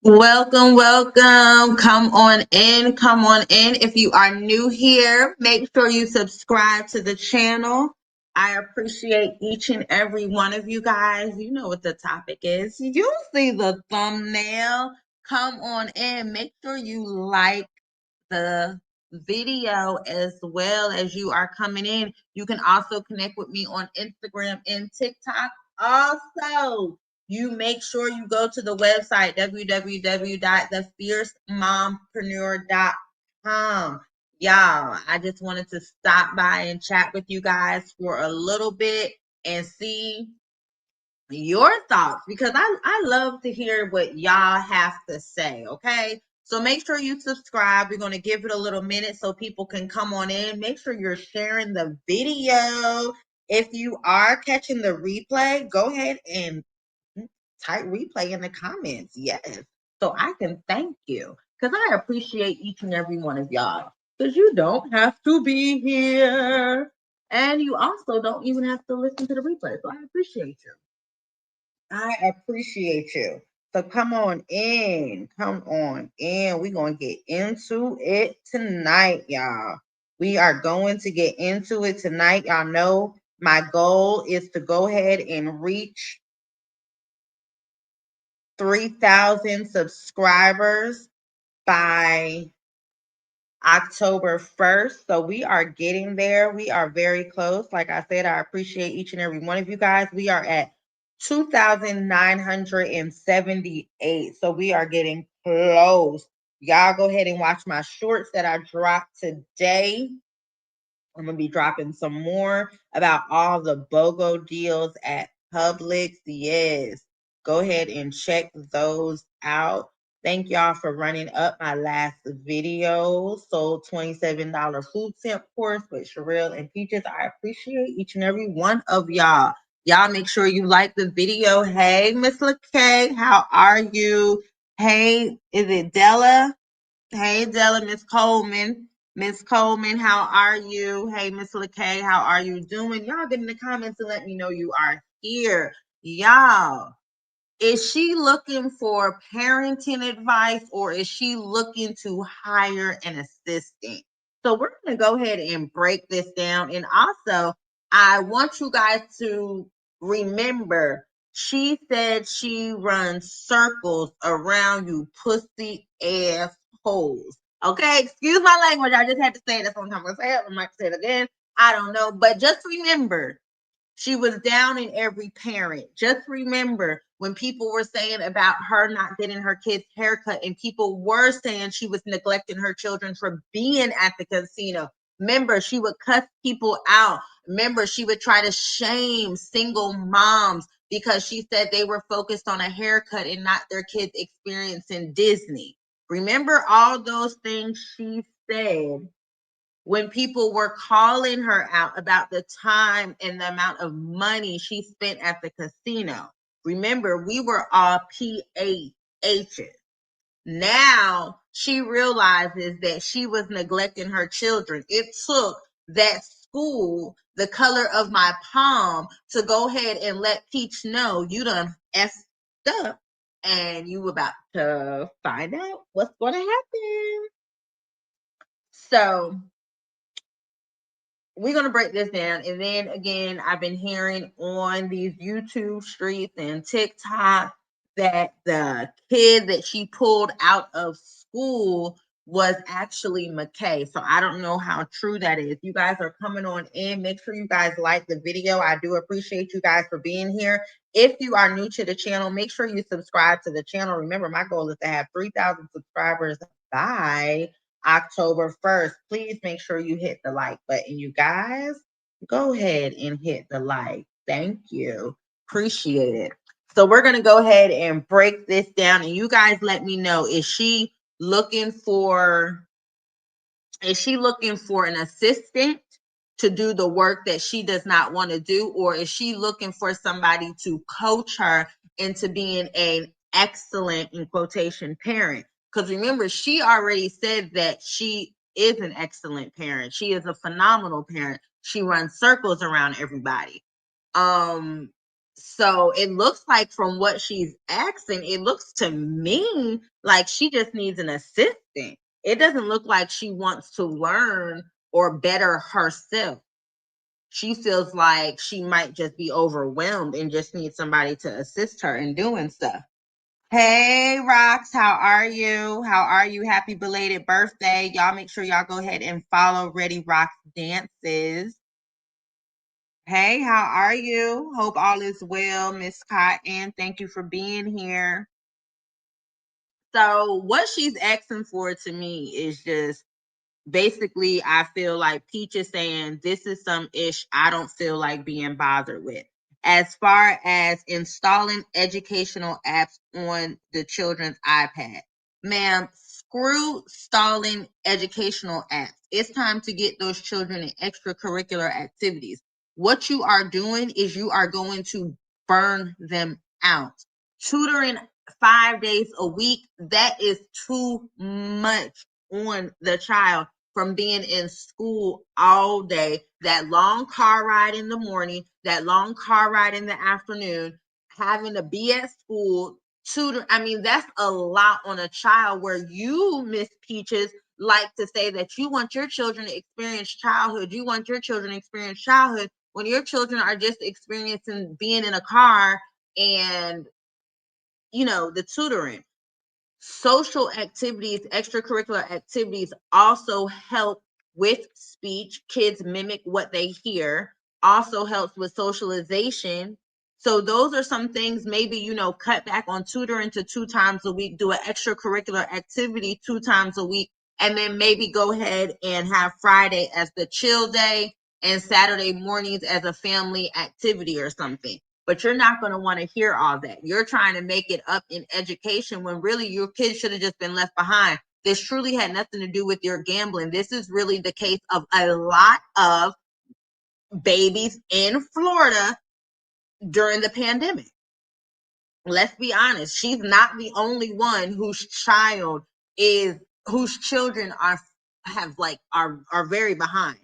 Welcome, welcome. Come on in. Come on in. If you are new here, make sure you subscribe to the channel. I appreciate each and every one of you guys. You know what the topic is. You see the thumbnail. Come on in. Make sure you like the video as well as you are coming in. You can also connect with me on Instagram and TikTok. Also, you make sure you go to the website www.thefiercemompreneur.com. Y'all, I just wanted to stop by and chat with you guys for a little bit and see your thoughts because I love to hear what y'all have to say. Okay. So make sure you subscribe. We're going to give it a little minute so people can come on in. Make sure you're sharing the video. If you are catching the replay, go ahead and type replay in the comments. Yes. So I can thank you because I appreciate each and every one of y'all because you don't have to be here. And you also don't even have to listen to the replay. So I appreciate you. I appreciate you. So come on in. Come on in. We're going to get into it tonight, y'all. We are going to get into it tonight. Y'all know my goal is to go ahead and reach 3,000 subscribers by October 1st. So we are getting there. We are very close. Like I said, I appreciate each and every one of you guys. We are at 2,978. So we are getting close. Y'all go ahead and watch my shorts that I dropped today. I'm going to be dropping some more about all the BOGO deals at Publix. Yes. Go ahead and check those out. Thank y'all for running up my last video. Sold $27 food stamp course with Sherelle and Peaches. I appreciate each and every one of y'all. Y'all make sure you like the video. Hey, Miss LaKay, how are you? Hey, is it Della? Hey, Della, Miss Coleman. Miss Coleman, how are you? Hey, Miss LaKay, how are you doing? Y'all get in the comments and let me know you are here. Y'all, is she looking for parenting advice or is she looking to hire an assistant? So we're going to go ahead and break this down. And also, I want you guys to remember she said she runs circles around you pussy ass holes. Okay, excuse my language. I just had to say that sometimes. I'm going to say it. I might say it again. I don't know. But just remember, she was down in every parent. Just remember when people were saying about her not getting her kids' haircut, and people were saying she was neglecting her children for being at the casino. Remember, she would cuss people out. Remember, she would try to shame single moms because she said they were focused on a haircut and not their kids experiencing Disney. Remember all those things she said when people were calling her out about the time and the amount of money she spent at the casino. Remember, we were all PAHs. Now she realizes that she was neglecting her children. It took that school, the color of my palm, to go ahead and let Peach know you done effed up and you about to find out what's going to happen. So we're going to break this down. And then again, I've been hearing on these YouTube streets and TikTok that the kid that she pulled out of school was actually McKay. So I don't know how true that is. You guys are coming on in. Make sure you guys like the video. I do appreciate you guys for being here. If you are new to the channel, make sure you subscribe to the channel. Remember, my goal is to have 3,000 subscribers by October 1st. Please make sure you hit the like button. You guys, go ahead and hit the like. Thank you. Appreciate it. So we're going to go ahead and break this down, and you guys let me know, is she looking for an assistant to do the work that she does not want to do, or is she looking for somebody to coach her into being an excellent, in quotation, parent? Because remember, she already said that she is an excellent parent. She is a phenomenal parent. She runs circles around everybody. So it looks like from what she's asking, it looks to me like she just needs an assistant. It doesn't look like she wants to learn or better herself. She feels like she might just be overwhelmed and just needs somebody to assist her in doing stuff. Hey, Rox, how are you? How are you? Happy belated birthday. Y'all make sure y'all go ahead and follow Ready Rox Dances. Hey, how are you? Hope all is well, Miss Cotton. Thank you for being here. So, what she's asking for to me is just basically, I feel like Peach is saying this is some ish I don't feel like being bothered with. As far as installing educational apps on the children's iPad, ma'am, screw installing educational apps. It's time to get those children in extracurricular activities. What you are doing is you are going to burn them out. Tutoring 5 days a week, that is too much on the child from being in school all day, that long car ride in the morning, that long car ride in the afternoon, having to be at school, tutor. I mean, that's a lot on a child where you, Miss Peaches, like to say that you want your children to experience childhood. You want your children to experience childhood when your children are just experiencing being in a car and, the tutoring. Social activities, extracurricular activities also help with speech. Kids mimic what they hear, also helps with socialization. So those are some things, maybe, cut back on tutoring to 2 times a week, do an extracurricular activity 2 times a week, and then maybe go ahead and have Friday as the chill day and Saturday mornings as a family activity or something. But you're not going to want to hear all that. You're trying to make it up in education when really your kids should have just been left behind. This truly had nothing to do with your gambling. This is really the case of a lot of babies in Florida during the pandemic. Let's be honest, she's not the only one whose children are very behind.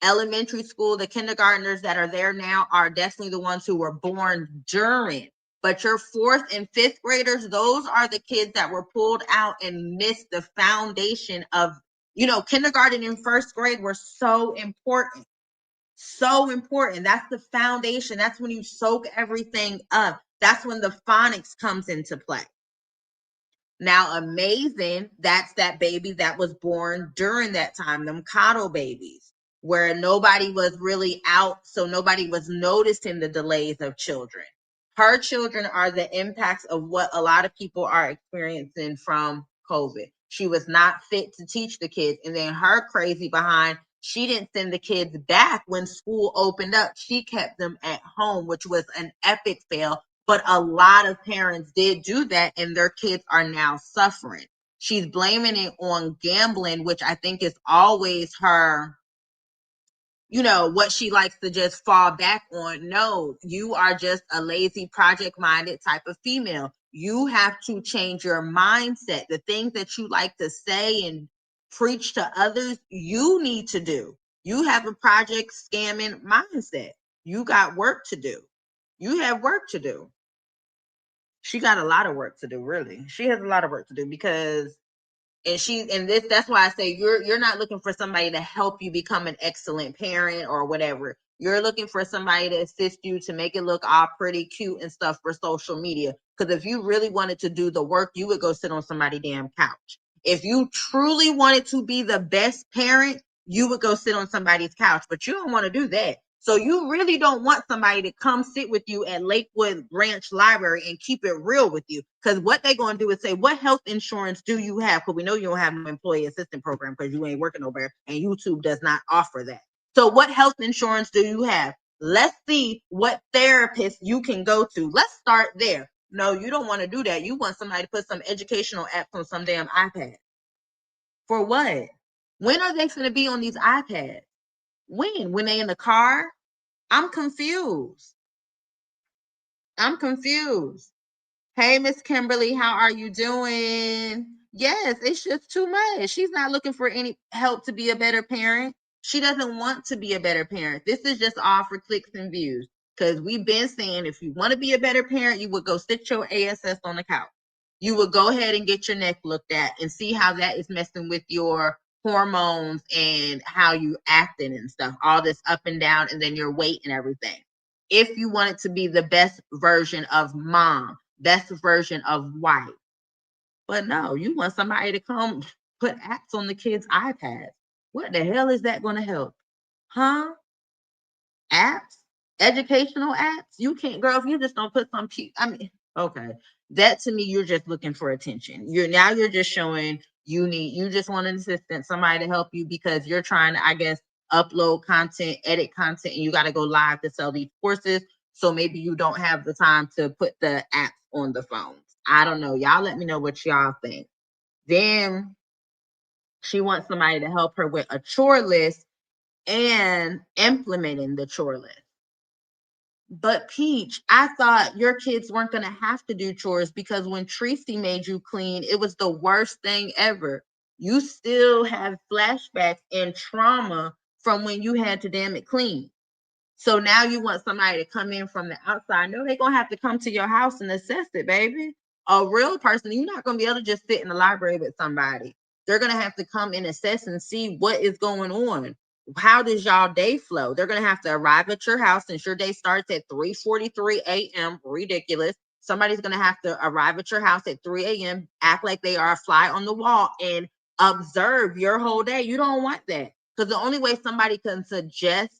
Elementary school, the kindergartners that are there now are definitely the ones who were born during. But your fourth and fifth graders, those are the kids that were pulled out and missed the foundation of, kindergarten and first grade were so important. So important. That's the foundation. That's when you soak everything up. That's when the phonics comes into play. Now, amazing, that's that baby that was born during that time, them coddle babies, where nobody was really out, so nobody was noticing the delays of children. Her children are the impacts of what a lot of people are experiencing from COVID. She was not fit to teach the kids. And then her crazy behind, she didn't send the kids back when school opened up. She kept them at home, which was an epic fail. But a lot of parents did do that, and their kids are now suffering. She's blaming it on gambling, which I think is always her, what she likes to just fall back on. No, you are just a lazy, project minded type of female. You have to change your mindset. The things that you like to say and preach to others, you need to do. You have a project scamming mindset. You got work to do. You have work to do. She got a lot of work to do, really. She has a lot of work to do because that's why I say you're not looking for somebody to help you become an excellent parent or whatever. You're looking for somebody to assist you to make it look all pretty cute and stuff for social media. Because if you really wanted to do the work, you would go sit on somebody's damn couch. If you truly wanted to be the best parent, you would go sit on somebody's couch, but you don't want to do that. So you really don't want somebody to come sit with you at Lakewood Ranch Library and keep it real with you. Because what they're going to do is say, what health insurance do you have? Because we know you don't have no employee assistance program because you ain't working nowhere and YouTube does not offer that. So what health insurance do you have? Let's see what therapist you can go to. Let's start there. No, you don't want to do that. You want somebody to put some educational apps on some damn iPad. For what? When are they going to be on these iPads? When they in the car? I'm confused. I'm confused. Hey, Miss Kimberly, how are you doing? Yes, it's just too much. She's not looking for any help to be a better parent. She doesn't want to be a better parent. This is just all for clicks and views. Because we've been saying if you want to be a better parent, you would go sit your ASS on the couch. You would go ahead and get your neck looked at and see how that is messing with your hormones and how you acting and stuff, all this up and down, and then your weight and everything. If you want it to be the best version of mom, best version of wife. But no, you want somebody to come put apps on the kids' iPads. What the hell is that going to help? Huh? Apps? Educational apps? You can't, girl, if you just don't put some cute, I mean, okay. That to me, you're just looking for attention. You're just showing you just want an assistant, somebody to help you because you're trying to, I guess, upload content, edit content, and you got to go live to sell these courses. So maybe you don't have the time to put the apps on the phones. I don't know. Y'all let me know what y'all think. Then she wants somebody to help her with a chore list and implementing the chore list. But Peach, I thought your kids weren't going to have to do chores because when Tracy made you clean, it was the worst thing ever. You still have flashbacks and trauma from when you had to damn it clean. So now you want somebody to come in from the outside. No, they're going to have to come to your house and assess it, baby. A real person, you're not going to be able to just sit in the library with somebody. They're going to have to come and assess and see what is going on. How does y'all day flow? They're going to have to arrive at your house since your day starts at 3:43 a.m. Ridiculous. Somebody's going to have to arrive at your house at 3 a.m., act like they are a fly on the wall, and observe your whole day. You don't want that because the only way somebody can suggest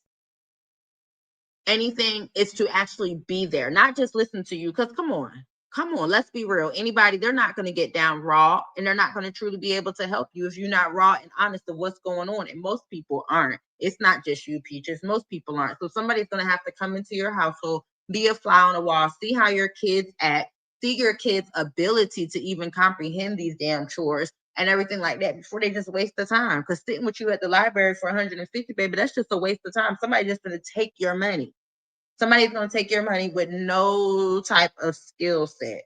anything is to actually be there, not just listen to you. Because come on, let's be real. Anybody, they're not going to get down raw, and they're not going to truly be able to help you if you're not raw and honest of what's going on. And most people aren't. It's not just you, Peaches. Most people aren't. So somebody's going to have to come into your household, be a fly on the wall, see how your kids act, see your kids' ability to even comprehend these damn chores and everything like that before they just waste the time. Because sitting with you at the library for 150, baby, that's just a waste of time. Somebody's just going to take your money. Somebody's going to take your money with no type of skill set.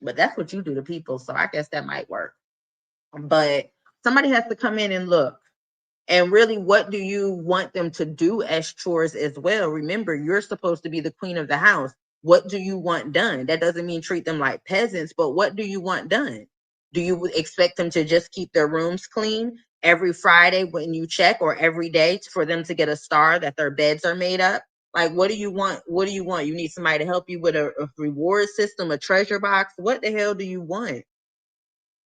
But that's what you do to people. So I guess that might work. But somebody has to come in and look. And really, what do you want them to do as chores as well? Remember, you're supposed to be the queen of the house. What do you want done? That doesn't mean treat them like peasants, but what do you want done? Do you expect them to just keep their rooms clean every Friday when you check, or every day for them to get a star that their beds are made up? Like, what do you want? What do you want? You need somebody to help you with a reward system, a treasure box. What the hell do you want?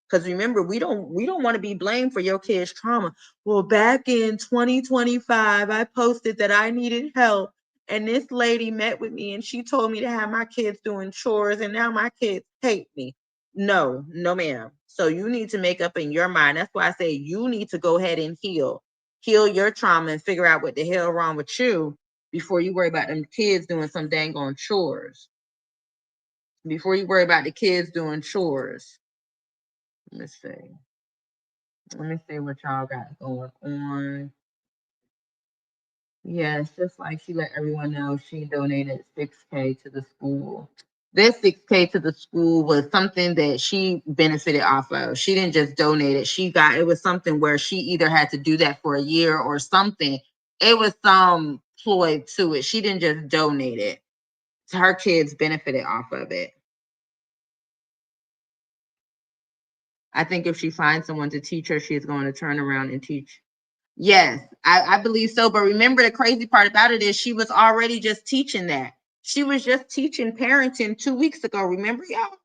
Because remember, we don't want to be blamed for your kids' trauma. Well, back in 2025, I posted that I needed help, and this lady met with me, and she told me to have my kids doing chores, and now my kids hate me. No, ma'am. So you need to make up in your mind. That's why I say you need to go ahead and heal your trauma, and figure out what the hell wrong with you before you worry about them kids doing some dang on chores. Before you worry about the kids doing chores. Let me see. Let me see what y'all got going on. Yes, just like she let everyone know she donated 6K to the school. This 6K to the school was something that she benefited off of. She didn't just donate it. It was something where she either had to do that for a year or something. It was some ploy to it. She didn't just donate it. Her kids benefited off of it. I think if she finds someone to teach her, she's going to turn around and teach. Yes, I believe so. But remember, the crazy part about it is she was already just teaching that. She was just teaching parenting 2 weeks ago. Remember, y'all?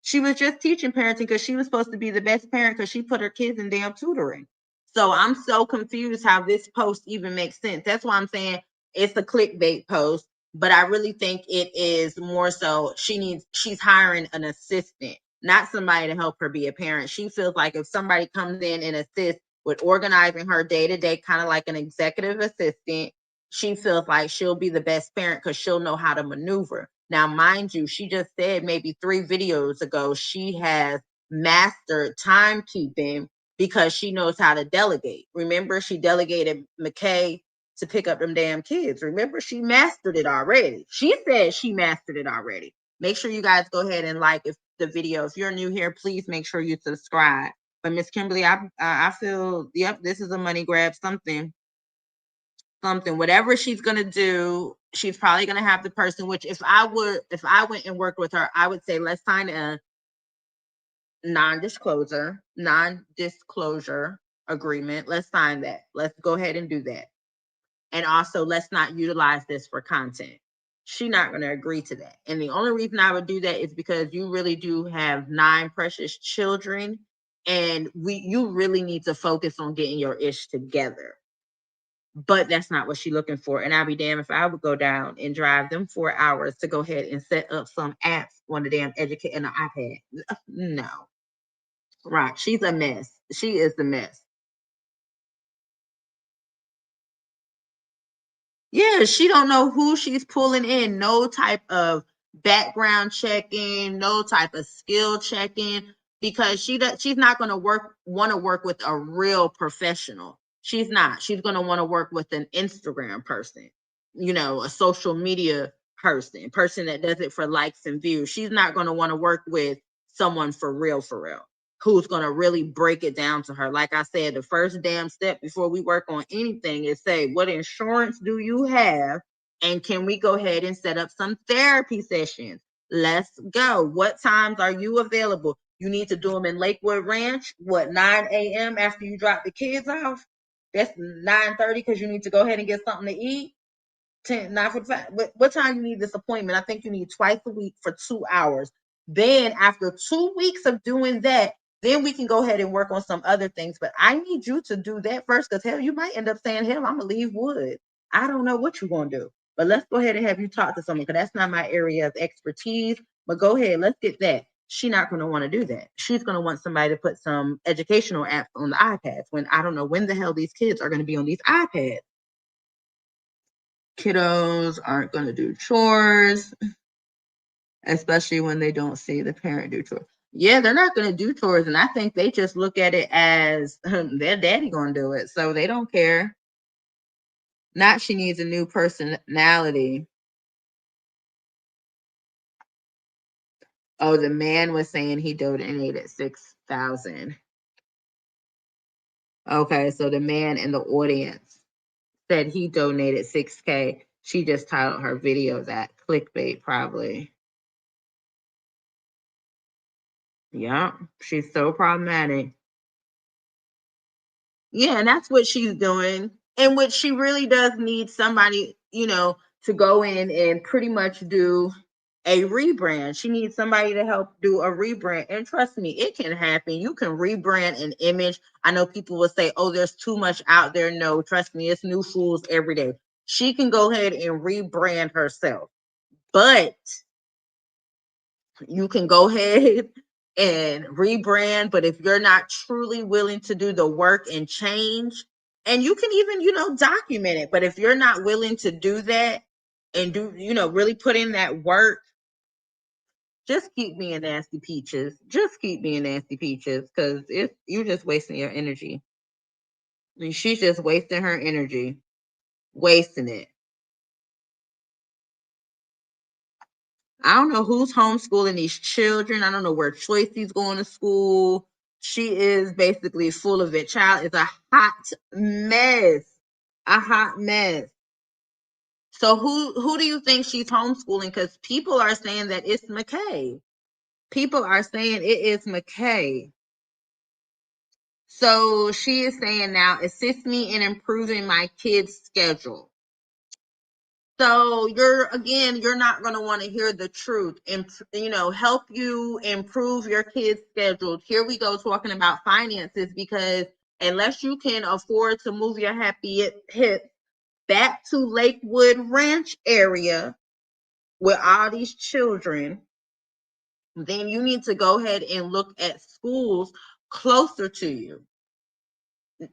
She was just teaching parenting because she was supposed to be the best parent because she put her kids in damn tutoring. So I'm so confused how this post even makes sense. That's why I'm saying it's a clickbait post. But I really think it is more so she's hiring an assistant, not somebody to help her be a parent. She feels like if somebody comes in and assists with organizing her day to day, kind of like an executive assistant, she feels like she'll be the best parent because she'll know how to maneuver. Now, mind you, she just said maybe 3 videos ago she has mastered timekeeping because she knows how to delegate. Remember, she delegated McKay to pick up them damn kids. Remember, she mastered it already. She said she mastered it already. Make sure you guys go ahead and like the video. If you're new here, please make sure you subscribe. But Miss Kimberly, I feel, yep, this is a money grab something. something, whatever she's gonna do, she's probably gonna have the person, which if I went and worked with her, I would say let's sign a non-disclosure agreement. Let's sign that. Let's go ahead and do that. And also let's not utilize this for content. She's not going to agree to that. And the only reason I would do that is because you really do have 9 precious children, and you really need to focus on getting your ish together. But that's not what she's looking for. And I'd be damned if I would go down and drive them 4 hours to go ahead and set up some apps on the damn educate and the iPad. No. Right. She's a mess. She is the mess. Yeah, she don't know who she's pulling in. No type of background checking, no type of skill checking, because she's not going to want to work with a real professional. She's not. She's going to want to work with an Instagram person, a social media person that does it for likes and views. She's not going to want to work with someone for real, who's going to really break it down to her. Like I said, the first damn step before we work on anything is say, what insurance do you have? And can we go ahead and set up some therapy sessions? Let's go. What times are you available? You need to do them in Lakewood Ranch. What, 9 a.m. after you drop the kids off? That's 9:30 because you need to go ahead and get something to eat. 9:45. What time you need this appointment? I think you need twice a week for 2 hours. Then after 2 weeks of doing that, then we can go ahead and work on some other things. But I need you to do that first, because hell, you might end up saying, hell, I'm gonna leave Wood. I don't know what you're gonna do. But let's go ahead and have you talk to someone, because that's not my area of expertise. But go ahead, let's get that. She's not going to want to do that. She's going to want somebody to put some educational apps on the iPads, when I don't know when the hell these kids are going to be on these iPads. Kiddos aren't going to do chores, especially when they don't see the parent do chores. Yeah, they're not going to do chores, and I think they just look at it as their daddy going to do it, so they don't care. Not she needs a new personality. Oh, the man was saying he donated 6,000. Okay, so the man in the audience said he donated 6K. She just titled her video that clickbait, probably. Yeah, she's so problematic. Yeah, and that's what she's doing. And what she really does need somebody, to go in and pretty much do a rebrand. She needs somebody to help do a rebrand. And trust me, it can happen. You can rebrand an image. I know people will say, oh, there's too much out there. No, trust me, it's new fools every day. She can go ahead and rebrand herself. But you can go ahead and rebrand, but if you're not truly willing to do the work and change, and you can even, document it, but if you're not willing to do that and do, really put in that work, just keep being nasty peaches. Just keep being nasty peaches, because you're just wasting your energy. I mean, she's just wasting her energy, wasting it. I don't know who's homeschooling these children. I don't know where Choicey's going to school. She is basically full of it. Child is a hot mess. A hot mess. So who do you think she's homeschooling? Because people are saying that it's McKay. People are saying it is McKay. So she is saying now, assist me in improving my kids' schedule. So you're not going to want to hear the truth, and help you improve your kids' schedule. Here we go, talking about finances, because unless you can afford to move your happy hip back to Lakewood Ranch area with all these children, then you need to go ahead and look at schools closer to you.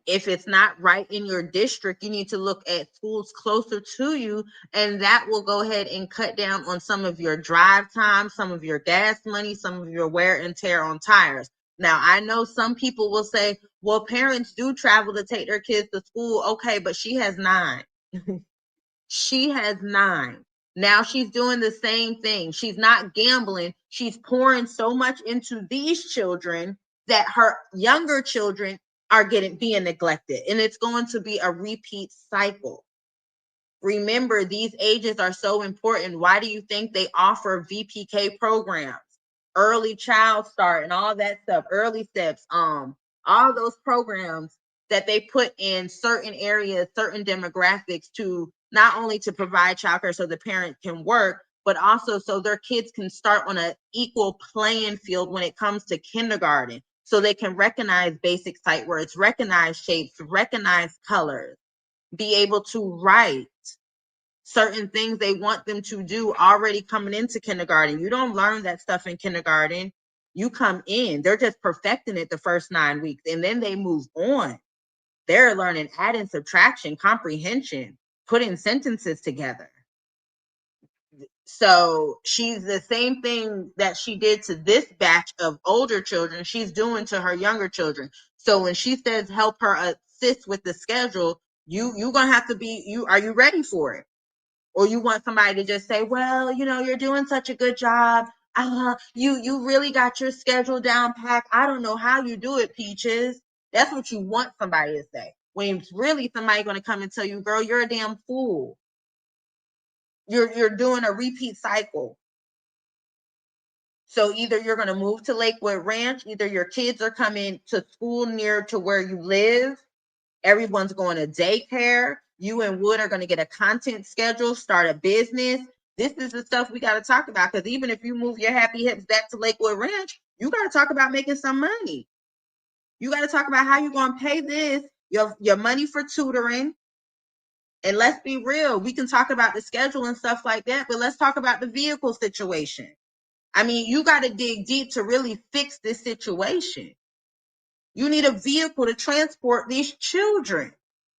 If it's not right in your district, you need to look at schools closer to you, and that will go ahead and cut down on some of your drive time, some of your gas money, some of your wear and tear on tires. Now, I know some people will say, well, parents do travel to take their kids to school. Okay, but she has 9. She has 9. Now she's doing the same thing. She's not gambling. She's pouring so much into these children that her younger children are being neglected. And it's going to be a repeat cycle. Remember, these ages are so important. Why do you think they offer VPK programs, early child start, and all that stuff, early steps, all those programs that they put in certain areas, certain demographics, to not only to provide childcare so the parent can work, but also so their kids can start on an equal playing field when it comes to kindergarten, so they can recognize basic sight words, recognize shapes, recognize colors, be able to write certain things they want them to do already coming into kindergarten. You don't learn that stuff in kindergarten. You come in, they're just perfecting it the first 9 weeks, and then they move on. They're learning adding, subtraction, comprehension, putting sentences together. So she's the same thing that she did to this batch of older children, she's doing to her younger children. So when she says help her assist with the schedule, you're gonna have to be, are you ready for it? Or you want somebody to just say, well, you're doing such a good job. You really got your schedule down packed. I don't know how you do it, Peaches. That's what you want somebody to say. When it's really somebody going to come and tell you, girl, you're a damn fool. You're doing a repeat cycle. So either you're going to move to Lakewood Ranch, either your kids are coming to school near to where you live, everyone's going to daycare, you and Wood are going to get a content schedule, start a business. This is the stuff we got to talk about, because even if you move your happy hips back to Lakewood Ranch, you got to talk about making some money. You got to talk about how you're going to pay this, your money for tutoring. And let's be real, we can talk about the schedule and stuff like that, but let's talk about the vehicle situation. I mean, you got to dig deep to really fix this situation. You need a vehicle to transport these children.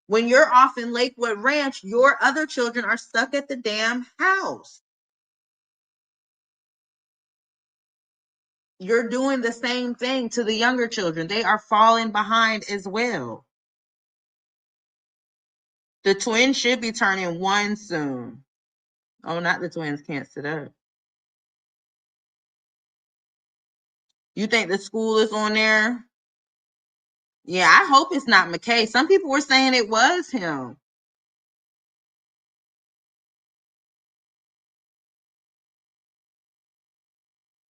When you're off in Lakewood Ranch, your other children are stuck at the damn house. You're doing the same thing to the younger children. They are falling behind as well. The twins should be turning 1 soon. Oh, not the twins can't sit up. You think the school is on there? Yeah, I hope it's not McKay. Some people were saying it was him.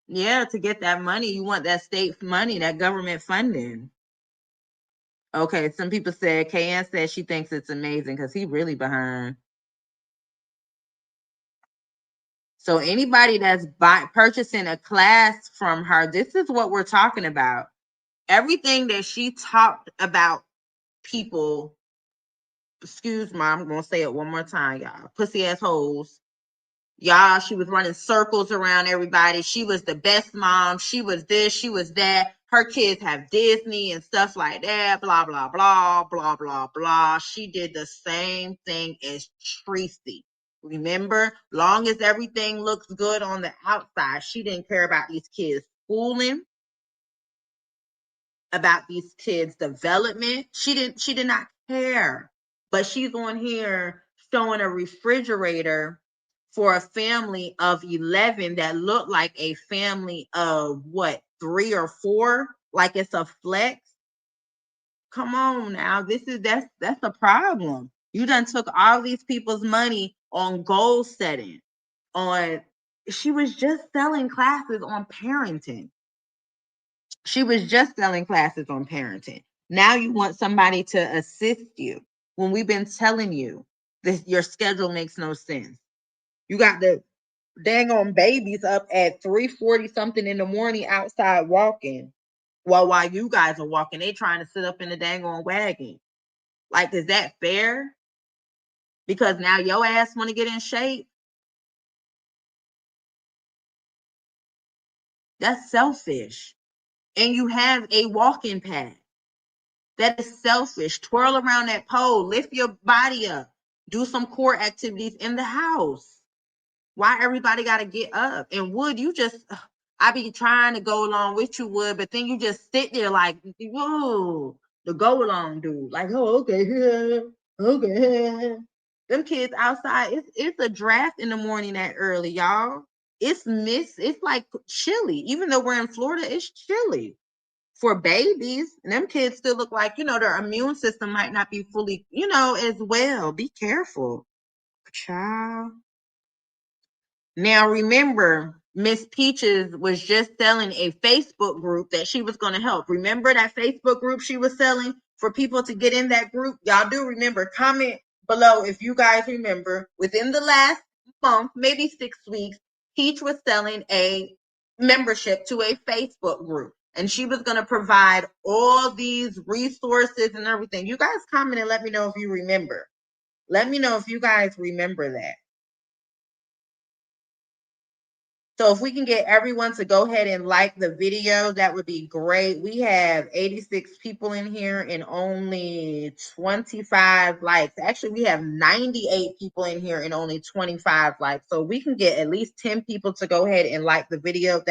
Yeah, to get that money, you want that state money, that government funding. Okay, some people said, KN said she thinks it's amazing because he really behind. So anybody that's purchasing a class from her, this is what we're talking about. Everything that she talked about people, excuse me, I'm going to say it one more time, y'all. Pussy assholes. Y'all, she was running circles around everybody. She was the best mom. She was this, she was that. Her kids have Disney and stuff like that. Blah, blah, blah, blah, blah, blah. She did the same thing as Tracy. Remember, long as everything looks good on the outside, she didn't care about these kids schooling, about these kids' development. She did not care. But she's on here showing a refrigerator for a family of 11 that looked like a family of what, 3 or 4, like it's a flex. Come on now, that's a problem. You done took all these people's money on goal setting, on, she was just selling classes on parenting. She was just selling classes on parenting. Now you want somebody to assist you when we've been telling you that your schedule makes no sense. You got the dang on babies up at 3:40 something in the morning outside walking. Well, while you guys are walking, they trying to sit up in the dang on wagon. Like, is that fair? Because now your ass want to get in shape? That's selfish. And you have a walking pad. That is selfish. Twirl around that pole, lift your body up, do some core activities in the house. Why everybody got to get up? And Wood, you just, I be trying to go along with you, Wood, but then you just sit there like, whoa, the go along dude. Like, oh, okay, okay. Them kids outside, it's a draft in the morning that early, y'all. It's like chilly. Even though we're in Florida, it's chilly for babies. And them kids still look like, their immune system might not be fully, as well. Be careful. child. Now remember, Miss Peaches was just selling a Facebook group that she was going to help. Remember that Facebook group she was selling for people to get in that group? Y'all do remember. Comment below if you guys remember. Within the last month, maybe 6 weeks, Peach was selling a membership to a Facebook group. And she was going to provide all these resources and everything. You guys comment and let me know if you remember. Let me know if you guys remember that. So if we can get everyone to go ahead and like the video, that would be great. We have 86 people in here and only 25 likes. Actually, we have 98 people in here and only 25 likes. So we can get at least 10 people to go ahead and like the video.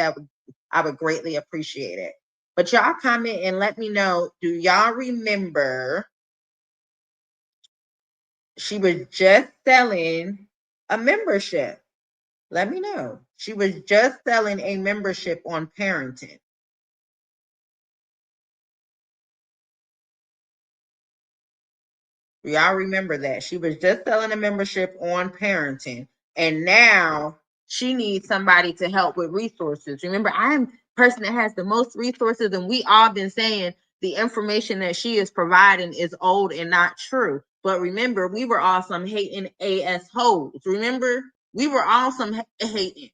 I would greatly appreciate it. But y'all comment and let me know, do y'all remember she was just selling a membership? Let me know. She was just selling a membership on parenting. Y'all remember that. She was just selling a membership on parenting. And now she needs somebody to help with resources. Remember, I'm the person that has the most resources, and we all been saying the information that she is providing is old and not true. But remember, we were all some hating ass hoes. Remember? We were all some hating.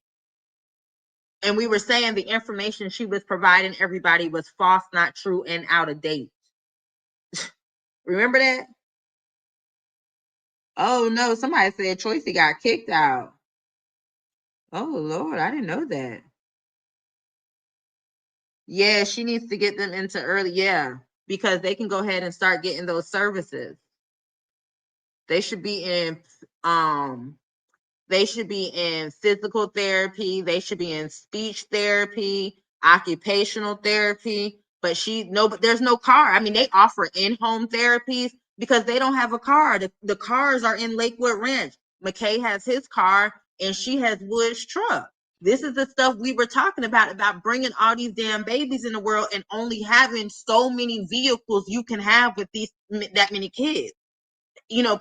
And we were saying the information she was providing everybody was false, not true, and out of date. Remember that? Oh no, somebody said Tracy got kicked out. Oh Lord, I didn't know that. Yeah, she needs to get them into early, yeah, because they can go ahead and start getting those services. They should be in They should be in physical therapy. They should be in speech therapy, occupational therapy. But but there's no car. I mean, they offer in-home therapies because they don't have a car. The cars are in Lakewood Ranch. McKay has his car and she has Wood's truck. This is the stuff we were talking about bringing all these damn babies in the world and only having so many vehicles you can have with that many kids.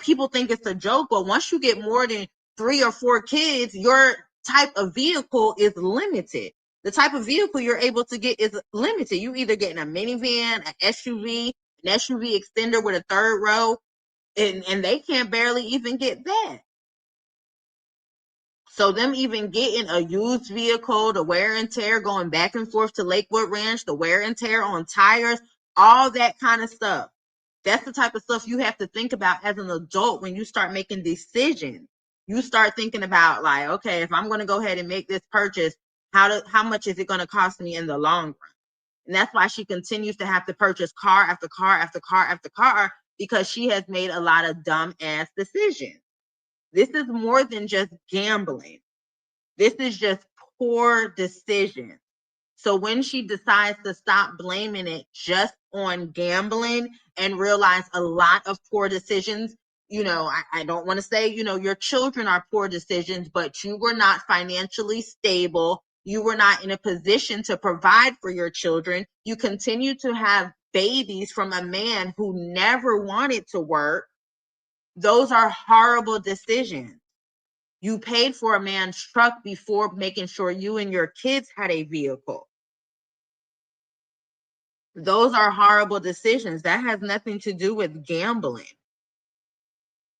People think it's a joke, but once you get more than 3 or 4 kids, your type of vehicle is limited. The type of vehicle you're able to get is limited. You either getting a minivan, an SUV extender with a third row, and they can't barely even get that. So them even getting a used vehicle, the wear and tear going back and forth to Lakewood Ranch, the wear and tear on tires, all that kind of stuff. That's the type of stuff you have to think about as an adult when you start making decisions. You start thinking about like, okay, if I'm going to go ahead and make this purchase, how much is it going to cost me in the long run? And that's why she continues to have to purchase car after car after car after car, because she has made a lot of dumb ass decisions. This is more than just gambling. This is just poor decisions. So when she decides to stop blaming it just on gambling and realize a lot of poor decisions, I don't want to say, your children are poor decisions, but you were not financially stable. You were not in a position to provide for your children. You continue to have babies from a man who never wanted to work. Those are horrible decisions. You paid for a man's truck before making sure you and your kids had a vehicle. Those are horrible decisions. That has nothing to do with gambling.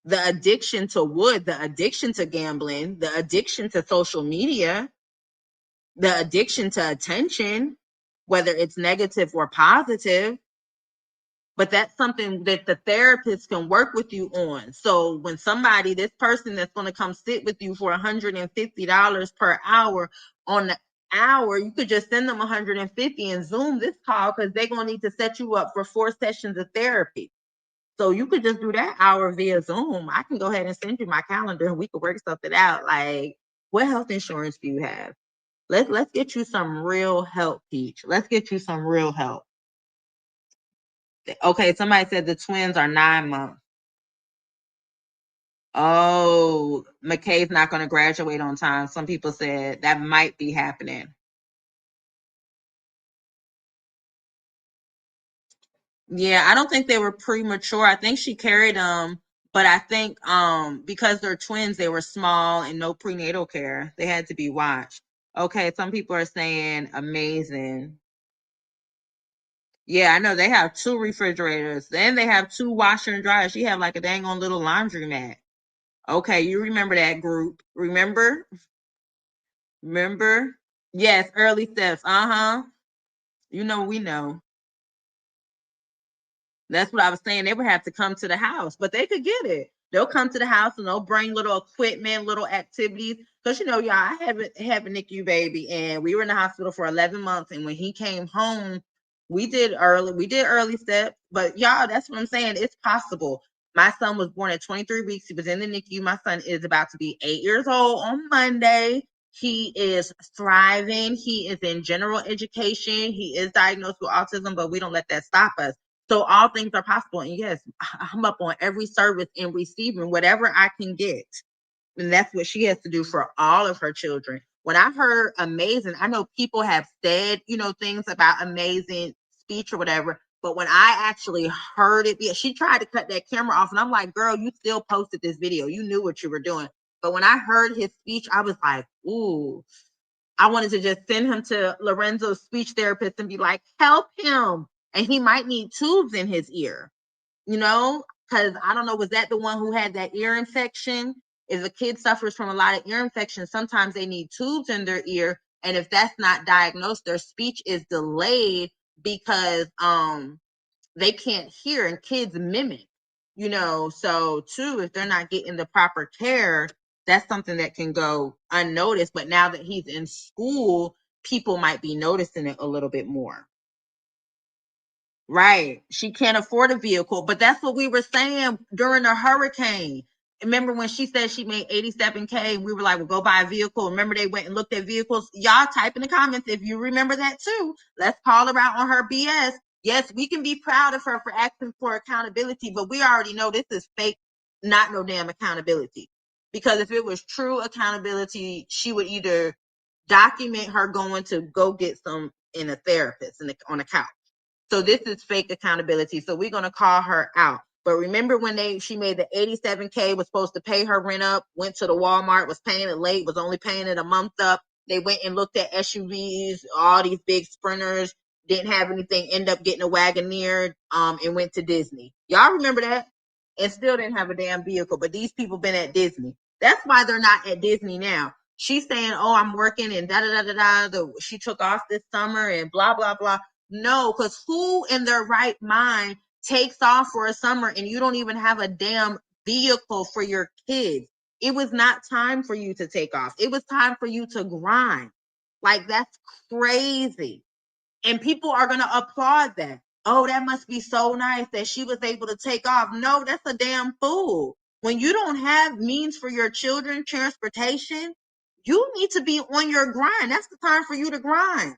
The addiction to wood, the addiction to gambling, the addiction to social media, the addiction to attention, whether it's negative or positive, but that's something that the therapist can work with you on. So when this person that's going to come sit with you for $150 per hour on the hour, you could just send them $150 and Zoom this call, because they're going to need to set you up for 4 sessions of therapy. So you could just do that hour via Zoom. I can go ahead and send you my calendar and we could work something out. Like, what health insurance do you have? Let's get you some real help, Peach. Let's get you some real help. Okay, somebody said the twins are 9 months. Oh, McKay's not going to graduate on time. Some people said that might be happening. Yeah, I don't think they were premature. I think she carried them But I think because they're twins, they were small and no prenatal care. They had to be watched. Okay, some people are saying amazing. Yeah, I know they have 2 refrigerators. Then they have 2 washer and dryers. She have like a dang on little laundromat. Okay, you remember that group. Remember? Remember? Yes, early steps. Uh-huh. You know, we know. That's what I was saying. They would have to come to the house, but they could get it. They'll come to the house and they'll bring little equipment, little activities. Because you know, y'all, I have a NICU baby, and we were in the hospital for 11 months. And when he came home, we did early steps. But y'all, that's what I'm saying. It's possible. My son was born at 23 weeks. He was in the NICU. My son is about to be 8 years old on Monday. He is thriving. He is in general education. He is diagnosed with autism, but we don't let that stop us. So all things are possible. And yes, I'm up on every service and receiving whatever I can get. And that's what she has to do for all of her children. When I heard amazing, I know people have said, things about amazing speech or whatever. But when I actually heard it, yeah, she tried to cut that camera off. And I'm like, girl, you still posted this video. You knew what you were doing. But when I heard his speech, I was like, ooh, I wanted to just send him to Lorenzo's speech therapist and be like, help him. And he might need tubes in his ear, because I don't know, was that the one who had that ear infection? If a kid suffers from a lot of ear infections, sometimes they need tubes in their ear. And if that's not diagnosed, their speech is delayed because they can't hear, and kids mimic, so too, if they're not getting the proper care, that's something that can go unnoticed. But now that he's in school, people might be noticing it a little bit more. Right. She can't afford a vehicle, but that's what we were saying during the hurricane. Remember when she said she made 87K, we were like, well, go buy a vehicle. Remember they went and looked at vehicles. Y'all type in the comments if you remember that too. Let's call her out on her BS. Yes, we can be proud of her for asking for accountability, but we already know this is fake, not no damn accountability. Because if it was true accountability, she would either document her going to go get some in a therapist on a couch. So this is fake accountability. So we're going to call her out. But remember when she made the 87K, was supposed to pay her rent up, went to the Walmart, was paying it late, was only paying it a month up. They went and looked at SUVs, all these big sprinters, didn't have anything, end up getting a Wagoneer, and went to Disney. Y'all remember that? And still didn't have a damn vehicle. But these people been at Disney. That's why they're not at Disney now. She's saying, oh, I'm working and da-da-da-da-da. She took off this summer and blah, blah, blah. No, because who in their right mind takes off for a summer and you don't even have a damn vehicle for your kids? It was not time for you to take off. It was time for you to grind. Like, that's crazy. And people are going to applaud that. Oh, that must be so nice that she was able to take off. No, that's a damn fool. When you don't have means for your children, transportation, you need to be on your grind. That's the time for you to grind.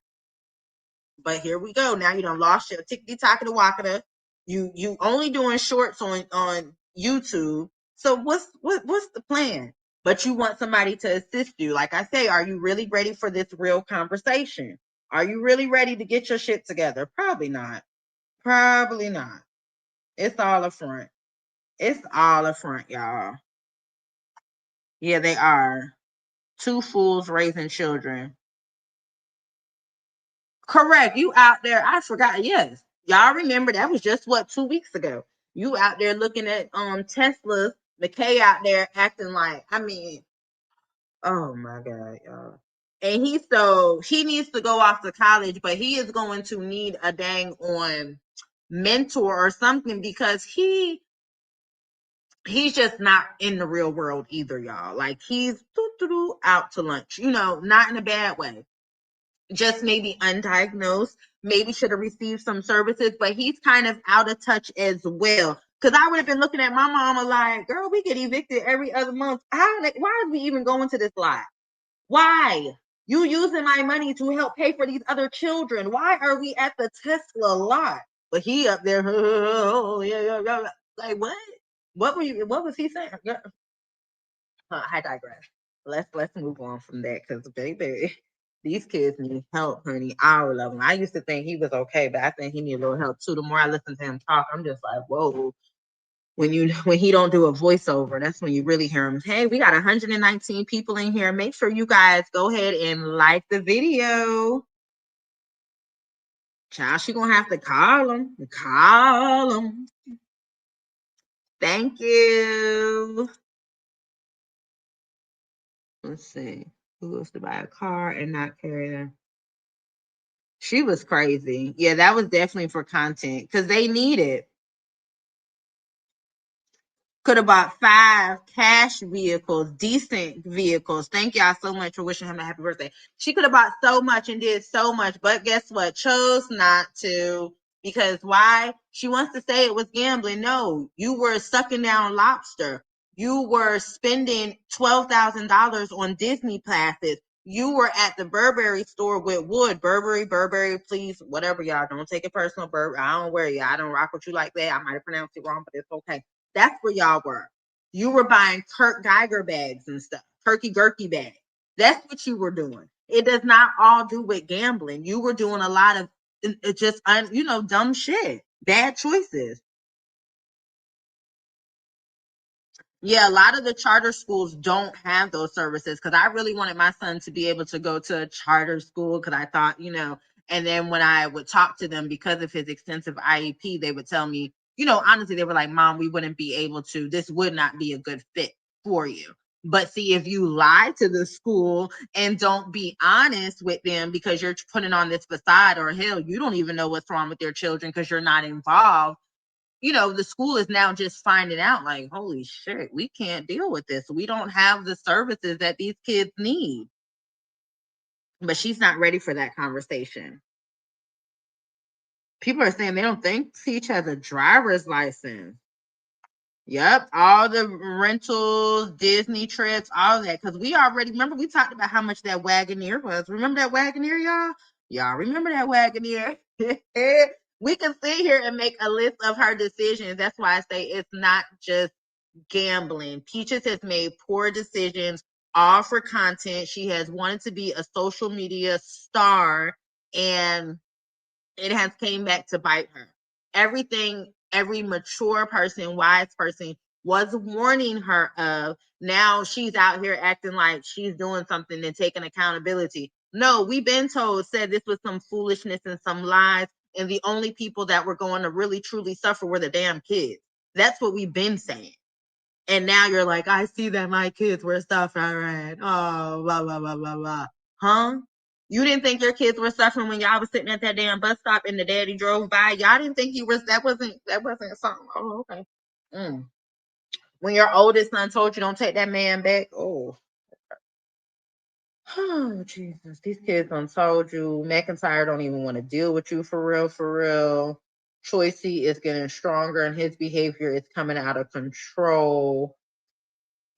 But here we go. Now you done lost your tickety tockety walkata. You only doing shorts on YouTube. So what's the plan? But you want somebody to assist you. Like I say, are you really ready for this real conversation? Are you really ready to get your shit together? Probably not. Probably not. It's all a front. It's all a front, y'all. Yeah, they are. 2 fools raising children. Correct. You out there. I forgot. Yes. Y'all remember that was just 2 weeks ago. You out there looking at Teslas, McKay out there acting like, oh my God, y'all. And he needs to go off to college, but he is going to need a dang on mentor or something, because he's just not in the real world either, y'all. Like, he's out to lunch, not in a bad way, just maybe undiagnosed, maybe should have received some services, but he's kind of out of touch as well. Because I would have been looking at my mama like, girl, we get evicted every other month. Why are we even going to this lot? Why? You using my money to help pay for these other children. Why are we at the Tesla lot? But he up there, oh, yeah. Like, what? What was he saying? I digress. Let's move on from that, because baby, these kids need help, honey. All of them. I used to think he was okay, but I think he need a little help too. The more I listen to him talk, I'm just like, whoa. when he don't do a voiceover, that's when you really hear him. Hey, we got 119 people in here. Make sure you guys go ahead and like the video. Child, she gonna have to call him. Call him. Thank you. Let's see. Who goes to buy a car and not carry them? She was crazy. Yeah, that was definitely for content because they need it. Could have bought 5 cash vehicles, decent vehicles. Thank y'all so much for wishing him a happy birthday. She could have bought so much and did so much, but guess what? Chose not to. Because why? She wants to say it was gambling. No, you were sucking down lobster. You were spending $12,000 on Disney passes. You were at the Burberry store with Wood. Burberry, please, whatever, y'all. Don't take it personal, Burberry. I don't wear you. I don't rock with you like that. I might have pronounced it wrong, but it's okay. That's where y'all were. You were buying Kurt Geiger bags and stuff, Turkey Gurkey bags. That's what you were doing. It does not all do with gambling. You were doing a lot of just, dumb shit, bad choices. Yeah, a lot of the charter schools don't have those services because I really wanted my son to be able to go to a charter school because I thought, and then when I would talk to them because of his extensive IEP, they would tell me, honestly, they were like, Mom, we wouldn't be able to, this would not be a good fit for you. But see, if you lie to the school and don't be honest with them because you're putting on this facade, or hell, you don't even know what's wrong with their children because you're not involved, the school is now just finding out like, holy shit, we can't deal with this. We don't have the services that these kids need. But she's not ready for that conversation. People are saying they don't think Peach has a driver's license. Yep, all the rentals, Disney trips, all that. Because we already remember we talked about how much that Wagoneer was. Remember that Wagoneer, y'all? Y'all remember that Wagoneer? We can sit here and make a list of her decisions. That's why I say it's not just gambling. Peaches has made poor decisions, all for content. She has wanted to be a social media star, and it has came back to bite her. Everything every mature person, wise person was warning her of, now she's out here acting like she's doing something and taking accountability. No, we've been told, said this was some foolishness and some lies, and the only people that were going to really truly suffer were the damn kids. That's what we've been saying. And now you're like, I see that my kids were suffering. Oh, blah, blah, blah, blah, blah. Huh? You didn't think your kids were suffering when y'all was sitting at that damn bus stop and the daddy drove by. Y'all didn't think that wasn't something. Oh, okay. Mm. When your oldest son told you don't take that man back. Oh. Oh, Jesus. These kids done told you. McIntyre don't even want to deal with you for real, for real. Choicey is getting stronger and his behavior is coming out of control.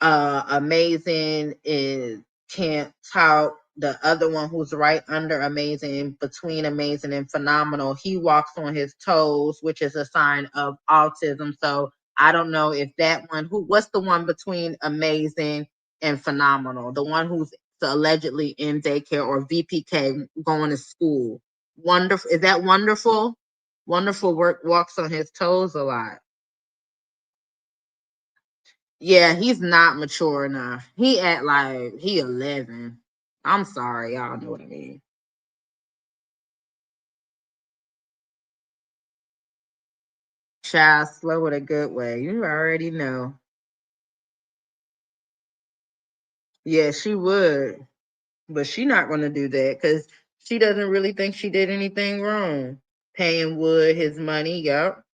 Amazing is can't talk. The other one who's right under Amazing, between Amazing and Phenomenal, he walks on his toes, which is a sign of autism. So I don't know if that one, what's the one between Amazing and Phenomenal? The one who's allegedly in daycare or VPK going to school. Wonderful. Is that Wonderful? Wonderful walks on his toes a lot. Yeah, he's not mature enough. He 11. I'm sorry, y'all know what I mean. Child slow in a good way. You already know. Yeah, she would. But she not gonna do that because she doesn't really think she did anything wrong. Paying Wood his money, yup.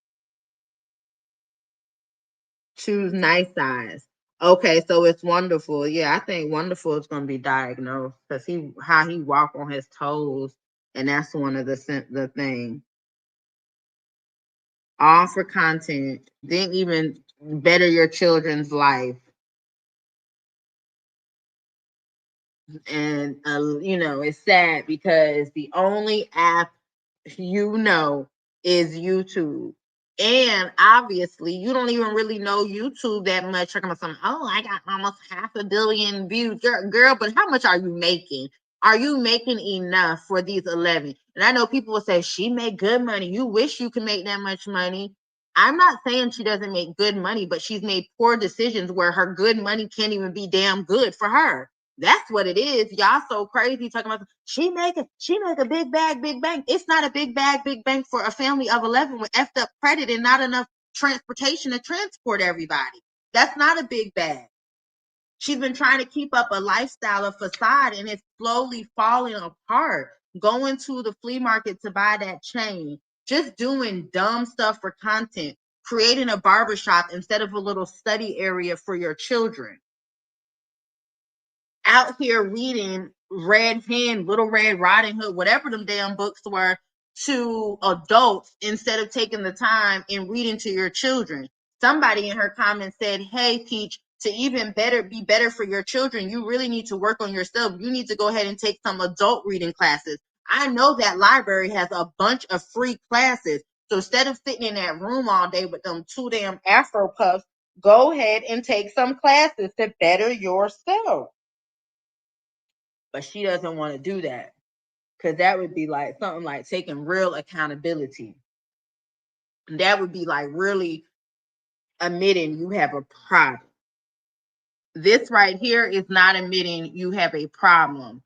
Choose nice eyes. Okay, so it's Wonderful. Yeah, I think Wonderful is gonna be diagnosed because how he walk on his toes, and that's one of the thing. All for content, didn't even better your children's life. And it's sad because the only app is YouTube. And obviously you don't even really know YouTube that much. Talking about something, oh, I got almost 500 million views. Girl, but how much are you making? Are you making enough for these 11? And I know people will say she made good money. You wish you could make that much money. I'm not saying she doesn't make good money, but she's made poor decisions where her good money can't even be damn good for her. That's what it is. Y'all so crazy talking about she make a big bag, big bank. It's not a big bag, big bank for a family of 11 with effed up credit and not enough transportation to transport everybody. That's not a big bag. She's been trying to keep up a lifestyle, a facade, and it's slowly falling apart. Going to the flea market to buy that chain, just doing dumb stuff for content, creating a barbershop instead of a little study area for your children. Out here reading Red Hen, Little Red Riding Hood, whatever them damn books were, to adults instead of taking the time and reading to your children. Somebody in her comments said, hey, Peach, to even be better for your children, you really need to work on yourself. You need to go ahead and take some adult reading classes. I know that library has a bunch of free classes. So instead of sitting in that room all day with them two damn Afro puffs, go ahead and take some classes to better yourself. But she doesn't want to do that because that would be like something like taking real accountability. And that would be like really admitting you have a problem. This right here is not admitting you have a problem.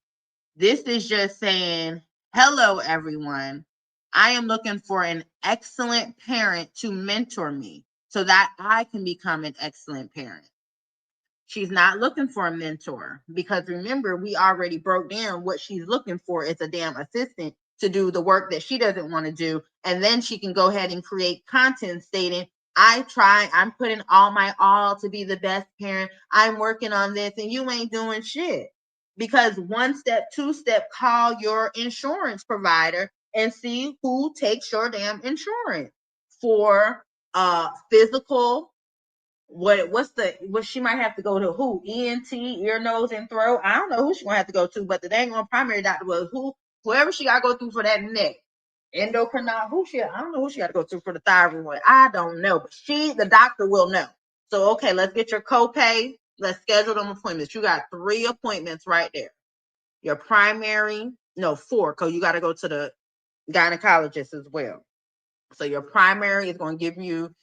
This is just saying, hello, everyone. I am looking for an excellent parent to mentor me so that I can become an excellent parent. She's not looking for a mentor because remember, we already broke down what she's looking for is a damn assistant to do the work that she doesn't want to do. And then she can go ahead and create content stating, I'm putting all my all to be the best parent. I'm working on this and you ain't doing shit. Because 1 step, 2 step, call your insurance provider and see who takes your damn insurance for physical. What she might have to go to who? ENT, ear, nose, and throat. I don't know who she gonna have to go to, but the dang on primary doctor was whoever she gotta go through for that neck. Endocrinologist, I don't know who she got to go to for the thyroid one. I don't know, but the doctor will know. So okay, let's get your copay. Let's schedule them appointments. You got 3 appointments right there. Your primary, no, 4, because you got to go to the gynecologist as well. So your primary is going to give you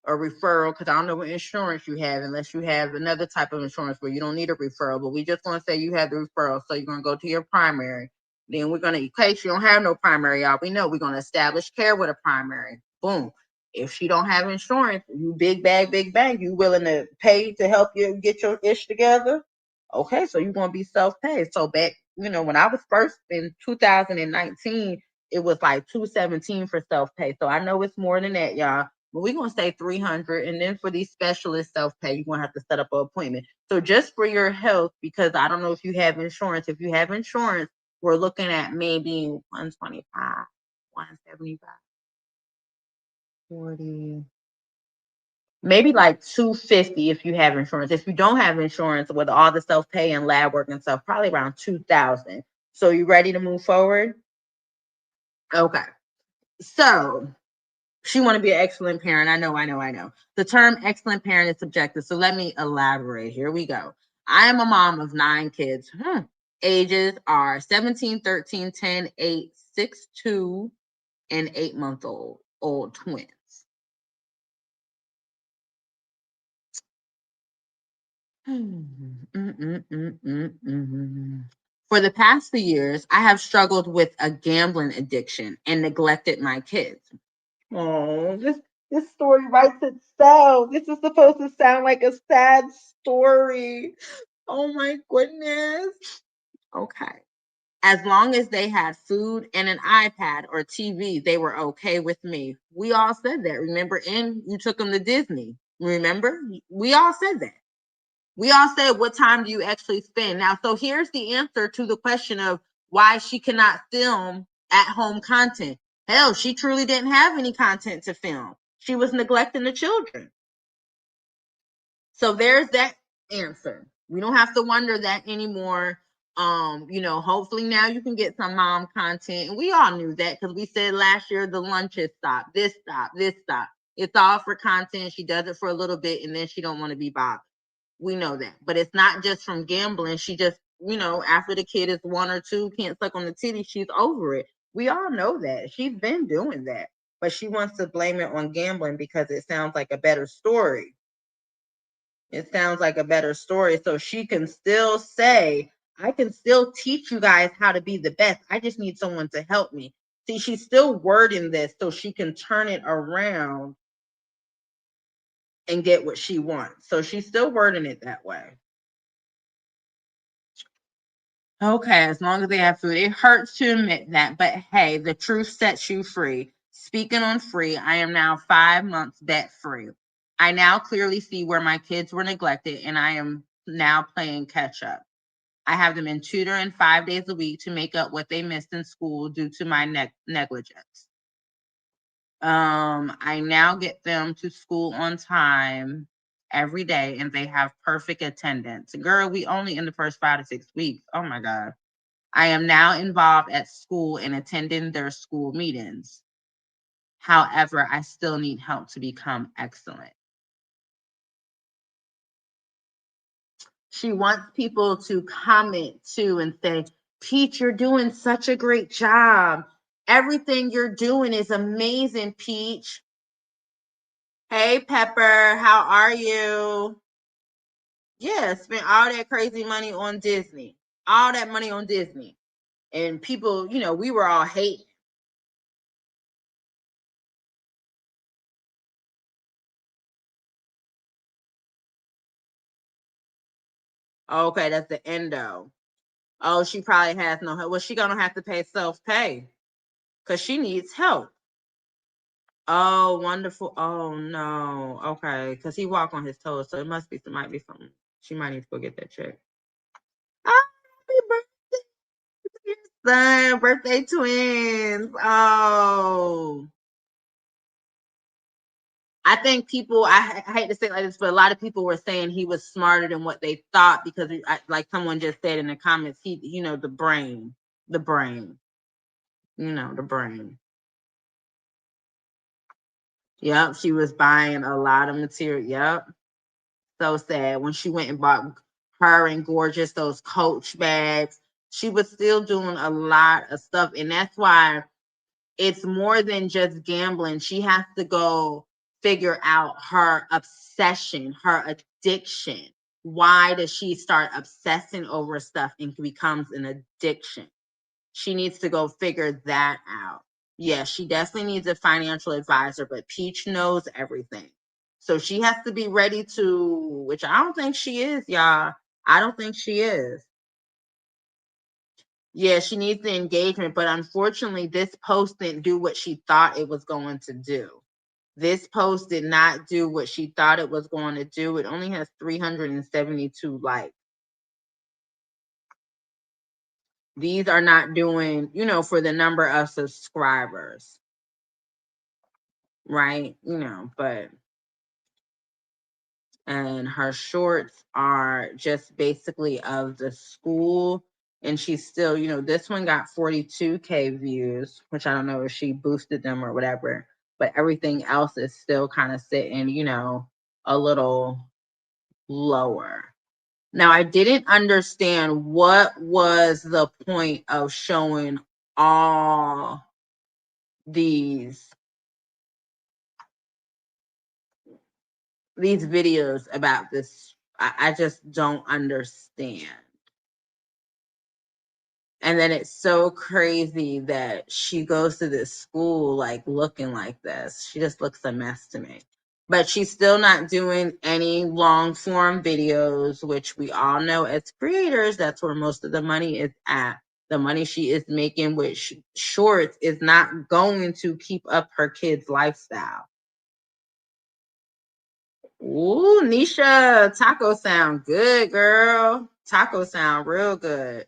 a referral because I don't know what insurance you have unless you have another type of insurance where you don't need a referral, but we just want to say you have the referral. So you're going to go to your primary. Then we're going to, in case you don't have no primary, y'all, we know we're going to establish care with a primary. Boom. If she don't have insurance, you big bag, you willing to pay to help you get your ish together? Okay, so you're going to be self-paid. So back, when I was first in 2019, it was like $217 for self-pay. So I know it's more than that, y'all. But we're going to say $300. And then for these specialist self-pay, you're going to have to set up an appointment. So just for your health, because I don't know if you have insurance. If you have insurance, we're looking at maybe 125, 175, 40, maybe like 250 if you have insurance. If you don't have insurance with all the self-pay and lab work and stuff, probably around 2,000. So you ready to move forward? Okay. So she want to be an excellent parent. I know. The term excellent parent is subjective. So let me elaborate. Here we go. I am a mom of 9 kids. Ages are 17, 13, 10, 8, 6, 2, and 8-month-old twins. For the past few years, I have struggled with a gambling addiction and neglected my kids. Oh, this story writes itself. This is supposed to sound like a sad story. Oh my goodness. Okay. As long as they had food and an iPad or TV, they were okay with me. We all said that. Remember, and you took them to Disney. Remember? We all said that. We all said, what time do you actually spend? Now, so here's the answer to the question of why she cannot film at-home content. Hell, she truly didn't have any content to film. She was neglecting the children. So there's that answer. We don't have to wonder that anymore. Hopefully now you can get some mom content. And we all knew that because we said last year the lunches stop, this stop, this stop. It's all for content. She does it for a little bit and then she don't want to be bothered. We know that. But it's not just from gambling. She just, after the kid is 1 or 2, can't suck on the titty, she's over it. We all know that. She's been doing that. but she wants to blame it on gambling because it sounds like a better story. It sounds like a better story. So she can still say, I can still teach you guys how to be the best. I just need someone to help me. See, she's still wording this so she can turn it around and get what she wants. So she's still wording it that way. Okay, as long as they have food. It hurts to admit that, but hey, the truth sets you free. Speaking on free, I am now 5 months debt free. I now clearly see where my kids were neglected, and I am now playing catch up. I have them in tutoring 5 days a week to make up what they missed in school due to my negligence. I now get them to school on time every day, and they have perfect attendance. Girl, we only in the first 5 to 6 weeks. Oh my God. I am now involved at school and attending their school meetings. However, I still need help to become excellent. She wants people to comment too and say, Peach, you're doing such a great job. Everything you're doing is amazing, Peach. Hey, Pepper, how are you? Yeah, spent all that crazy money on Disney. All that money on Disney. And people, we were all hating. Okay, that's the endo. Oh, she probably has no help. Well, she gonna have to pay self-pay because she needs help. Oh, wonderful. Oh no. Okay, because he walked on his toes, so it might be something. She might need to go get that check. Happy birthday, son! Birthday twins. Oh. I think people. I hate to say it like this, but a lot of people were saying he was smarter than what they thought because, like someone just said in the comments, the brain, the brain, the brain. Yep, she was buying a lot of material. Yep. So sad when she went and bought her and Gorgeous those Coach bags. She was still doing a lot of stuff. And that's why it's more than just gambling. She has to go figure out her obsession, her addiction. Why does she start obsessing over stuff and becomes an addiction? She needs to go figure that out. Yeah, she definitely needs a financial advisor, but Peach knows everything. So she has to be ready to, which I don't think she is, y'all. I don't think she is. Yeah, she needs the engagement, but unfortunately, this post didn't do what she thought it was going to do. This post did not do what she thought it was going to do. It only has 372 likes. These are not doing, for the number of subscribers. Right? But and her shorts are just basically of the school, and she's still, this one got 42K views, which I don't know if she boosted them or whatever, but everything else is still kind of sitting, a little lower. Now, I didn't understand what was the point of showing all these videos about this. I just don't understand. And then it's so crazy that she goes to this school like looking like this. She just looks a mess to me. But she's still not doing any long form videos, which we all know as creators, that's where most of the money is at. The money she is making with shorts is not going to keep up her kids' lifestyle. Ooh, Nisha, taco sound good, girl. Taco sound real good.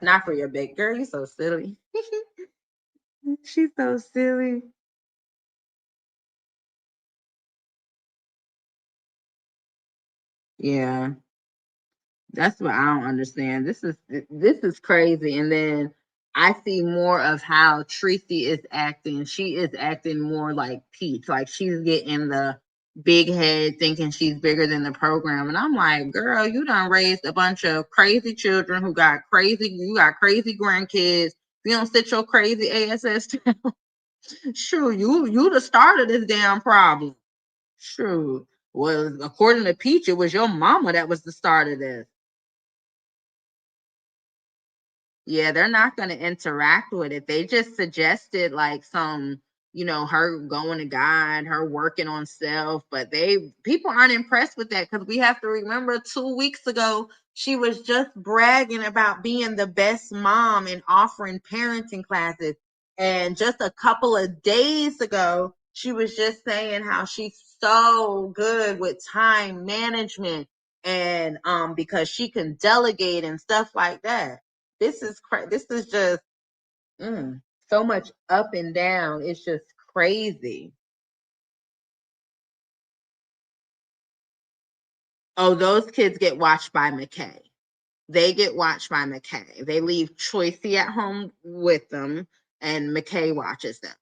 Not for your big girl. You so silly. She's so silly. Yeah, that's what I don't understand. This is crazy. And then I see more of how Tracy is acting. She is acting more like Peach. Like she's getting the big head, thinking she's bigger than the program. And I'm like, girl, you done raised a bunch of crazy children who got crazy. You got crazy grandkids. You don't sit your crazy ass down. Sure, you the start of this damn problem. Sure. Well, according to Peach, it was your mama that was the start of this. Yeah, they're not going to interact with it. They just suggested like some, her going to God, her working on self, but people aren't impressed with that because we have to remember 2 weeks ago she was just bragging about being the best mom and offering parenting classes. And just a couple of days ago, she was just saying how she's so good with time management and because she can delegate and stuff like that. This is just so much up and down. It's just crazy. Oh, those kids get watched by McKay. They get watched by McKay. They leave Choicey at home with them, and McKay watches them.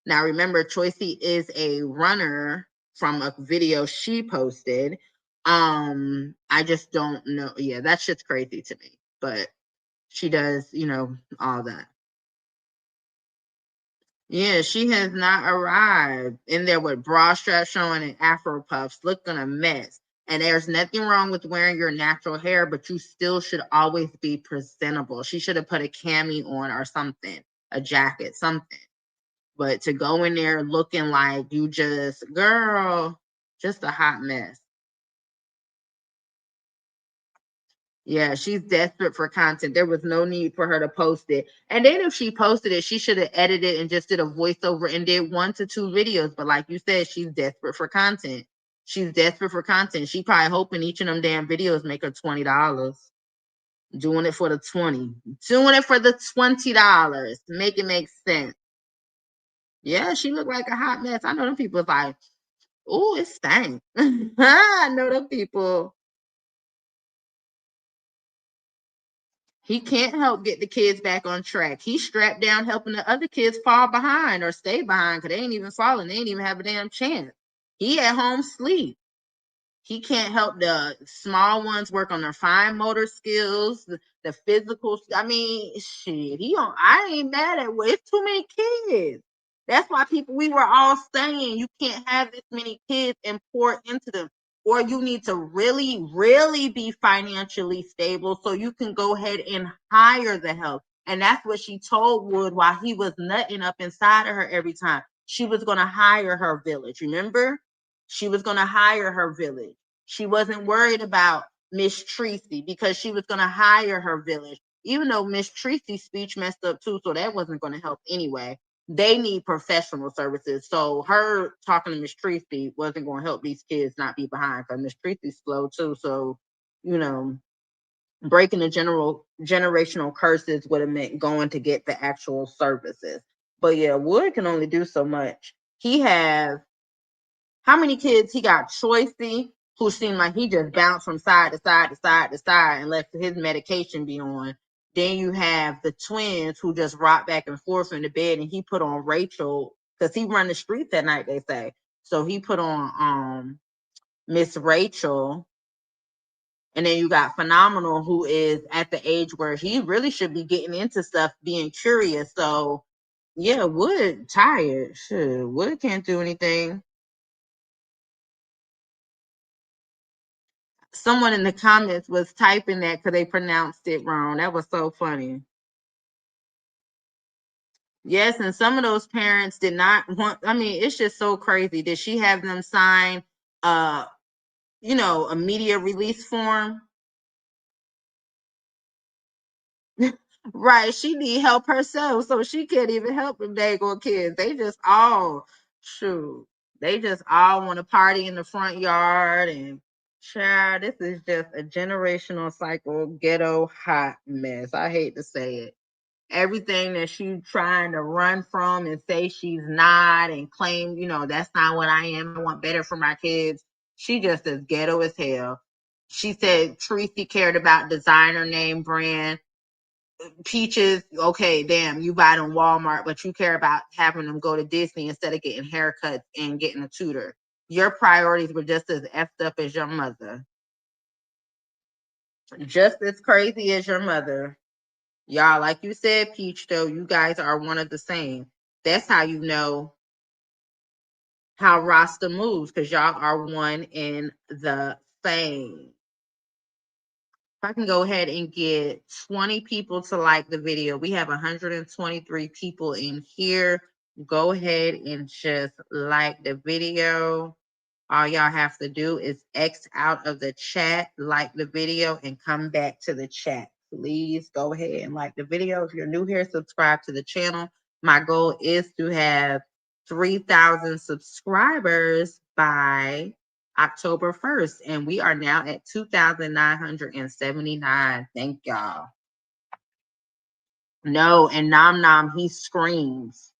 Now, remember, Choicey is a runner from a video she posted. I just don't know. Yeah, that shit's crazy to me. But she does, all that. Yeah, she has not arrived in there with bra straps showing and afro puffs, looking a mess. And there's nothing wrong with wearing your natural hair, but you still should always be presentable. She should have put a cami on or something, a jacket, something. But to go in there looking like you girl, just a hot mess. Yeah, she's desperate for content. There was no need for her to post it. And then if she posted it, she should have edited and just did a voiceover and did 1 to 2 videos. But like you said, she's desperate for content. She's desperate for content. She probably hoping each of them damn videos make her $20. Doing it for the 20. Doing it for the $20. Make it make sense. Yeah, she looked like a hot mess. I know them people like, oh, it stank. I know them people. He can't help get the kids back on track. He's strapped down helping the other kids fall behind or stay behind because they ain't even falling. They ain't even have a damn chance. He at home sleep. He can't help the small ones work on their fine motor skills, the physical. I mean, shit. I ain't mad at it. It's too many kids. That's why we were all saying you can't have this many kids and pour into them. Or you need to really, really be financially stable so you can go ahead and hire the help. And that's what she told Wood while he was nutting up inside of her every time. She was going to hire her village. Remember? She was going to hire her village. She wasn't worried about Miss Tracy because she was going to hire her village. Even though Miss Tracy's speech messed up too, so that wasn't going to help anyway. They need professional services. So her talking to Miss Tracy wasn't going to help these kids not be behind because Miss Tracy's slow too. So, breaking the generational curses would have meant going to get the actual services. But yeah, Wood can only do so much. He has how many kids he got? Choicey, who seemed like he just bounced from side to side to side to side and let his medication be on. Then you have the twins who just rock back and forth in the bed, and he put on Rachel because he run the streets at night. They say so. He put on Miss Rachel, and then you got Phenomenal, who is at the age where he really should be getting into stuff, being curious. So yeah, Wood tired. Sure, Wood can't do anything. Someone in the comments was typing that because they pronounced it wrong. That was so funny. Yes, and some of those parents did not want. I mean, it's just so crazy. Did she have them sign, a media release form? Right. She need help herself, so she can't even help them daggone kids. They just all shoot. They just all want to party in the front yard and child. This is just a generational cycle, ghetto hot mess. I hate to say it. Everything that she's trying to run from and say she's not and claim, that's not what I am. I want better for my kids. She just as ghetto as hell. She said Tracy cared about designer name brand. Peaches, okay, damn, you buy them Walmart, but you care about having them go to Disney instead of getting haircuts and getting a tutor. Your priorities were just as effed up as your mother. Just as crazy as your mother. Y'all, like you said, Peach, though, you guys are one of the same. That's how you know how Rasta moves, because y'all are one in the same. If I can go ahead and get 20 people to like the video. We have 123 people in here. Go ahead and just like the video. All y'all have to do is X out of the chat, like the video, and come back to the chat. Please go ahead and like the video. If you're new here, subscribe to the channel. My goal is to have 3,000 subscribers by October 1st, and we are now at 2,979. Thank y'all. No, and Nom Nom, he screams.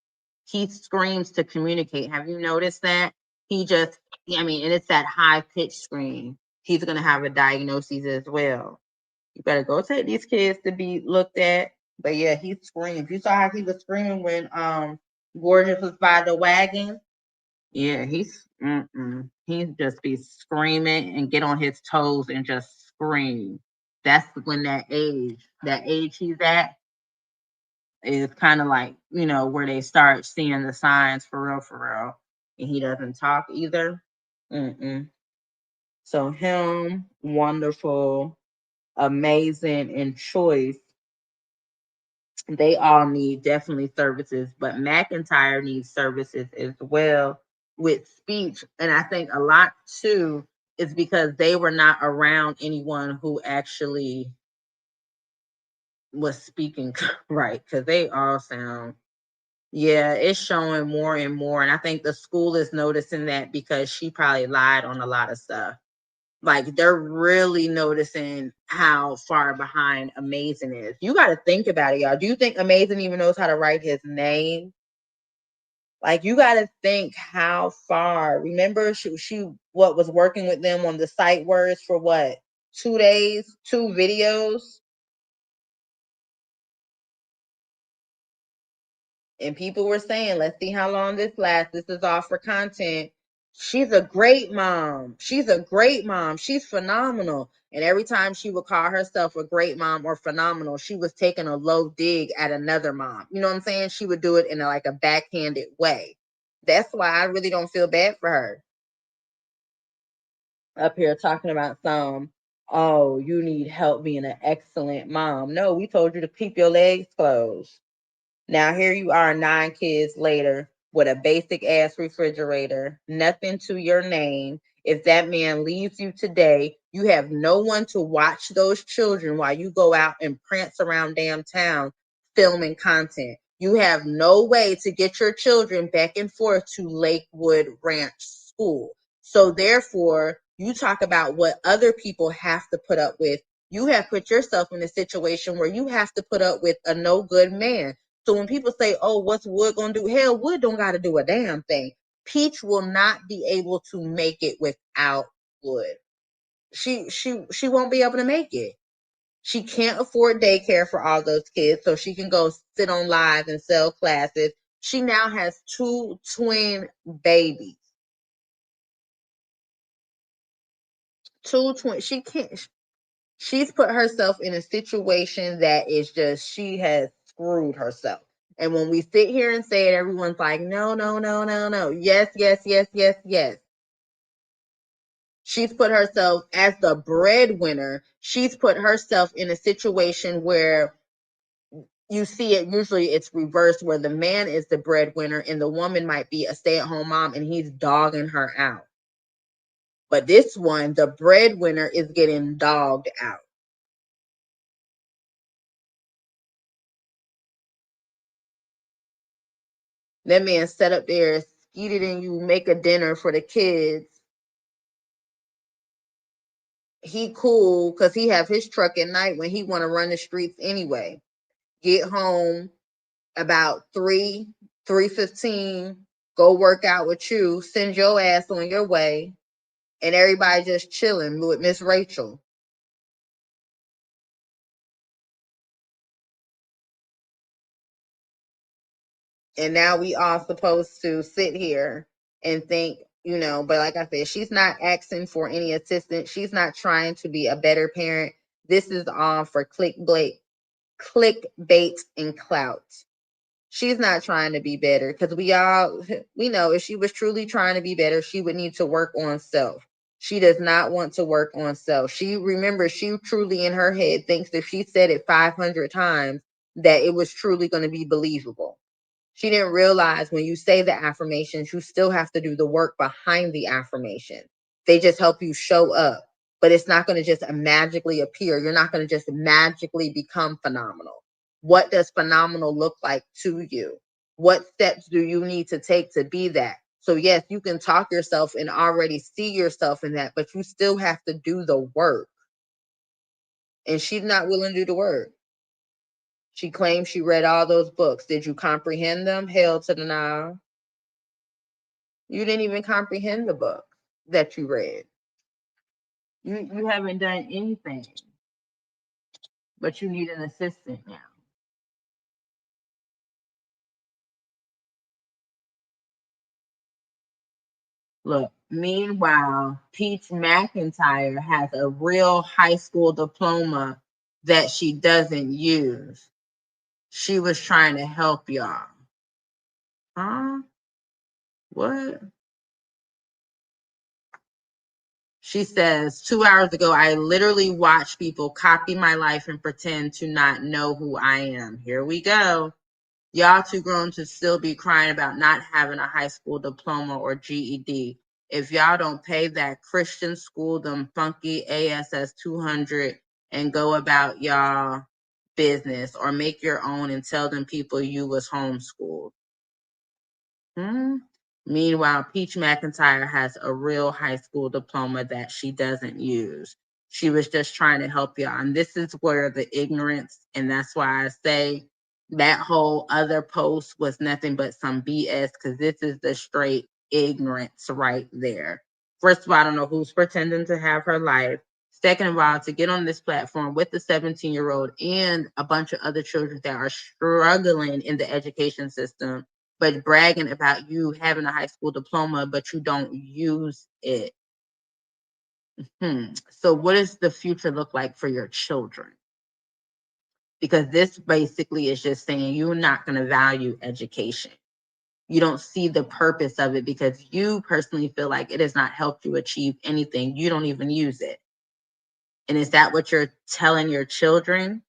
He screams to communicate. Have you noticed that? He just, I mean, and it's that high pitched scream. He's going to have a diagnosis as well. You better go take these kids to be looked at. But yeah, he screams. You saw how he was screaming when Gorgeous was by the wagon? Yeah, he just be screaming and get on his toes and just scream. That's when that age he's at is kind of like, where they start seeing the signs for real. And he doesn't talk either. So him, wonderful, amazing, and Choice, they all need definitely services, but McIntyre needs services as well with speech. And I think a lot too is because they were not around anyone who actually was speaking right, because they all sound, yeah, it's showing more and more. And I think the school is noticing that because she probably lied on a lot of stuff. Like, they're really noticing how far behind Amazing is. You got to think about it, y'all. Do you think Amazing even knows how to write his name? Like, you got to think how far. Remember, she what was working with them on the sight words for what? 2 days, 2 videos. And people were saying, let's see how long this lasts. This is all for content. She's a great mom. She's a great mom. She's phenomenal. And every time she would call herself a great mom or phenomenal, she was taking a low dig at another mom. You know what I'm saying? She would do it in like a backhanded way. That's why I really don't feel bad for her. Up here talking about oh, you need help being an excellent mom. No, we told you to keep your legs closed. Now here you are 9 kids later with a basic ass refrigerator, nothing to your name. If that man leaves you today, you have no one to watch those children while you go out and prance around damn town filming content. You have no way to get your children back and forth to Lakewood Ranch School. So therefore, you talk about what other people have to put up with. You have put yourself in a situation where you have to put up with a no good man. So when people say, oh, what's Wood gonna do? Hell, Wood don't gotta do a damn thing. Peach will not be able to make it without Wood. She won't be able to make it. She can't afford daycare for all those kids, so she can go sit on live and sell classes. She now has 2 twin babies. 2 twin. She can't. She's put herself in a situation that is just, she has screwed herself. And when we sit here and say it, everyone's like, no, no, no, no, no. Yes, yes, yes, yes, yes. She's put herself as the breadwinner. She's put herself in a situation where you see it, usually it's reversed, where the man is the breadwinner and the woman might be a stay-at-home mom and he's dogging her out. But this one, the breadwinner is getting dogged out. That man set up there, skeeted and you make a dinner for the kids. He cool because he have his truck at night when he want to run the streets anyway. Get home about 3:15, go work out with you, send your ass on your way, and everybody just chilling with Miss Rachel. And now we all supposed to sit here and think, but like I said, she's not asking for any assistance. She's not trying to be a better parent. This is all for clickbait and clout. She's not trying to be better, because we know if she was truly trying to be better, she would need to work on self. She does not want to work on self. She truly in her head thinks if she said it 500 times that it was truly going to be believable. She didn't realize when you say the affirmations, you still have to do the work behind the affirmation. They just help you show up, but it's not going to just magically appear. You're not going to just magically become phenomenal. What does phenomenal look like to you? What steps do you need to take to be that? So, yes, you can talk yourself and already see yourself in that, but you still have to do the work. And she's not willing to do the work. She claims she read all those books. Did you comprehend them? Hell to the no. You didn't even comprehend the book that you read. You haven't done anything, but you need an assistant now. Look, meanwhile, Peach McIntyre has a real high school diploma that she doesn't use. She was trying to help y'all. Huh? What? She says, 2 hours ago, I literally watched people copy my life and pretend to not know who I am. Here we go. Y'all too grown to still be crying about not having a high school diploma or GED. If y'all don't pay that Christian school them funky ASS 200 and go about y'all business, or make your own and tell them people you was homeschooled. Hmm? Meanwhile, Peach McIntyre has a real high school diploma that she doesn't use. She was just trying to help y'all. And this is where the ignorance, and that's why I say that whole other post was nothing but some BS, because this is the straight ignorance right there. First of all, I don't know who's pretending to have her life. Second of all, to get on this platform with the 17-year-old and a bunch of other children that are struggling in the education system, but bragging about you having a high school diploma, but you don't use it. So what does the future look like for your children? Because this basically is just saying you're not going to value education. You don't see the purpose of it because you personally feel like it has not helped you achieve anything. You don't even use it. And is that what you're telling your children?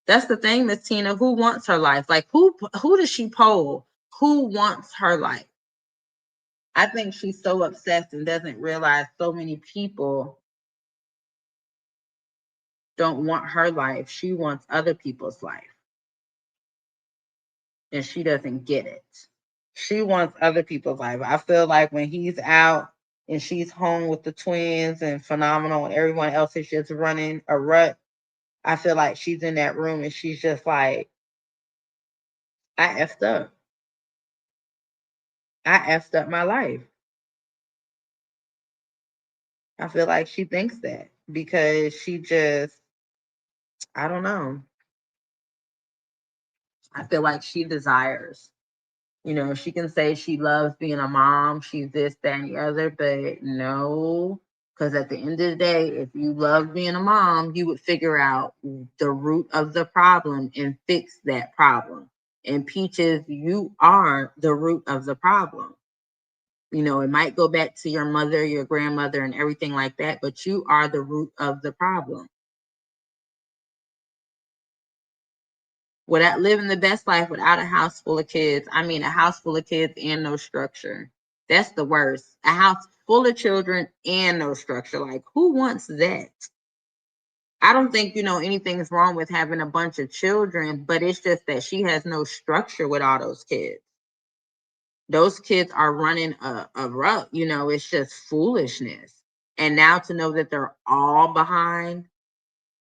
That's the thing, Miss Tina. Who wants her life? Like who does she poll? Who wants her life? I think she's so obsessed and doesn't realize so many people don't want her life. She wants other people's life. And she doesn't get it. She wants other people's life. I feel like when he's out and she's home with the twins and Phenomenal and everyone else is just running a rut, I feel like she's in that room and she's just like, I effed up. I effed up my life. I feel like she thinks that because she just, I don't know. I feel like she desires. She can say she loves being a mom, she's this, that, and the other, but no, because at the end of the day, if you love being a mom, you would figure out the root of the problem and fix that problem. And Peaches, you are the root of the problem. It might go back to your mother, your grandmother, and everything like that, but you are the root of the problem. Without living the best life without a house full of kids. I mean, a house full of kids and no structure. That's the worst. A house full of children and no structure. Like, who wants that? I don't think, anything's wrong with having a bunch of children, but it's just that she has no structure with all those kids. Those kids are running a rut, it's just foolishness. And now to know that they're all behind,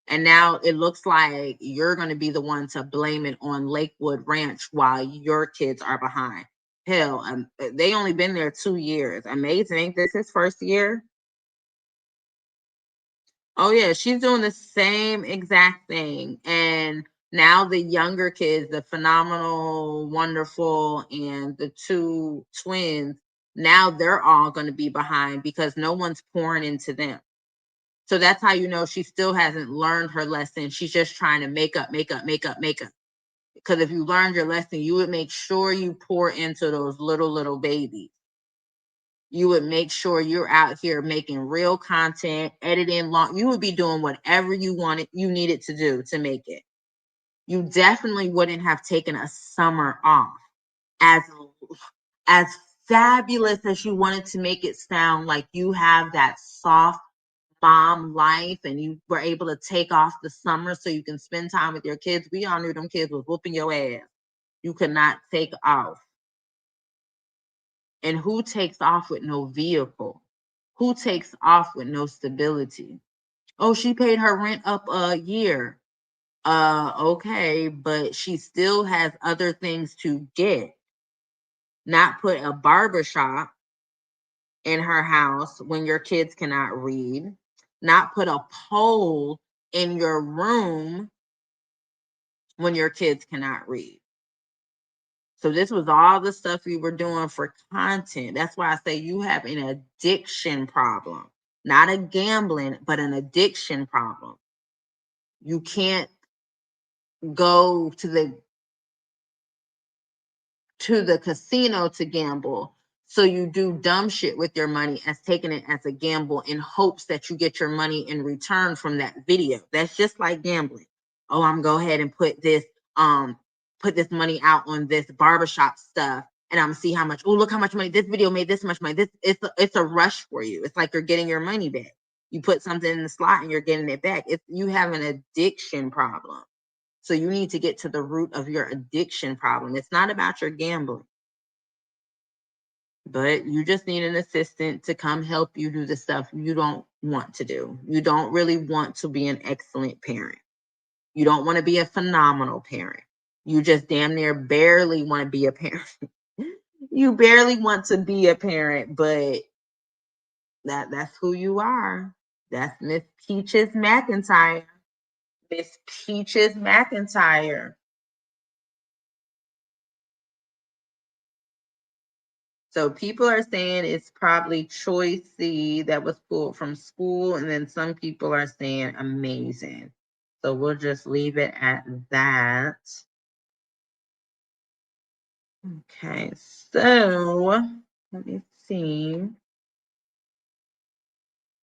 and now it looks like you're going to be the one to blame it on Lakewood Ranch while your kids are behind. Hell, they only been there 2 years. Amazing. Ain't this his first year? Oh, yeah. She's doing the same exact thing. And now the younger kids, the Phenomenal, Wonderful, and the two twins, now they're all going to be behind because no one's pouring into them. So that's how she still hasn't learned her lesson. She's just trying to make up. Because if you learned your lesson, you would make sure you pour into those little babies. You would make sure you're out here making real content, editing long. You would be doing whatever you needed to do to make it. You definitely wouldn't have taken a summer off. As fabulous as you wanted to make it sound, like you have that soft mom life and you were able to take off the summer so you can spend time with your kids. We all knew them kids was whooping your ass. You could not take off. And who takes off with no vehicle? Who takes off with no stability? Oh, she paid her rent up a year. Okay, but she still has other things to get. Not put a barbershop in her house when your kids cannot read. Not put a pole in your room when your kids cannot read. So this was all the stuff we were doing for content. That's why I say you have an addiction problem. Not a gambling, but an addiction problem. You can't go to the casino to gamble. So you do dumb shit with your money as taking it as a gamble in hopes that you get your money in return from that video. That's just like gambling. Oh, I'm go ahead and put this money out on this barbershop stuff and I'm gonna see how much. Oh, look how much money this video made, this much money. It's a rush for you. It's like you're getting your money back. You put something in the slot and you're getting it back. You have an addiction problem. So you need to get to the root of your addiction problem. It's not about your gambling. But you just need an assistant to come help you do the stuff you don't want to do. You don't really want to be an excellent parent. You don't want to be a phenomenal parent. You just damn near barely want to be a parent. You barely want to be a parent, but that's who you are. That's Miss Peaches McIntyre. Miss Peaches McIntyre. So people are saying it's probably choice C that was pulled from school, and then some people are saying amazing. So we'll just leave it at that. Okay, so let me see.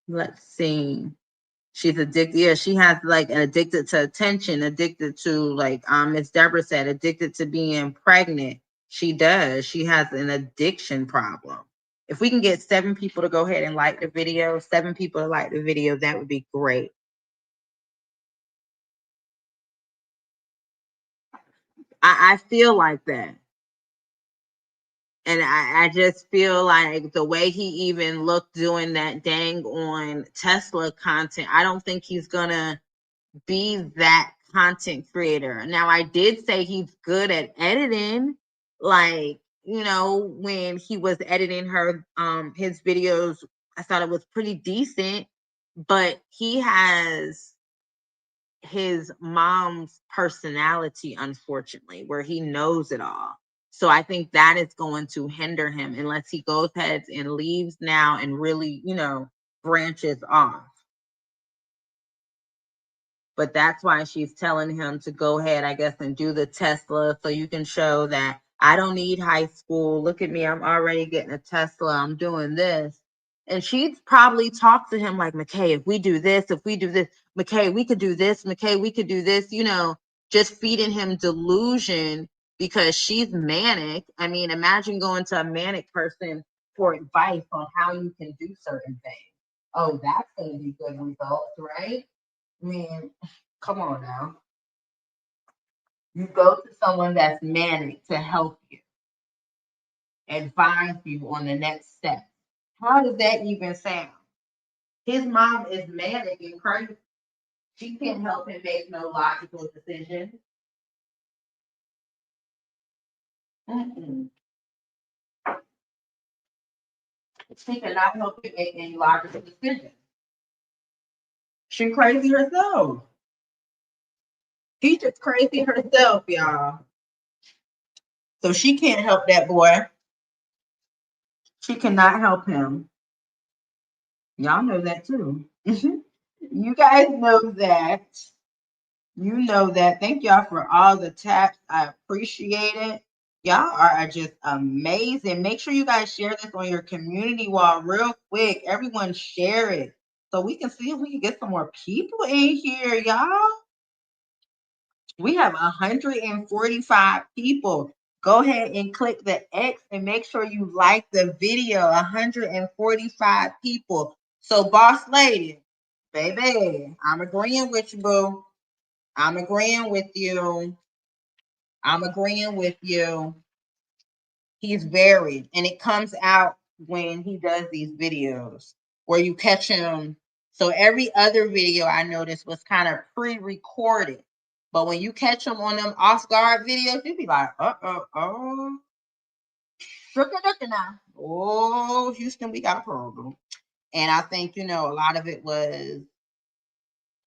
Let's see. She's addicted. Yeah, she has like an addicted to attention, addicted to like Miss Deborah said, addicted to being pregnant. She does. She has an addiction problem. If we can get 7 people to go ahead and like the video, 7 people to like the video, that would be great. I feel like that. And I just feel like the way he even looked doing that dang on Tesla content, I don't think he's gonna be that content creator. Now, I did say he's good at editing. Like, when he was editing his videos, I thought it was pretty decent, but he has his mom's personality, unfortunately, where he knows it all. So I think that is going to hinder him unless he goes ahead and leaves now and really, branches off. But that's why she's telling him to go ahead, I guess, and do the Tesla so you can show that I don't need high school. Look at me. I'm already getting a Tesla. I'm doing this. And she'd probably talk to him like, McKay, if we do this, McKay, we could do this. McKay, we could do this, just feeding him delusion because she's manic. I mean, imagine going to a manic person for advice on how you can do certain things. Oh, that's going to be good results, right? I mean, come on now. You go to someone that's manic to help you, advise you on the next step. How does that even sound? His mom is manic and crazy. She can't help him make no logical decisions. Mm-mm. She cannot help him make any logical decisions. She crazy herself. She's just crazy herself, y'all. So she can't help that boy. She cannot help him. Y'all know that too. You guys know that. You know that. Thank y'all for all the taps. I appreciate it. Y'all are just amazing. Make sure you guys share this on your community wall real quick. Everyone share it so we can see if we can get some more people in here, y'all. We have 145 people. Go ahead and click the X and make sure you like the video. 145 people. So, boss lady, baby, I'm agreeing with you, boo. I'm agreeing with you. I'm agreeing with you. He's varied, and it comes out when he does these videos where you catch him. So every other video I noticed was kind of pre-recorded, but when you catch him on them off guard videos, you be like, now. Oh, Houston, we got a problem. And I think a lot of it was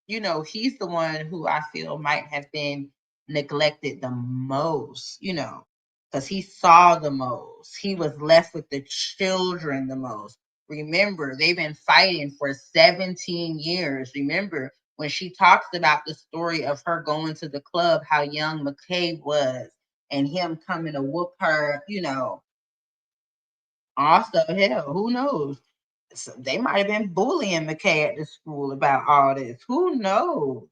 he's the one who I feel might have been neglected the most, because he saw the most. He was left with the children the most. Remember, they've been fighting for 17 years. Remember, when she talks about the story of her going to the club, how young McCabe was, and him coming to whoop her, also, hell, who knows? So they might have been bullying McKay at the school about all this. Who knows?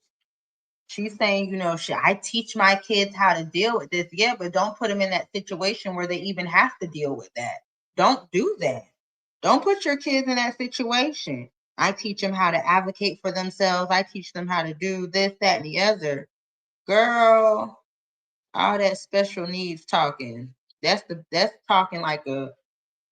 She's saying, should I teach my kids how to deal with this? Yeah, but don't put them in that situation where they even have to deal with that. Don't do that. Don't put your kids in that situation. I teach them how to advocate for themselves. I teach them how to do this, that, and the other. Girl, all that special needs talking. That's talking like a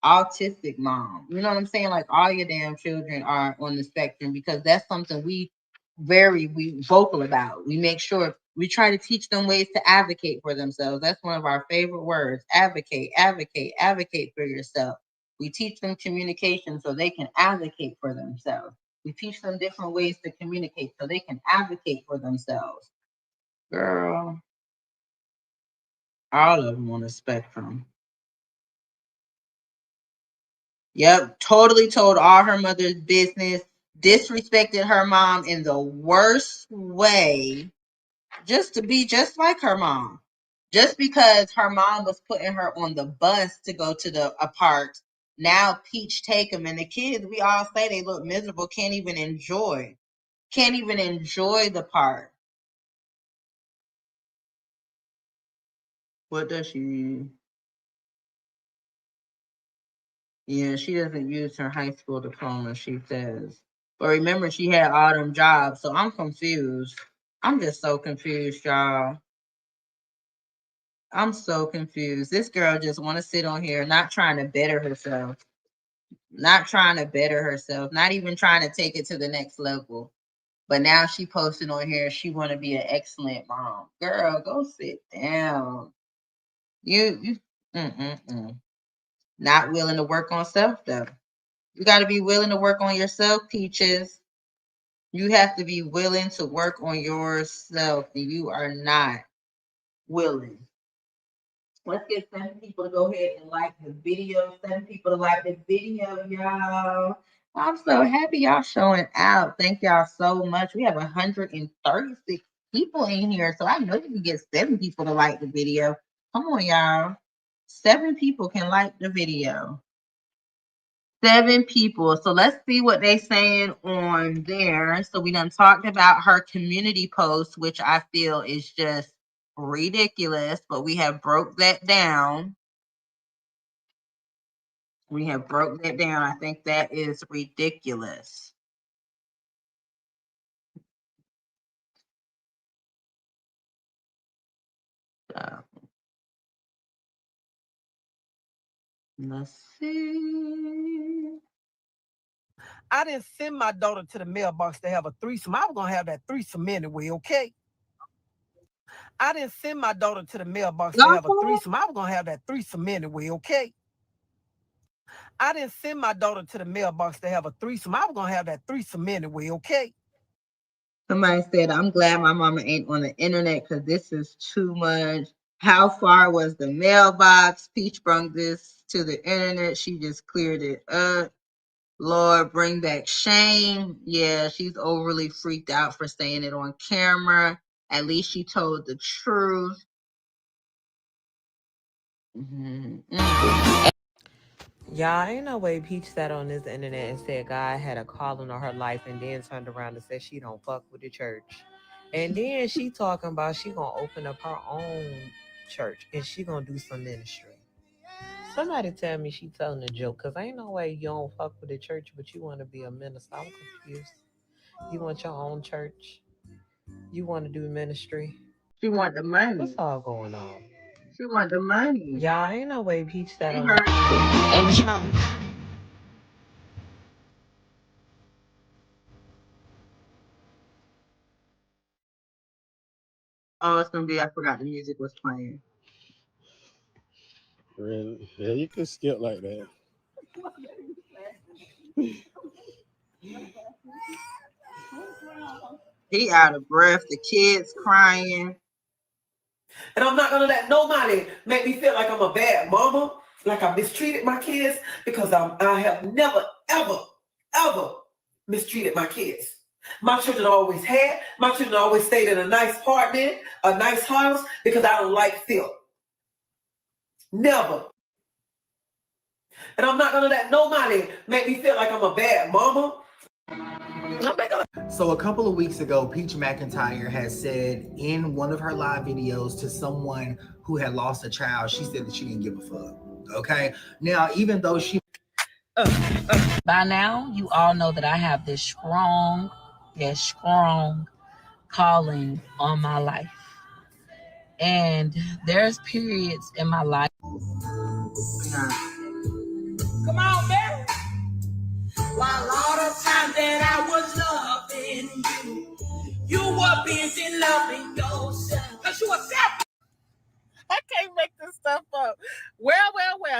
autistic mom. You know what I'm saying? Like all your damn children are on the spectrum, because that's something we vocal about. We make sure we try to teach them ways to advocate for themselves. That's one of our favorite words. Advocate, advocate, advocate for yourself. We teach them communication so they can advocate for themselves. We teach them different ways to communicate so they can advocate for themselves. Girl, all of them on the spectrum. Yep, totally told all her mother's business, disrespected her mom in the worst way, just to be just like her mom. Just because her mom was putting her on the bus to go to the park, now Peach take them, and the kids, we all say they look miserable, can't even enjoy the park. What does she mean? Yeah, she doesn't use her high school diploma, she says. But remember, she had all them jobs, so I'm confused. I'm just so confused, y'all. I'm so confused. This girl just want to sit on here, not trying to better herself, not even trying to take it to the next level. But now she posted on here, she want to be an excellent mom. Girl, go sit down. You, not willing to work on self though. You got to be willing to work on yourself, Peaches. You have to be willing to work on yourself, and you are not willing. Let's get 7 people to go ahead and like the video. 7 people to like the video, y'all. I'm so happy y'all showing out. Thank y'all so much. We have 136 people in here, so I know you can get 7 people to like the video. Come on, y'all. 7 people can like the video. 7 people. So let's see what they saying on there. So we done talked about her community post, which I feel is just ridiculous, but we have broke that down. I think that is ridiculous. So let's see. I didn't send my daughter to the mailbox to have a threesome. I was gonna have that threesome anyway, okay? I didn't send my daughter to the mailbox to have a threesome. I was gonna have that threesome anyway, okay? I didn't send my daughter to the mailbox to have a threesome. I was gonna have that threesome anyway, okay? Somebody said, I'm glad my mama ain't on the internet because this is too much. How far was the mailbox? Peach brung this to the internet. She just cleared it up. Lord, bring back shame. Yeah, she's overly freaked out for saying it on camera. At least she told the truth. Y'all, ain't no way Peach sat on this internet and said God had a calling on her life and then turned around and said she don't fuck with the church. And then she talking about she gonna open up her own church and she gonna do some ministry. Somebody tell me she telling a joke, because ain't no way you don't fuck with the church but you want to be a minister. I'm confused. You want your own church? You want to do ministry? She want the money. What's all going on? She want the money. Y'all, ain't no way Peach sat on Oh, it's gonna be. I forgot the music was playing. Really? Yeah, you could skip like that. He out of breath. The kids crying. And I'm not gonna let nobody make me feel like I'm a bad mama, like I mistreated my kids, because I have never, ever mistreated my kids. My children always had, my children always stayed in a nice apartment, a nice house, because I don't like filth. Never. And I'm not gonna let nobody make me feel like I'm a bad mama. So a couple of weeks ago, Peach McIntyre has said in one of her live videos to someone who had lost a child, she said that she didn't give a fuck. Okay. Now, even though she by now, you all know that I have this strong calling on my life. And there's periods in my life. Come on, Barry. While all the time that I was loving you, you were busy loving yourself. Cause you were selfish. I can't make this stuff up. Well.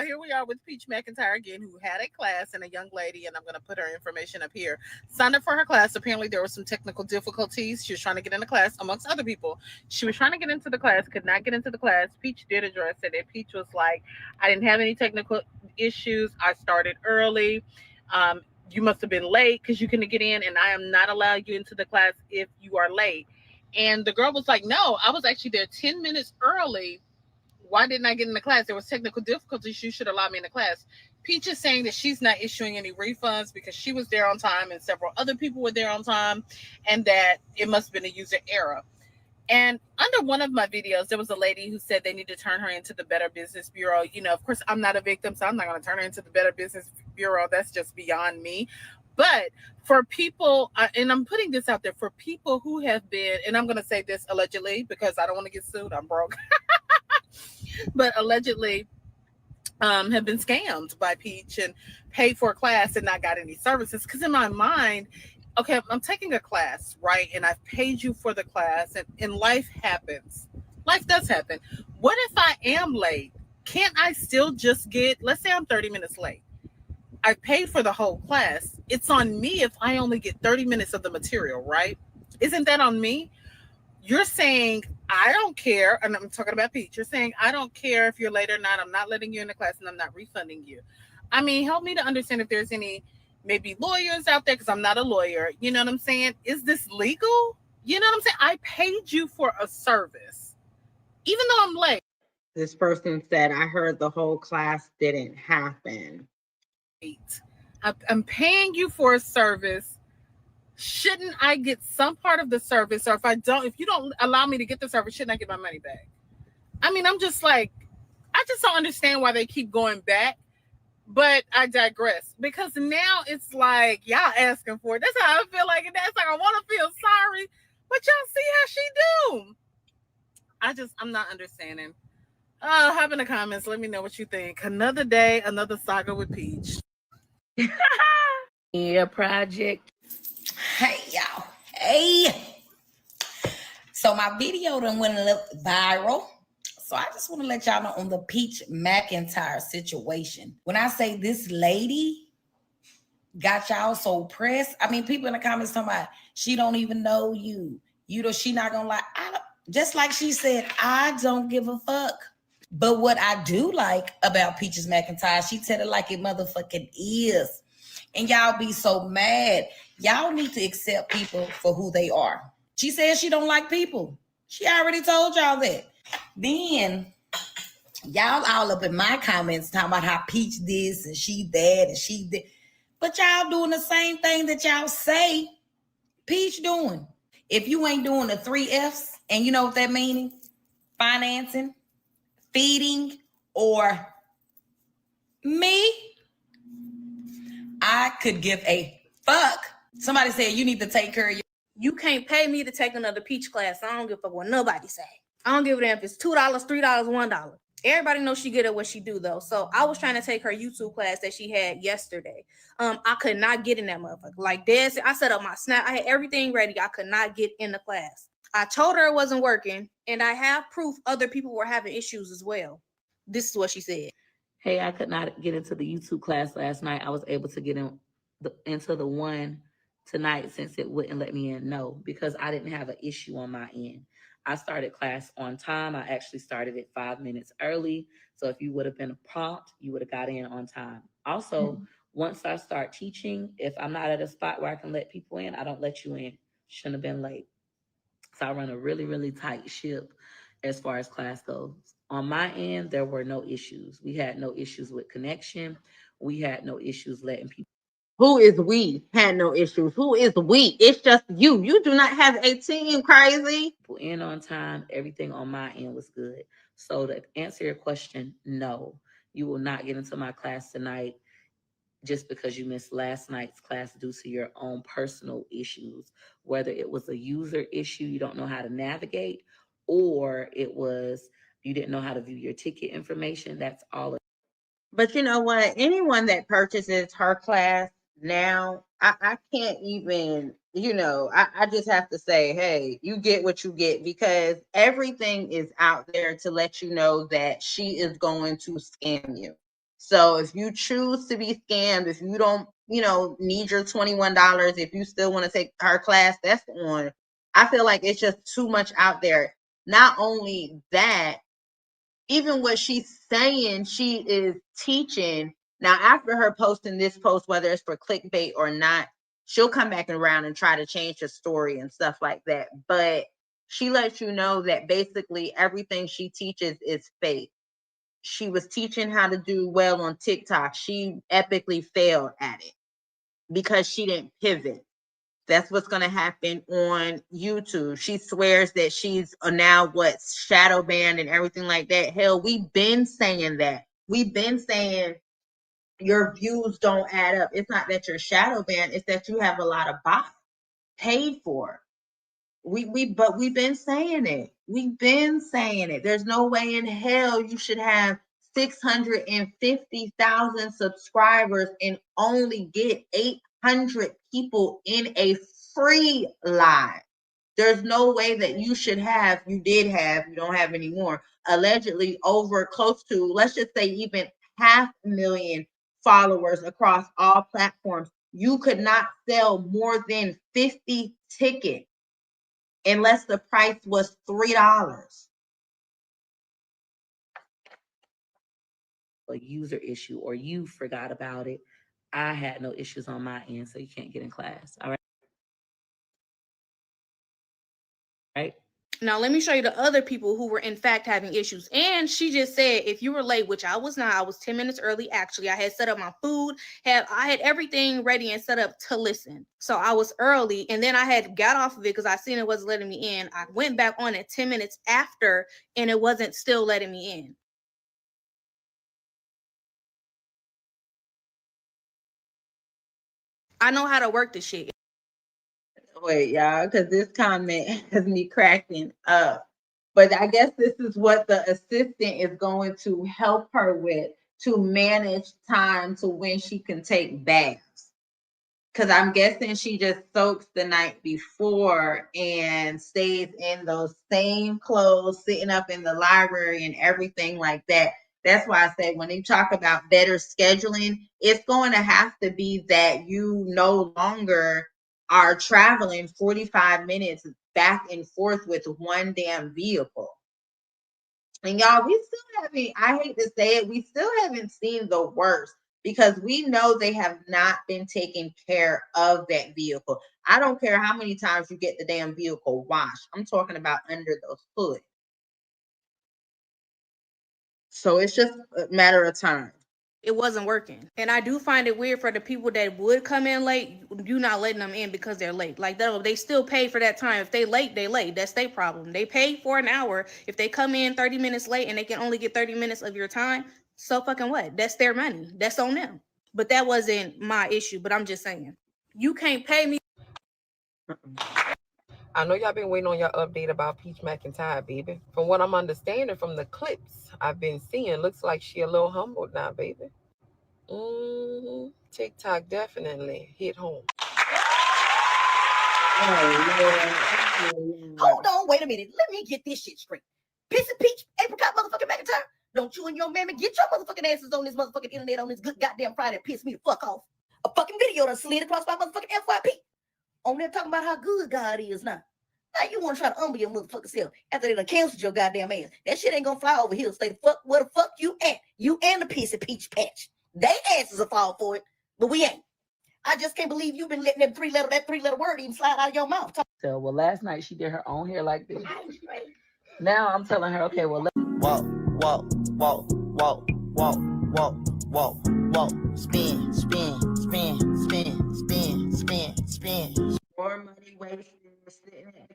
Here we are with Peach McIntyre again, who had a class, and a young lady, and I'm going to put her information up here, signed up for her class. Apparently, there were some technical difficulties. She was trying to get into class, amongst other people. She was trying to get into the class, could not get into the class. Peach did address it, and Peach was like, I didn't have any technical issues. I started early. You must have been late because you couldn't get in, and I am not allowing you into the class if you are late. And the girl was like, no, I was actually there 10 minutes early. Why didn't I get in the class? There was technical difficulties. You should allow me in the class. Peach is saying that she's not issuing any refunds because she was there on time and several other people were there on time, and that it must have been a user error. And under one of my videos, there was a lady who said they need to turn her into the Better Business Bureau. You know, of course, I'm not a victim, so I'm not going to turn her into the Better Business Bureau. That's just beyond me. But for people, and I'm putting this out there, for people who have been, and I'm going to say this allegedly because I don't want to get sued. I'm broke. But allegedly have been scammed by Peach and paid for a class and not got any services. Because in my mind, okay, I'm taking a class, right? And I've paid you for the class, and life happens. Life does happen. What if I am late? Can't I still just get, let's say I'm 30 minutes late. I paid for the whole class. It's on me if I only get 30 minutes of the material, right? Isn't that on me? You're saying, I don't care, and I'm talking about Peach. You're saying, I don't care if you're late or not. I'm not letting you in the class, and I'm not refunding you. I mean, help me to understand if there's any maybe lawyers out there, because I'm not a lawyer. You know what I'm saying? Is this legal? You know what I'm saying? I paid you for a service, even though I'm late. This person said, I heard the whole class didn't happen. I'm paying you for a service. Shouldn't I get some part of the service? Or if you don't allow me to get the service, shouldn't I get my money back? I mean, I'm just like, I just don't understand why they keep going back. But I digress, because now it's like y'all asking for it. That's how I feel like it. That's like I want to feel sorry, but y'all see how she do. I'm not understanding. Hop in the comments. Let me know what you think. Another day, another saga with Peach. Yeah, project. Hey, y'all. Hey. So my video done went a little viral. So I just want to let y'all know on the Peach McIntyre situation. When I say this lady got y'all so pressed, I mean, people in the comments talking about she don't even know you. You know, she not gonna lie. Just like she said, I don't give a fuck. But what I do like about Peaches McIntyre, she tell it like it motherfucking is. And y'all be so mad. Y'all need to accept people for who they are. She says she don't like people. She already told y'all that. Then y'all all up in my comments talking about how Peach this and she that and she that. But y'all doing the same thing that y'all say Peach doing. If you ain't doing the 3 F's, and you know what that meaning? Financing, feeding, or me, I could give a fuck. Somebody said you need to take care of your. You can't pay me to take another Peach class. So I don't give a fuck what nobody say. I don't give a damn if it's $2, $3, $1. Everybody knows she good at what she do though. So I was trying to take her YouTube class that she had yesterday. I could not get in that motherfucker. Like Dad said, I set up my Snap. I had everything ready. I could not get in the class. I told her it wasn't working, and I have proof other people were having issues as well. This is what she said. Hey, I could not get into the YouTube class last night. I was able to get into the one tonight since it wouldn't let me in. No, because I didn't have an issue on my end. I started class on time. I actually started it 5 minutes early. So if you would have been prompt, you would have got in on time. Also, once I start teaching, if I'm not at a spot where I can let people in, I don't let you in. Shouldn't have been late. So I run a really, really tight ship as far as class goes. On my end, there were no issues. We had no issues with connection. We had no issues letting people. Who is we? Had no issues. Who is we? It's just you. You do not have a team, crazy. In on time, everything on my end was good. So to answer your question, no, you will not get into my class tonight just because you missed last night's class due to your own personal issues, whether it was a user issue you don't know how to navigate, or it was you didn't know how to view your ticket information. That's all. But you know what? Anyone that purchases her class now, I can't even, I just have to say, hey, you get what you get, because everything is out there to let you know that she is going to scam you. So if you choose to be scammed, if you don't, need your $21, if you still want to take her class, that's on. I feel like it's just too much out there. Not only that, even what she's saying, she is teaching. Now, after her posting this post, whether it's for clickbait or not, she'll come back around and try to change the story and stuff like that. But she lets you know that basically everything she teaches is fake. She was teaching how to do well on TikTok. She epically failed at it because she didn't pivot. That's what's going to happen on YouTube. She swears that she's now shadow banned and everything like that. Hell, we've been saying that. We've been saying your views don't add up. It's not that you're shadow banned. It's that you have a lot of bots paid for. But we've been saying it. We've been saying it. There's no way in hell you should have 650,000 subscribers and only get 800 people in a free live. There's no way that you should have, you don't have any more, allegedly over close to, let's just say even 500,000 followers across all platforms. You could not sell more than 50 tickets unless the price was $3. A user issue or you forgot about it. I had no issues on my end, so you can't get in class. All right. Right. Now, let me show you the other people who were in fact having issues. And she just said, if you were late, which I was not, I was 10 minutes early. Actually, I had set up my food, I had everything ready and set up to listen. So I was early, and then I had got off of it because I seen it wasn't letting me in. I went back on it 10 minutes after, and it wasn't still letting me in. I know how to work this shit. Wait, y'all, because this comment has me cracking up. But I guess this is what the assistant is going to help her with, to manage time to when she can take baths. Because I'm guessing she just soaks the night before and stays in those same clothes, sitting up in the library and everything like that. That's why I say when you talk about better scheduling, it's going to have to be that you no longer are traveling 45 minutes back and forth with one damn vehicle. And y'all, we still haven't, I hate to say it, we still haven't seen the worst. because we know they have not been taking care of that vehicle. I don't care how many times you get the damn vehicle washed. I'm talking about under the hood. So it's just a matter of time. It wasn't working. And I do find it weird for the people that would come in late, you not letting them in because they're late. Like they still pay for that time. If they late, they late. That's their problem. They pay for an hour. If they come in 30 minutes late and they can only get 30 minutes of your time, so fucking what? That's their money. That's on them. But that wasn't my issue. But I'm just saying, you can't pay me. I know y'all been waiting on your update about Peach McIntyre, baby. From what I'm understanding from the clips I've been seeing, looks like she a little humbled now, baby. TikTok definitely hit home. Hold on, wait a minute. Let me get this shit straight. Pissy Peach, apricot, motherfucking McIntyre. Don't you and your mammy get your motherfucking asses on this motherfucking internet on this good goddamn Friday and piss me the fuck off. A fucking video done slid across my motherfucking FYP. On there talking about how good God is now. Now you want to try to humble your motherfucking self after they done canceled your goddamn ass. That shit ain't gonna fly over here. Stay the fuck where the fuck you at. You and the Pissy Peach patch. They asses will fall for it, but we ain't. I just can't believe you've been letting that three letter word even slide out of your mouth. So, well, last night she did her own hair like this. Now I'm telling her, okay, well, walk, walk, walk, walk, walk, walk, walk, walk, spin, spin, spin, spin, spin, spin, spin. More money wasted sitting at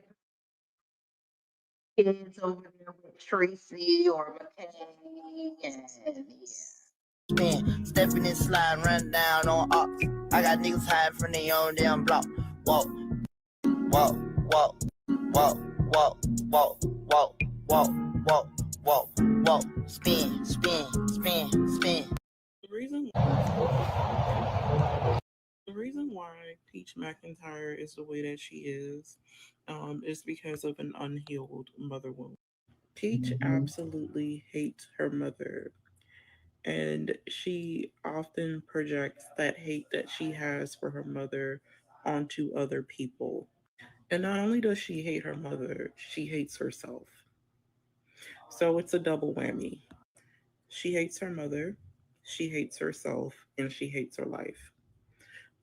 the kids over there with Tracy or McKay and Spin, stepping and slide, run down on ops. I got niggas hiding from their own damn block. Walk, walk, walk, walk, walk, walk, walk, walk, walk, walk, walk, spin, spin, spin, spin. The reason why Peach McIntyre is the way that she is because of an unhealed mother wound. Peach absolutely hates her mother, and she often projects that hate that she has for her mother onto other people. And not only does she hate her mother, she hates herself. So it's a double whammy. She hates her mother, she hates herself, and she hates her life.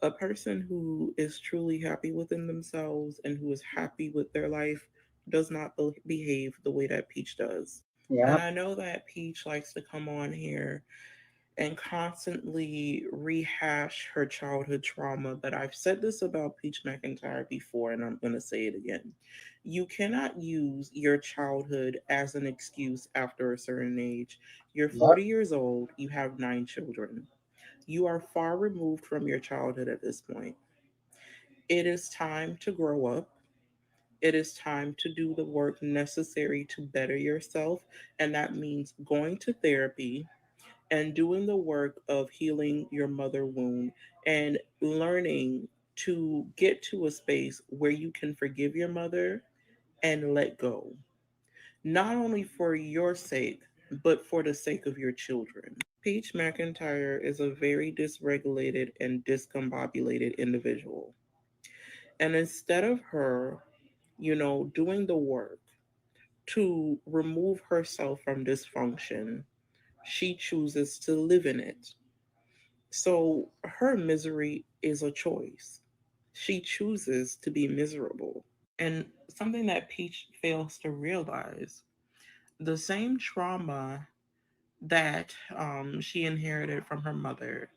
A person who is truly happy within themselves and who is happy with their life does not behave the way that Peach does. And I know that Peach likes to come on here and constantly rehash her childhood trauma. But I've said this about Peach McIntyre before, and I'm going to say it again. You cannot use your childhood as an excuse after a certain age. You're 40 years old, you have 9 children. You are far removed from your childhood at this point. It is time to grow up. It is time to do the work necessary to better yourself. And that means going to therapy and doing the work of healing your mother wound and learning to get to a space where you can forgive your mother and let go. Not only for your sake, but for the sake of your children. Peach McIntyre is a very dysregulated and discombobulated individual. And instead of her, doing the work to remove herself from dysfunction, she chooses to live in it. So her misery is a choice. She chooses to be miserable. And something that Peach fails to realize, the same trauma that she inherited from her mother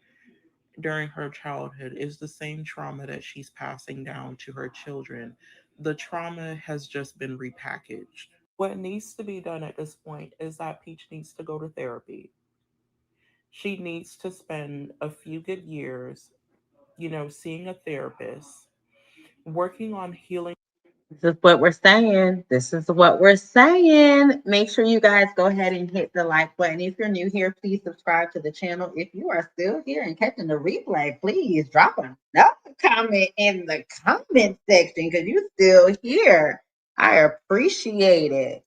during her childhood is the same trauma that she's passing down to her children. The trauma has just been repackaged. What needs to be done at this point is that Peach needs to go to therapy. She needs to spend a few good years, seeing a therapist, working on healing. This is what we're saying. This is what we're saying. Make sure you guys go ahead and hit the like button. If you're new here, please subscribe to the channel. If you are still here and catching the replay, please drop another comment in the comment section because you're still here. I appreciate it.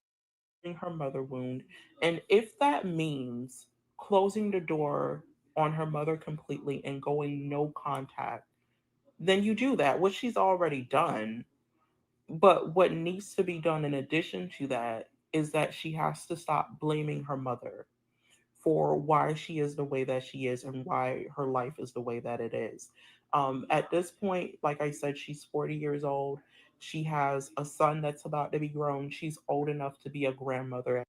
Her mother wound. And if that means closing the door on her mother completely and going no contact, then you do that, which she's already done. But what needs to be done in addition to that is that she has to stop blaming her mother for why she is the way that she is and why her life is the way that it is. At this point, like I said, she's 40 years old. She has a son that's about to be grown. She's old enough to be a grandmother.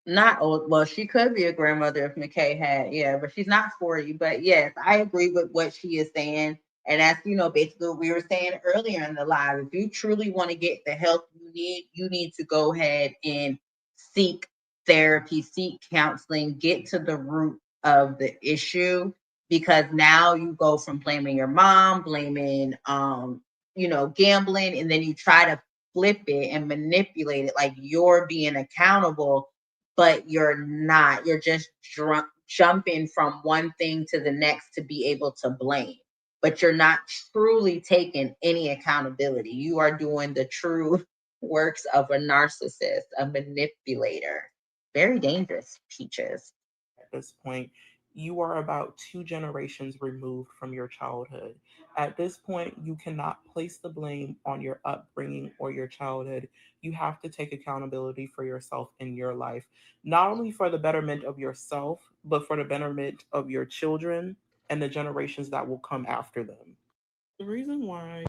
Not old. Well, she could be a grandmother if McKay had, yeah, but she's not 40. But yes, I agree with what she is saying. And that's, basically what we were saying earlier in the live. If you truly want to get the help you need to go ahead and seek therapy, seek counseling, get to the root of the issue. Because now you go from blaming your mom, blaming gambling, and then you try to flip it and manipulate it like you're being accountable, but you're not. You're just jumping from one thing to the next to be able to blame, but you're not truly taking any accountability. You are doing the true works of a narcissist, a manipulator. Very dangerous, Peaches. At this point, you are about 2 generations removed from your childhood. At this point, you cannot place the blame on your upbringing or your childhood. You have to take accountability for yourself in your life, not only for the betterment of yourself, but for the betterment of your children and the generations that will come after them. The reason why.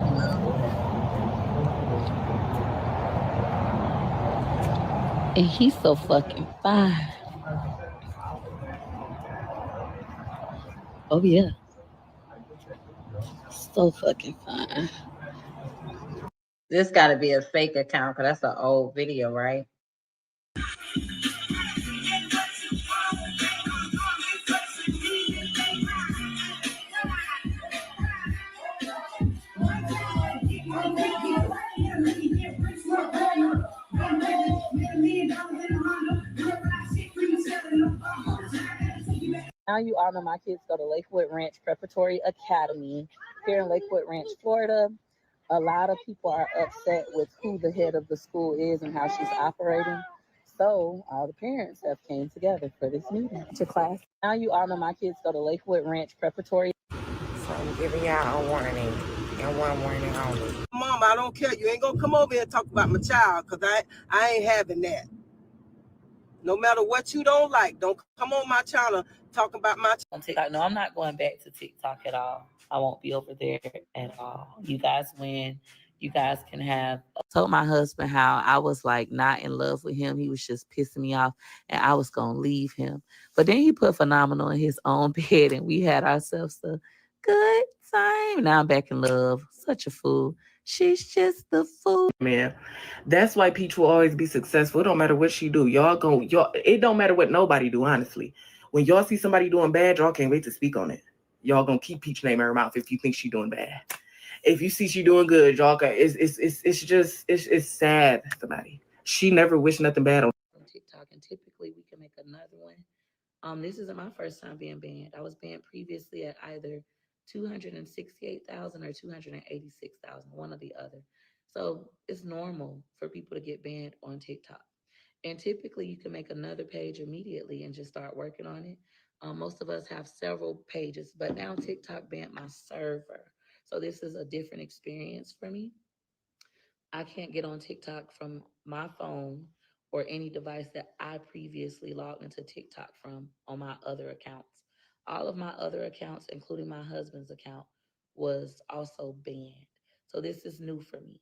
And he's so fucking fine. Oh yeah. So fucking fine. This got to be a fake account because that's an old video, right? Now you all know my kids go to Lakewood Ranch Preparatory Academy here in Lakewood Ranch, Florida. A lot of people are upset with who the head of the school is and how she's operating. So all the parents have came together for this meeting to class. Now you all know my kids go to Lakewood Ranch Preparatory. So I'm giving y'all a warning and one warning only. Mom, I don't care. You ain't gonna come over here and talk about my child, because I ain't having that. No matter what you don't like, don't come on my channel talking about my on TikTok. No, I'm not going back to TikTok at all. I won't be over there at all. You guys win. You guys can have. I told my husband how I was like not in love with him. He was just pissing me off and I was going to leave him. But then he put Phenomenal in his own bed and we had ourselves a good time. Now I'm back in love. Such a fool. She's just the fool. Man, that's why Peach will always be successful. It don't matter what she do. It don't matter what nobody do, honestly. When y'all see somebody doing bad, y'all can't wait to speak on it. Y'all gonna keep Peach name in her mouth if you think she doing bad. If you see she doing good, y'all can, it's sad, somebody. She never wished nothing bad on TikTok, and typically we can make another one. This isn't my first time being banned. I was banned previously at either 268,000 or 286,000, one or the other. So it's normal for people to get banned on TikTok. And typically you can make another page immediately and just start working on it. Most of us have several pages, but now TikTok banned my server. So this is a different experience for me. I can't get on TikTok from my phone or any device that I previously logged into TikTok from on my other accounts. All of my other accounts, including my husband's account, was also banned. So this is new for me.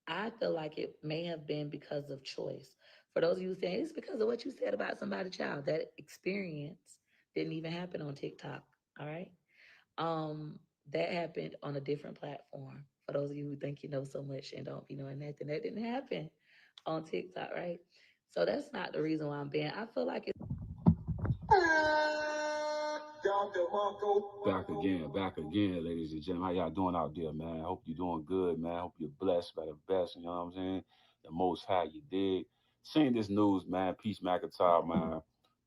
I feel like it may have been because of choice. For those of you saying it's because of what you said about somebody's child, that experience didn't even happen on TikTok. All right. That happened on a different platform. For those of you who think you know so much and don't be knowing nothing, that didn't happen on TikTok, right? So that's not the reason why I'm banned. I feel like it's back again, ladies and gentlemen. How y'all doing out there, man? Hope you're doing good, man. Hope you're blessed by the best, you know what I'm saying? The most high you dig. Seeing this news, man, Peach McIntyre, man,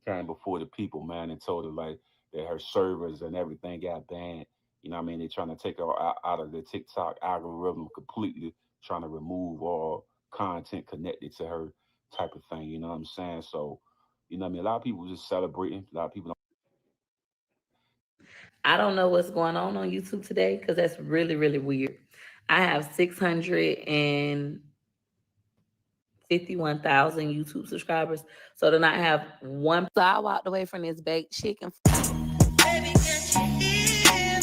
came before the people, man, and told her like that her servers and everything got banned. You know what I mean? They're trying to take her out of the TikTok algorithm completely, trying to remove all content connected to her type of thing, you know what I'm saying? So, you know what I mean? A lot of people just celebrating. A lot of people I don't know what's going on YouTube today because that's really, really weird. I have 600 and 51,000 YouTube subscribers. So to not have one, so I walked away from this baked chicken.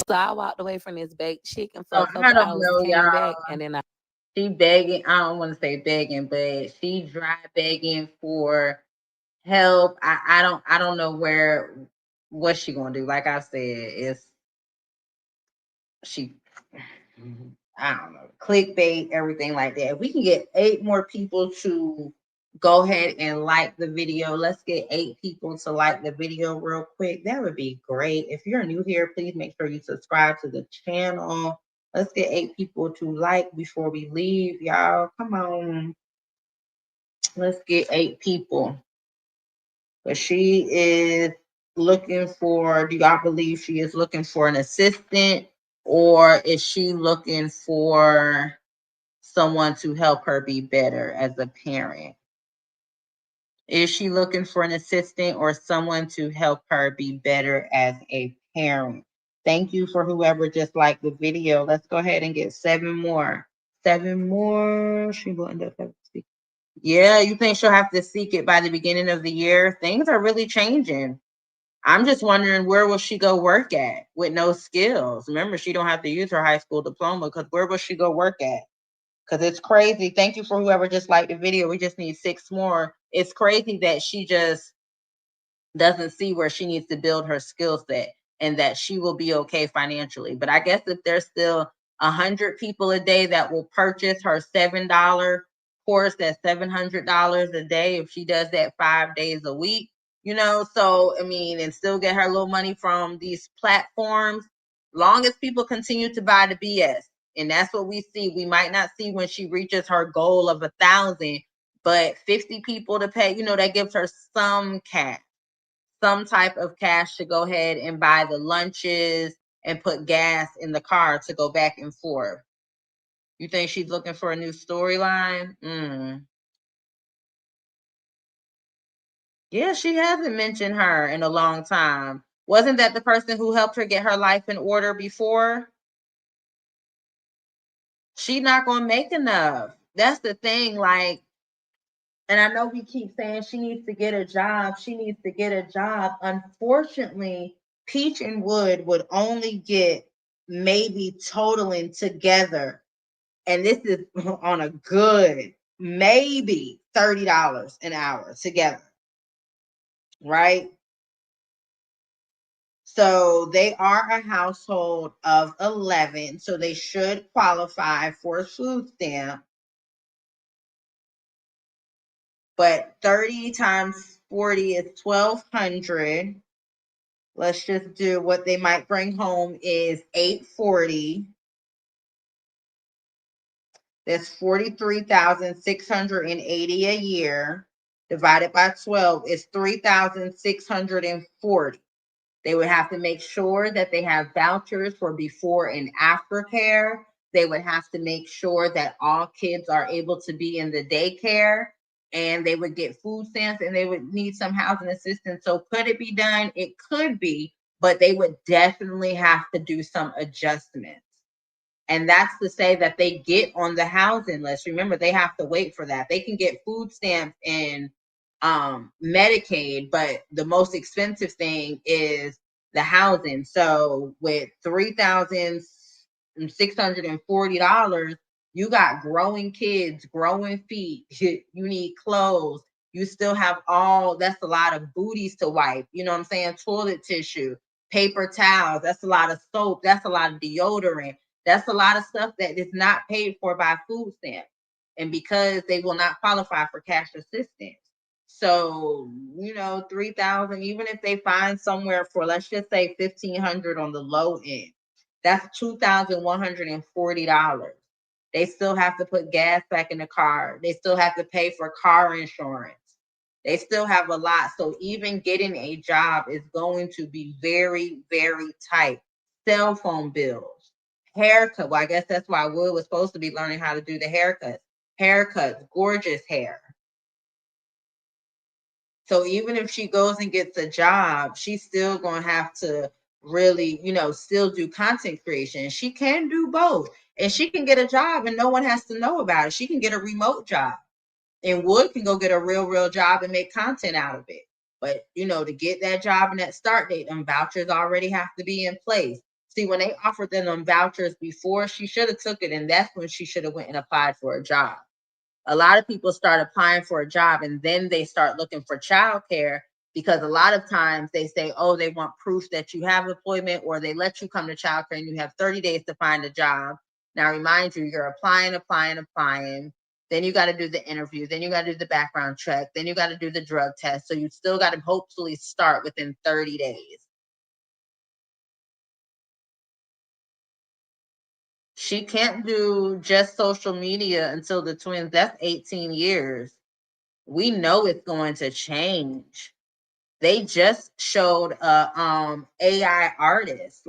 So I walked away from this baked chicken for a couple I don't hours, know, came y'all. back, and then She begging. I don't want to say begging, but she dry begging for help. I don't know what she gonna do. Like I said, it's she. I don't know, clickbait, everything like that. If we can get 8 more people to go ahead and like the video, let's get 8 people to like the video real quick. That would be great. If you're new here, please make sure you subscribe to the channel. Let's get 8 people to like before we leave, y'all. Come on. Let's get 8 people. But she is looking for, do y'all believe she is looking for an assistant, or is she looking for someone to help her be better as a parent? Is she looking for an assistant or someone to help her be better as a parent? Thank you for whoever just liked the video. Let's go ahead and get 7 more. 7 more. She will end up having to speak. Yeah, you think she'll have to seek it by the beginning of the year? Things are really changing. I'm just wondering, where will she go work at with no skills? Remember, she don't have to use her high school diploma, because where will she go work at? Because it's crazy. Thank you for whoever just liked the video. We just need 6 more. It's crazy that she just doesn't see where she needs to build her skill set and that she will be okay financially. But I guess if there's still 100 people a day that will purchase her $7 course, that's $700 a day if she does that 5 days a week, so I mean, and still get her little money from these platforms, long as people continue to buy the BS. And that's what we see. We might not see when she reaches her goal of 1,000, but 50 people to pay, that gives her some cash, some type of cash to go ahead and buy the lunches and put gas in the car to go back and forth. You think she's looking for a new storyline? Yeah, she hasn't mentioned her in a long time. Wasn't that the person who helped her get her life in order before? She's not going to make enough. That's the thing. Like, and I know we keep saying she needs to get a job. She needs to get a job. Unfortunately, Peach and Wood would only get maybe totaling together, and this is on a good, maybe $30 an hour together, right? So they are a household of 11, so they should qualify for a food stamp. But 30 times 40 is 1,200. Let's just do what they might bring home is $840. That's $43,680 a year. Divided by 12 is $3,640. They would have to make sure that they have vouchers for before and after care. They would have to make sure that all kids are able to be in the daycare, and they would get food stamps, and they would need some housing assistance. So could it be done? It could be, but they would definitely have to do some adjustments. And that's to say that they get on the housing list. Remember, they have to wait for that. They can get food stamps and Medicaid, but the most expensive thing is the housing. So with $3,640, you got growing kids, growing feet. You need clothes. You still have that's a lot of booties to wipe. You know what I'm saying? Toilet tissue, paper towels. That's a lot of soap. That's a lot of deodorant. That's a lot of stuff that is not paid for by food stamps. And because they will not qualify for cash assistance. So, 3,000, even if they find somewhere for, let's just say 1,500 on the low end, that's $2,140. They still have to put gas back in the car. They still have to pay for car insurance. They still have a lot. So even getting a job is going to be very, very tight. Cell phone bills, haircut. Well, I guess that's why Wood was supposed to be learning how to do the haircuts. Haircuts, gorgeous hair. So even if she goes and gets a job, she's still going to have to really, still do content creation. She can do both. And she can get a job and no one has to know about it. She can get a remote job. And Wood can go get a real job and make content out of it. But to get that job and that start date, them vouchers already have to be in place. See, when they offered them vouchers before, she should have took it, and that's when she should have went and applied for a job. A lot of people start applying for a job and then they start looking for childcare, because a lot of times they say, oh, they want proof that you have employment, or they let you come to childcare and you have 30 days to find a job. Now, remind you, you're applying. Then you got to do the interview. Then you got to do the background check. Then you got to do the drug test. So you still got to hopefully start within 30 days. She can't do just social media until the twins. That's 18 years. We know it's going to change. They just showed a AI artist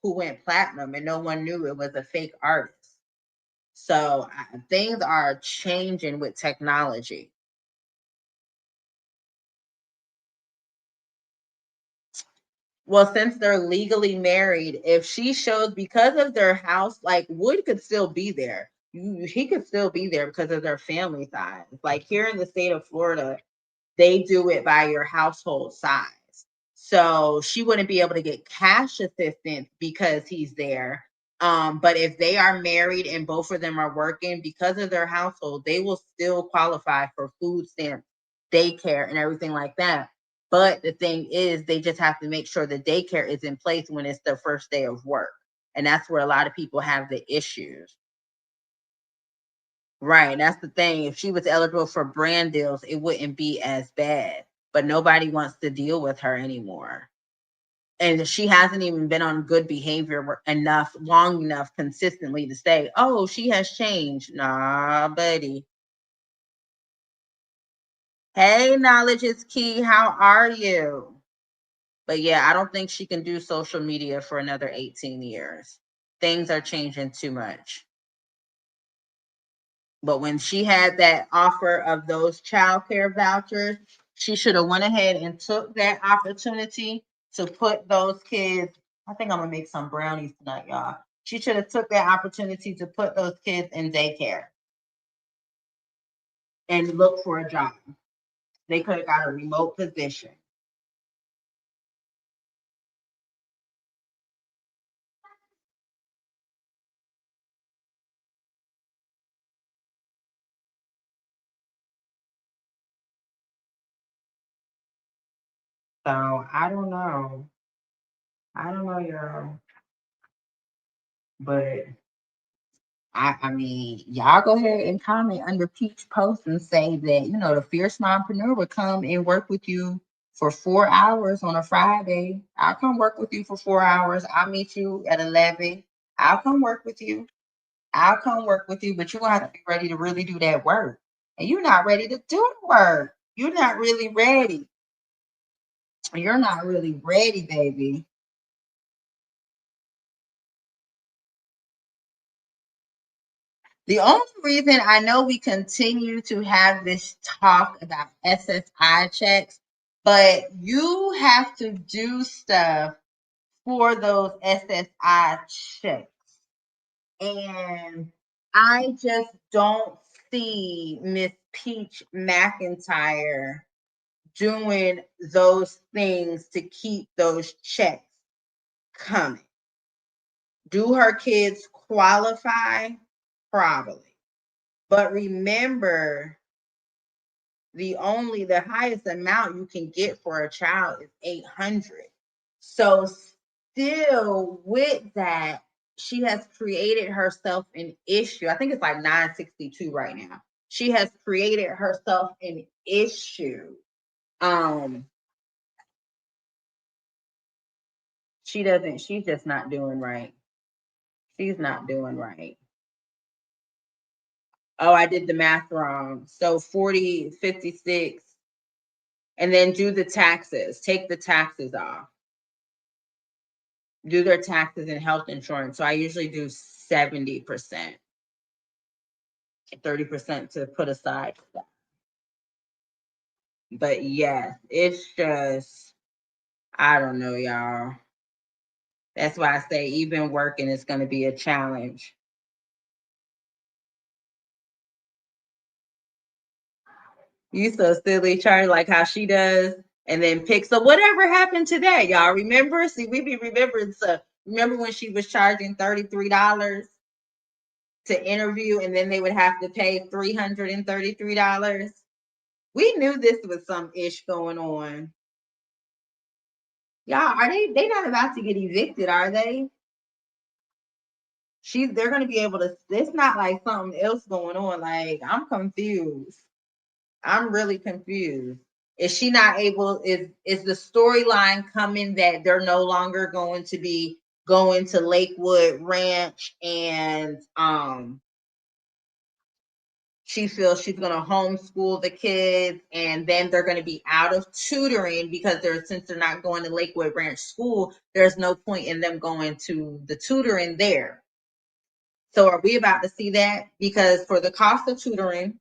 who went platinum, and no one knew it was a fake artist. So things are changing with technology. Well, since they're legally married, if she shows, because of their house, Wood could still be there. He could still be there because of their family size. Like here in the state of Florida, they do it by your household size. So she wouldn't be able to get cash assistance because he's there. But if they are married and both of them are working, because of their household, they will still qualify for food stamps, daycare, and everything like that. But the thing is, they just have to make sure the daycare is in place when it's their first day of work. And that's where a lot of people have the issues. Right. That's the thing. If she was eligible for brand deals, it wouldn't be as bad. But nobody wants to deal with her anymore. And she hasn't even been on good behavior long enough consistently to say, oh, she has changed. Nah, buddy. Hey, knowledge is key. How are you? But yeah, I don't think she can do social media for another 18 years. Things are changing too much. But when she had that offer of those childcare vouchers, she should have went ahead and took that opportunity to put those kids. I think I'm gonna make some brownies tonight, y'all. She should have took that opportunity to put those kids in daycare and look for a job. They could have got a remote position. So I don't know. I don't know, y'all. But I mean, y'all go ahead and comment under Peach post and say that, the fierce mompreneur would come and work with you for 4 hours on a Friday. I'll come work with you for 4 hours. I'll meet you at 11. I'll come work with you. I'll come work with you, but you're going to have to be ready to really do that work. And you're not ready to do the work. You're not really ready. You're not really ready, baby. The only reason I know we continue to have this talk about SSI checks, but you have to do stuff for those SSI checks. And I just don't see Miss Peach McIntyre doing those things to keep those checks coming. Do her kids qualify? Probably. But remember, the highest amount you can get for a child is 800. So still with that, she has created herself an issue. I think it's like 962 right now. She has created herself an issue. She's just not doing right. She's not doing right. Oh, I did the math wrong. So 40, 56, and then do the taxes. Take the taxes off. Do their taxes and health insurance. So I usually do 70%, 30% to put aside for that. But yes, it's just, I don't know, y'all. That's why I say even working is going to be a challenge. You so silly, Charlie, like how she does, and then pick. So whatever happened today, y'all remember? See, we be remembering stuff. Remember when she was charging $33 to interview, and then they would have to pay $333? We knew this was some ish going on. Y'all, are they not about to get evicted, are they? They're gonna be able to, it's not like something else going on. Like, I'm confused. I'm really confused. Is she not able, is the storyline coming that they're no longer going to be going to Lakewood Ranch, and she feels she's going to homeschool the kids, and then they're going to be out of tutoring because since they're not going to Lakewood Ranch School, there's no point in them going to the tutoring there. So are we about to see that? Because for the cost of tutoring,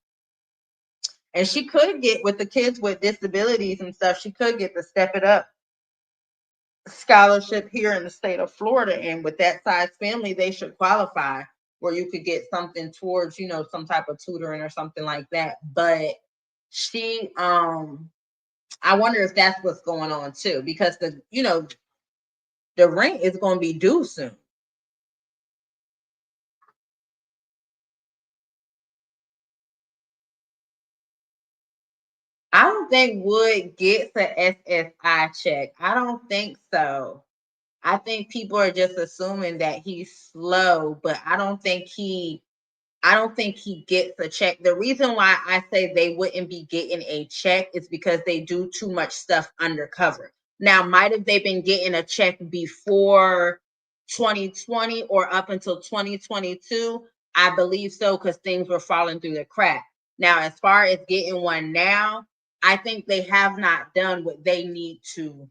and she could get, with the kids with disabilities and stuff, she could get the Step It Up scholarship here in the state of Florida. And with that size family, they should qualify, where you could get something towards, some type of tutoring or something like that. But she, I wonder if that's what's going on too, because the rent is going to be due soon. I don't think Wood gets a SSI check. I don't think so. I think people are just assuming that he's slow, but I don't think he gets a check. The reason why I say they wouldn't be getting a check is because they do too much stuff undercover. Now, might have they been getting a check before 2020 or up until 2022? I believe so, because things were falling through the crack. Now, as far as getting one now, I think they have not done what they need to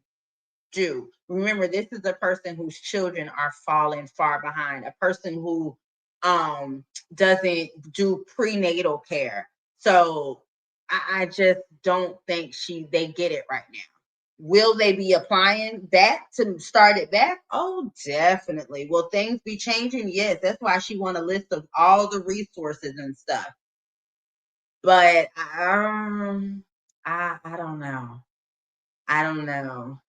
do. Remember, this is a person whose children are falling far behind, a person who doesn't do prenatal care. So I just don't think they get it right now. Will they be applying that to start it back? Oh, definitely. Will things be changing? Yes. That's why she want a list of all the resources and stuff. But I don't know. I don't know.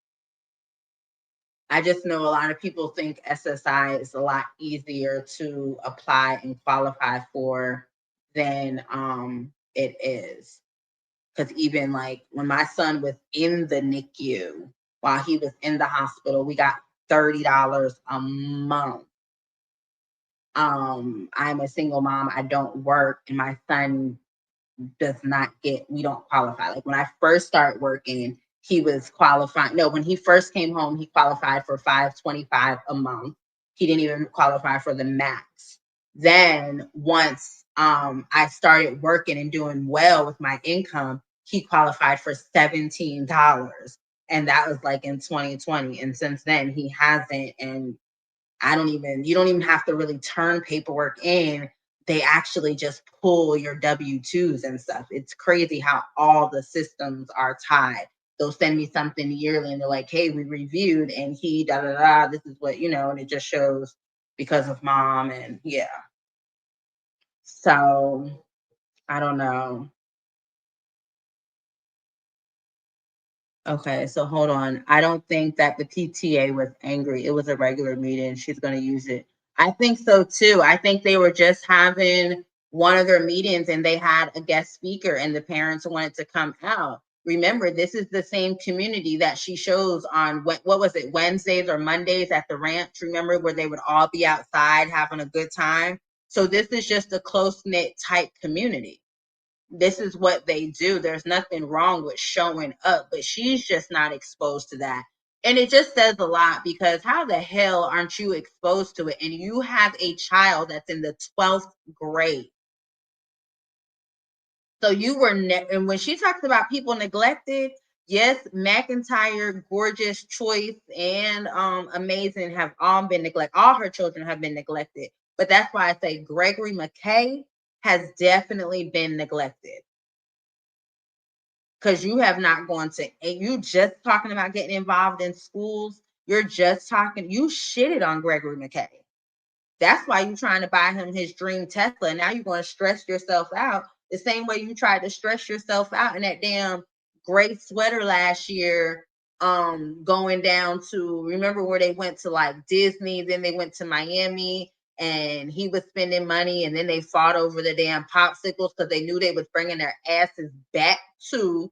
I just know a lot of people think SSI is a lot easier to apply and qualify for than it is. Because even like when my son was in the NICU, while he was in the hospital, we got $30 a month. I'm a single mom. I don't work, and my son we don't qualify. Like when I first started working, he was qualified. No, when he first came home, he qualified for $525 a month. He didn't even qualify for the max. Then once I started working and doing well with my income, he qualified for $17. And that was like in 2020. And since then he hasn't. And you don't even have to really turn paperwork in. They actually just pull your W-2s and stuff. It's crazy how all the systems are tied. They'll send me something yearly and they're like, hey, we reviewed and he da da da, this is what, and it just shows because of mom. And yeah. So I don't know. Okay, so hold on. I don't think that the PTA was angry. It was a regular meeting. She's going to use it. I think so too. I think they were just having one of their meetings and they had a guest speaker and the parents wanted to come out. Remember, this is the same community that she shows on what was it, Wednesdays or Mondays at the ranch. Remember, where they would all be outside having a good time. So this is just a close-knit type community. This is what they do. There's nothing wrong with showing up, but she's just not exposed to that. And it just says a lot, because how the hell aren't you exposed to it? And you have a child that's in the 12th grade. So you were, and when she talks about people neglected, yes, McIntyre, Gorgeous, Choice, and Amazing have all been neglected. All her children have been neglected. But that's why I say Gregory McKay has definitely been neglected. Because you have not gone to, and you just talking about getting involved in schools. You shitted on Gregory McKay. That's why you're trying to buy him his dream Tesla. And now you're going to stress yourself out The same way you tried to stress yourself out in that damn gray sweater last year, going down to, remember where they went to like Disney, then they went to Miami, and he was spending money, and then they fought over the damn popsicles because they knew they was bringing their asses back to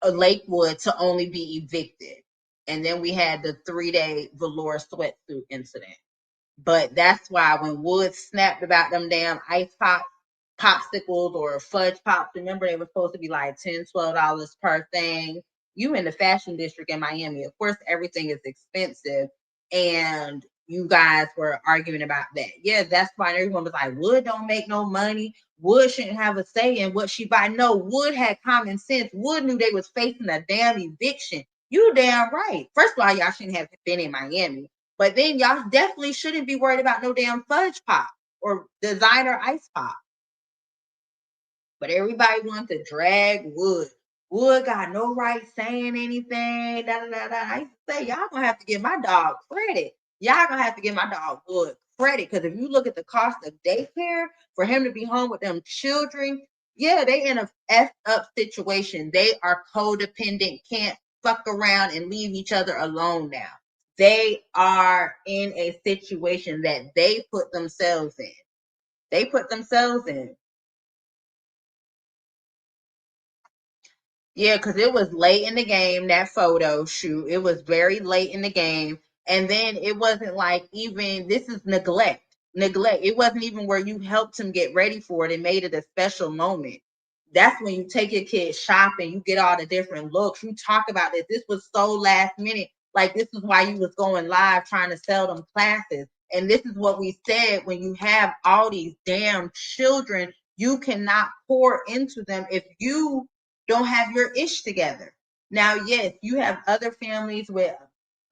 Lakewood to only be evicted. And then we had the 3-day velour sweatsuit incident. But that's why when Wood snapped about them damn ice popsicles or fudge pops, remember they were supposed to be like $10, $12 per thing. You in the fashion district in Miami, of course everything is expensive, and you guys were arguing about that. Yeah, that's why everyone was like, Wood don't make no money. Wood shouldn't have a say in what she buy. No, Wood had common sense. Wood knew they was facing a damn eviction. You damn right. First of all, y'all shouldn't have been in Miami. But then y'all definitely shouldn't be worried about no damn fudge pop or designer ice pop. But everybody wants to drag Wood. Wood got no right saying anything. Da, da, da, da. I used to say, y'all gonna have to give my dog credit. Y'all gonna have to give my dog Wood credit. Because if you look at the cost of daycare for him to be home with them children, yeah, they in a effed up situation. They are codependent, can't fuck around and leave each other alone now. They are in a situation that they put themselves in. They put themselves in. Yeah, because it was late in the game, that photo shoot. It was very late in the game. And then it wasn't like even, this is neglect. Neglect. It wasn't even where you helped him get ready for it and made it a special moment. That's when you take your kid shopping, you get all the different looks. You talk about this. This was so last minute. Like, this is why you was going live trying to sell them classes. And this is what we said, when you have all these damn children, you cannot pour into them if you don't have your ish together. Now, yes, you have other families with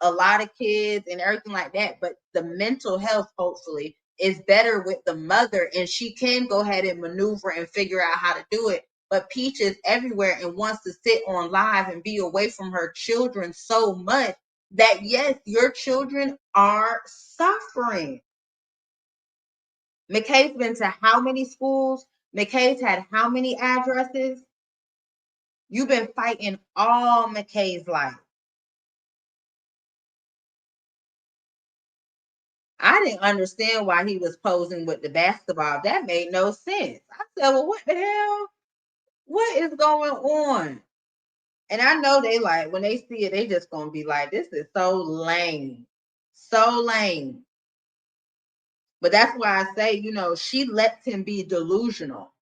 a lot of kids and everything like that, but the mental health, hopefully, is better with the mother, and she can go ahead and maneuver and figure out how to do it. But Peach is everywhere and wants to sit on live and be away from her children so much that, yes, your children are suffering. McKay's been to how many schools? McKay's had how many addresses? You've been fighting all McKay's life. I didn't understand why he was posing with the basketball. That made no sense. I said, well, what the hell? What is going on? And I know they like, when they see it, they just going to be like, this is so lame. So lame. But that's why I say, she lets him be delusional.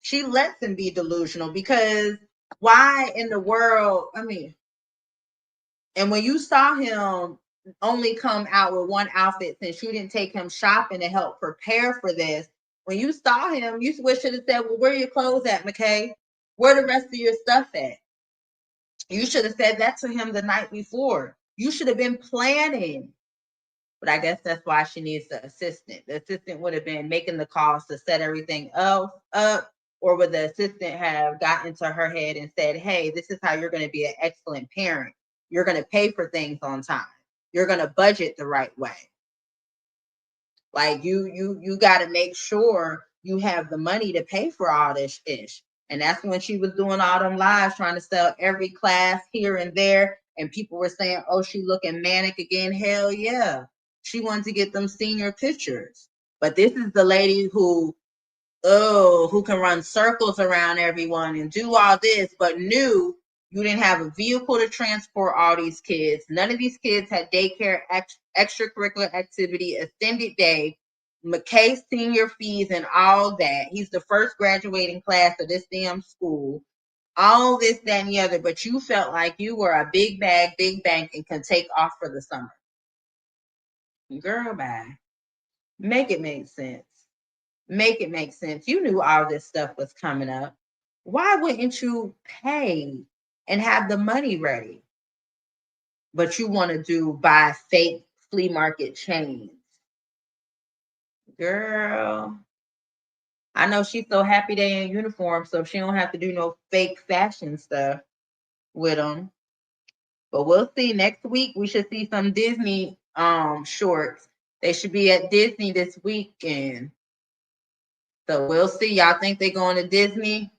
She lets him be delusional because why in the world, and when you saw him only come out with one outfit, since you didn't take him shopping to help prepare for this, when you saw him, you should have said, well, where are your clothes at, McKay? Where the rest of your stuff at? You should have said that to him the night before. You should have been planning. But I guess that's why she needs the assistant. The assistant would have been making the calls to set everything else up, or would the assistant have gotten into her head and said, hey, this is how you're going to be an excellent parent. You're going to pay for things on time. You're going to budget the right way. Like you got to make sure you have the money to pay for all this ish. And that's when she was doing all them lives trying to sell every class here and there. And people were saying, oh, she looking manic again. Hell yeah. She wanted to get them senior pictures. But this is the lady who can run circles around everyone and do all this, but knew you didn't have a vehicle to transport all these kids. None of these kids had daycare, extracurricular activity, extended day, McKay senior fees and all that. He's the first graduating class of this damn school. All this, that, and the other, but you felt like you were a big bag, big bank and can take off for the summer. Girl, bye. Make it make sense. Make it make sense. You knew all this stuff was coming up. Why wouldn't you pay and have the money ready? But you want to buy fake flea market chains. Girl, I know she's so happy they in uniform, so she don't have to do no fake fashion stuff with them. But we'll see. Next week we should see some Disney shorts. They should be at Disney this weekend. So we'll see. Y'all think they're going to Disney?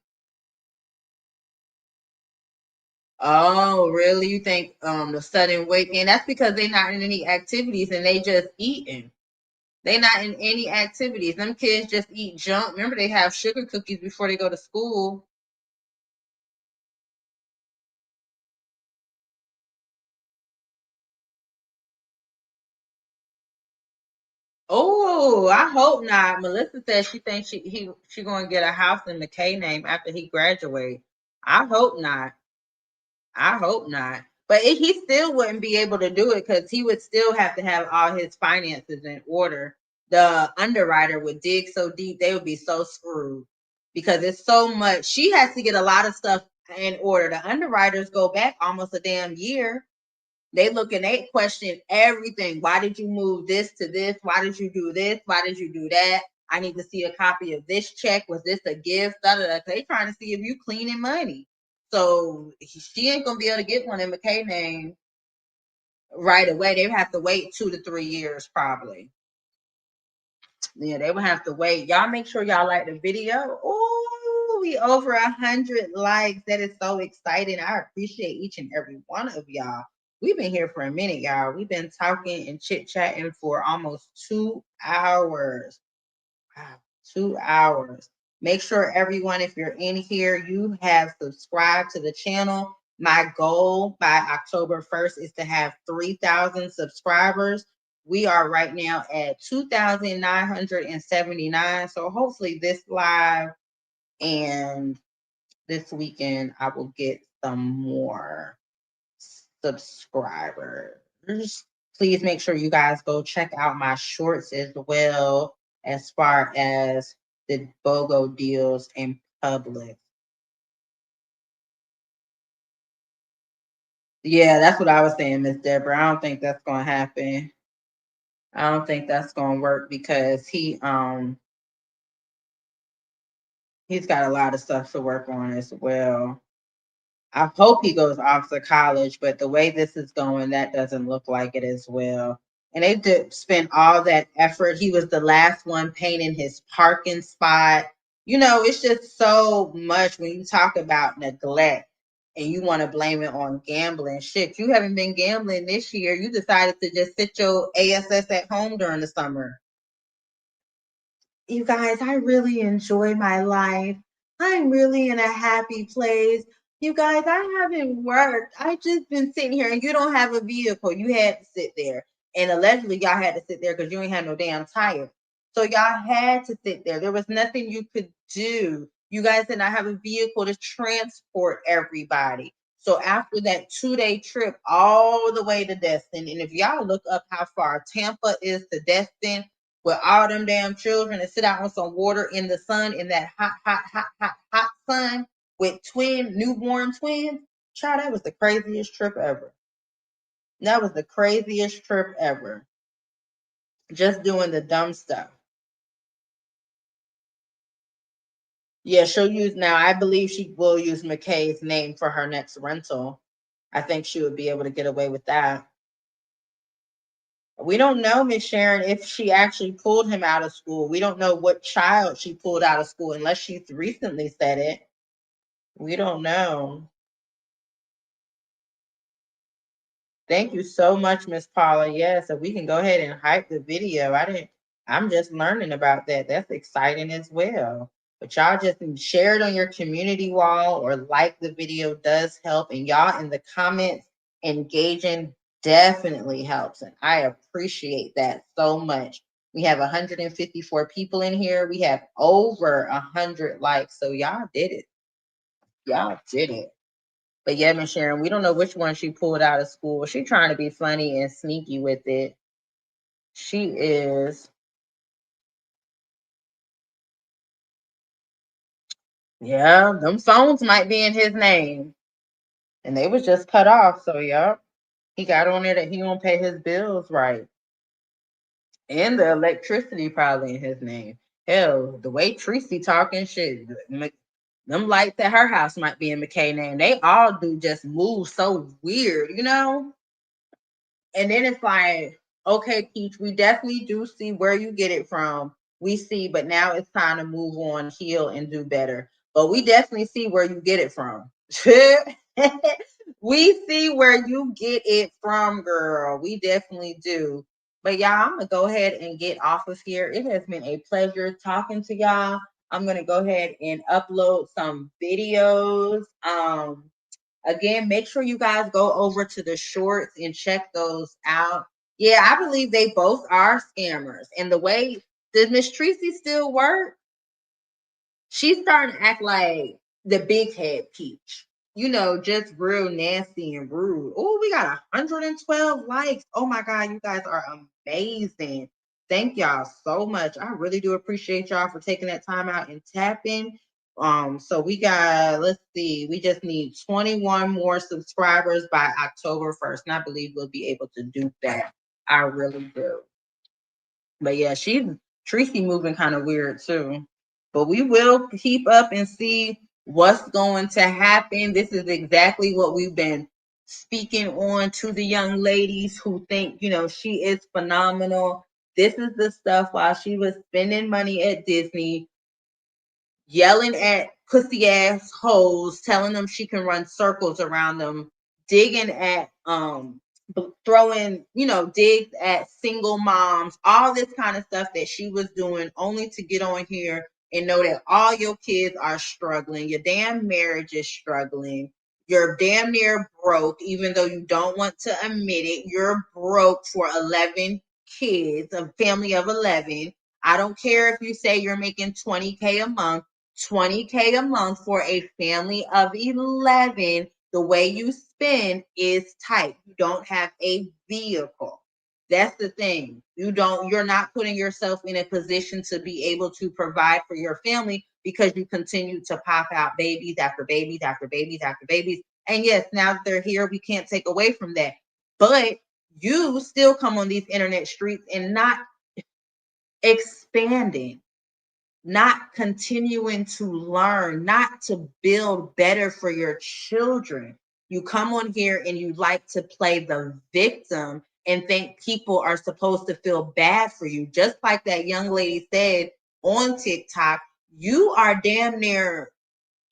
Oh, really? You think the sudden weight gain? That's because they're not in any activities and they just eating. They not in any activities. Them kids just eat junk. Remember, they have sugar cookies before they go to school. Oh, I hope not. Melissa says she thinks she gonna get a house in McKay name after he graduates. I hope not. I hope not. But he still wouldn't be able to do it because he would still have to have all his finances in order. The underwriter would dig so deep, they would be so screwed because it's so much. She has to get a lot of stuff in order. The underwriters go back almost a damn year. They look and they question everything. Why did you move this to this? Why did you do this? Why did you do that? I need to see a copy of this check. Was this a gift? Da, da, da. They trying to see if you cleaning money. So she ain't gonna be able to get one in McKay name right away. They have to wait 2 to 3 years probably. Yeah, they would have to wait. Y'all make sure y'all like the video. Oh, we over 100 likes. That is so exciting. I appreciate each and every one of y'all. We've been here for a minute, y'all. We've been talking and chit-chatting for almost 2 hours. Wow, 2 hours. Make sure everyone, if you're in here, you have subscribed to the channel. My goal by October 1st is to have 3,000 subscribers. We are right now at 2,979. So hopefully this live and this weekend, I will get some more subscribers. Please make sure you guys go check out my shorts as well as far as the BOGO deals in public. Yeah, that's what I was saying, Miss Deborah. I don't think that's gonna happen. I don't think that's gonna work because he's got a lot of stuff to work on as well. I hope he goes off to college, but the way this is going, that doesn't look like it as well. And they did spend all that effort. He was the last one painting his parking spot. You know, it's just so much when you talk about neglect and you want to blame it on gambling. Shit, you haven't been gambling this year. You decided to just sit your ASS at home during the summer. You guys, I really enjoy my life. I'm really in a happy place. You guys, I haven't worked. I just been sitting here and you don't have a vehicle. You had to sit there. And allegedly y'all had to sit there because you ain't had no damn tire. So y'all had to sit there. There was nothing you could do. You guys did not have a vehicle to transport everybody. So after that 2-day trip all the way to Destin, and if y'all look up how far Tampa is to Destin, with all them damn children and sit out on some water in the sun in that hot sun with newborn twins. Child, that was the craziest trip ever. That was the craziest trip ever. Just doing the dumb stuff. Yeah, she'll use now. I believe she will use McKay's name for her next rental. I think she would be able to get away with that. We don't know, Miss Sharon, if she actually pulled him out of school. We don't know what child she pulled out of school unless she's recently said it. We don't know. Thank you so much, Miss Paula. Yes, so we can go ahead and hype the video. I'm just learning about that. That's exciting as well. But y'all just share it on your community wall or like the video does help. And y'all in the comments engaging definitely helps. And I appreciate that so much. We have 154 people in here. We have over 100 likes. So y'all did it. Y'all did it. But yeah, Miss Sharon, we don't know which one she pulled out of school. She's trying to be funny and sneaky with it. She is. Yeah, them phones might be in his name. And they was just cut off. So yeah, he got on there that he won't pay his bills right. And the electricity probably in his name. Hell, the way Tracy talking shit, them lights at her house might be in McKay name. They all do just move so weird, you know? And then it's like, okay, Peach, we definitely do see where you get it from. We see, but now it's time to move on, heal, and do better. But we definitely see where you get it from. We see where you get it from, girl. We definitely do. But y'all, I'm gonna go ahead and get off of here. It has been a pleasure talking to y'all. I'm gonna go ahead and upload some videos. Again, make sure you guys go over to the shorts and check those out. Yeah, I believe they both are scammers. And the way, does Miss Tracy still work? She's starting to act like the big head Peach. You know, just real nasty and rude. Oh, we got 112 likes. Oh my God, you guys are amazing. Thank y'all so much. I really do appreciate y'all for taking that time out and tapping. So we got, let's see, we just need 21 more subscribers by October 1st. And I believe we'll be able to do that. I really do. But yeah, Tracy moving kind of weird too. But we will keep up and see what's going to happen. This is exactly what we've been speaking on to the young ladies who think, you know, she is phenomenal. This is the stuff while she was spending money at Disney, yelling at pussy ass hoes, telling them she can run circles around them, digging at throwing, you know, digs at single moms, all this kind of stuff that she was doing, only to get on here and know that all your kids are struggling, your damn marriage is struggling, you're damn near broke, even though you don't want to admit it. You're broke for 11 kids, a family of 11. I don't care if you say you're making 20K a month. 20K a month for a family of 11. The way you spend is tight. You don't have a vehicle. That's the thing. You're not putting yourself in a position to be able to provide for your family because you continue to pop out babies after babies after babies after babies. And yes, now that they're here, we can't take away from that. But you still come on these internet streets and not expanding, not continuing to learn, not to build better for your children. You come on here and you like to play the victim and think people are supposed to feel bad for you. Just like that young lady said on TikTok, you are damn near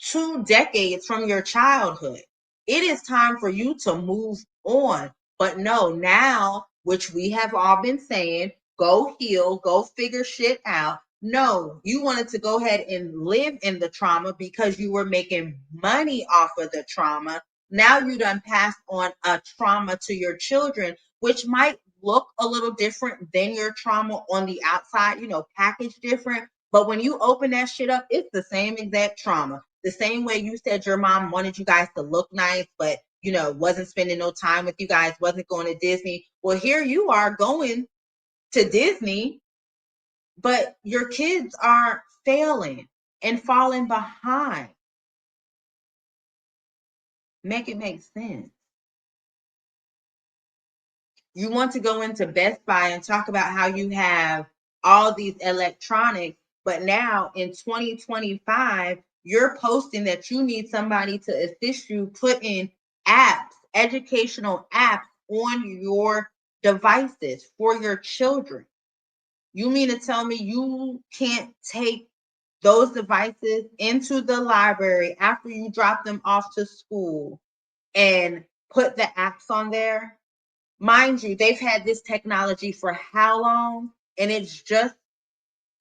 2 decades from your childhood. It is time for you to move on. But no, now, which we have all been saying, go heal, go figure shit out. No, you wanted to go ahead and live in the trauma because you were making money off of the trauma. Now you done passed on a trauma to your children, which might look a little different than your trauma on the outside, you know, packaged different. But when you open that shit up, it's the same exact trauma. The same way you said your mom wanted you guys to look nice, but, you know, wasn't spending no time with you guys, wasn't going to Disney. Well, here you are going to Disney, but your kids are failing and falling behind. Make it make sense. You want to go into Best Buy and talk about how you have all these electronics, but now in 2025, you're posting that you need somebody to assist you put in apps, educational apps on your devices for your children. You mean to tell me you can't take those devices into the library after you drop them off to school and put the apps on there? Mind you, they've had this technology for how long? And it's just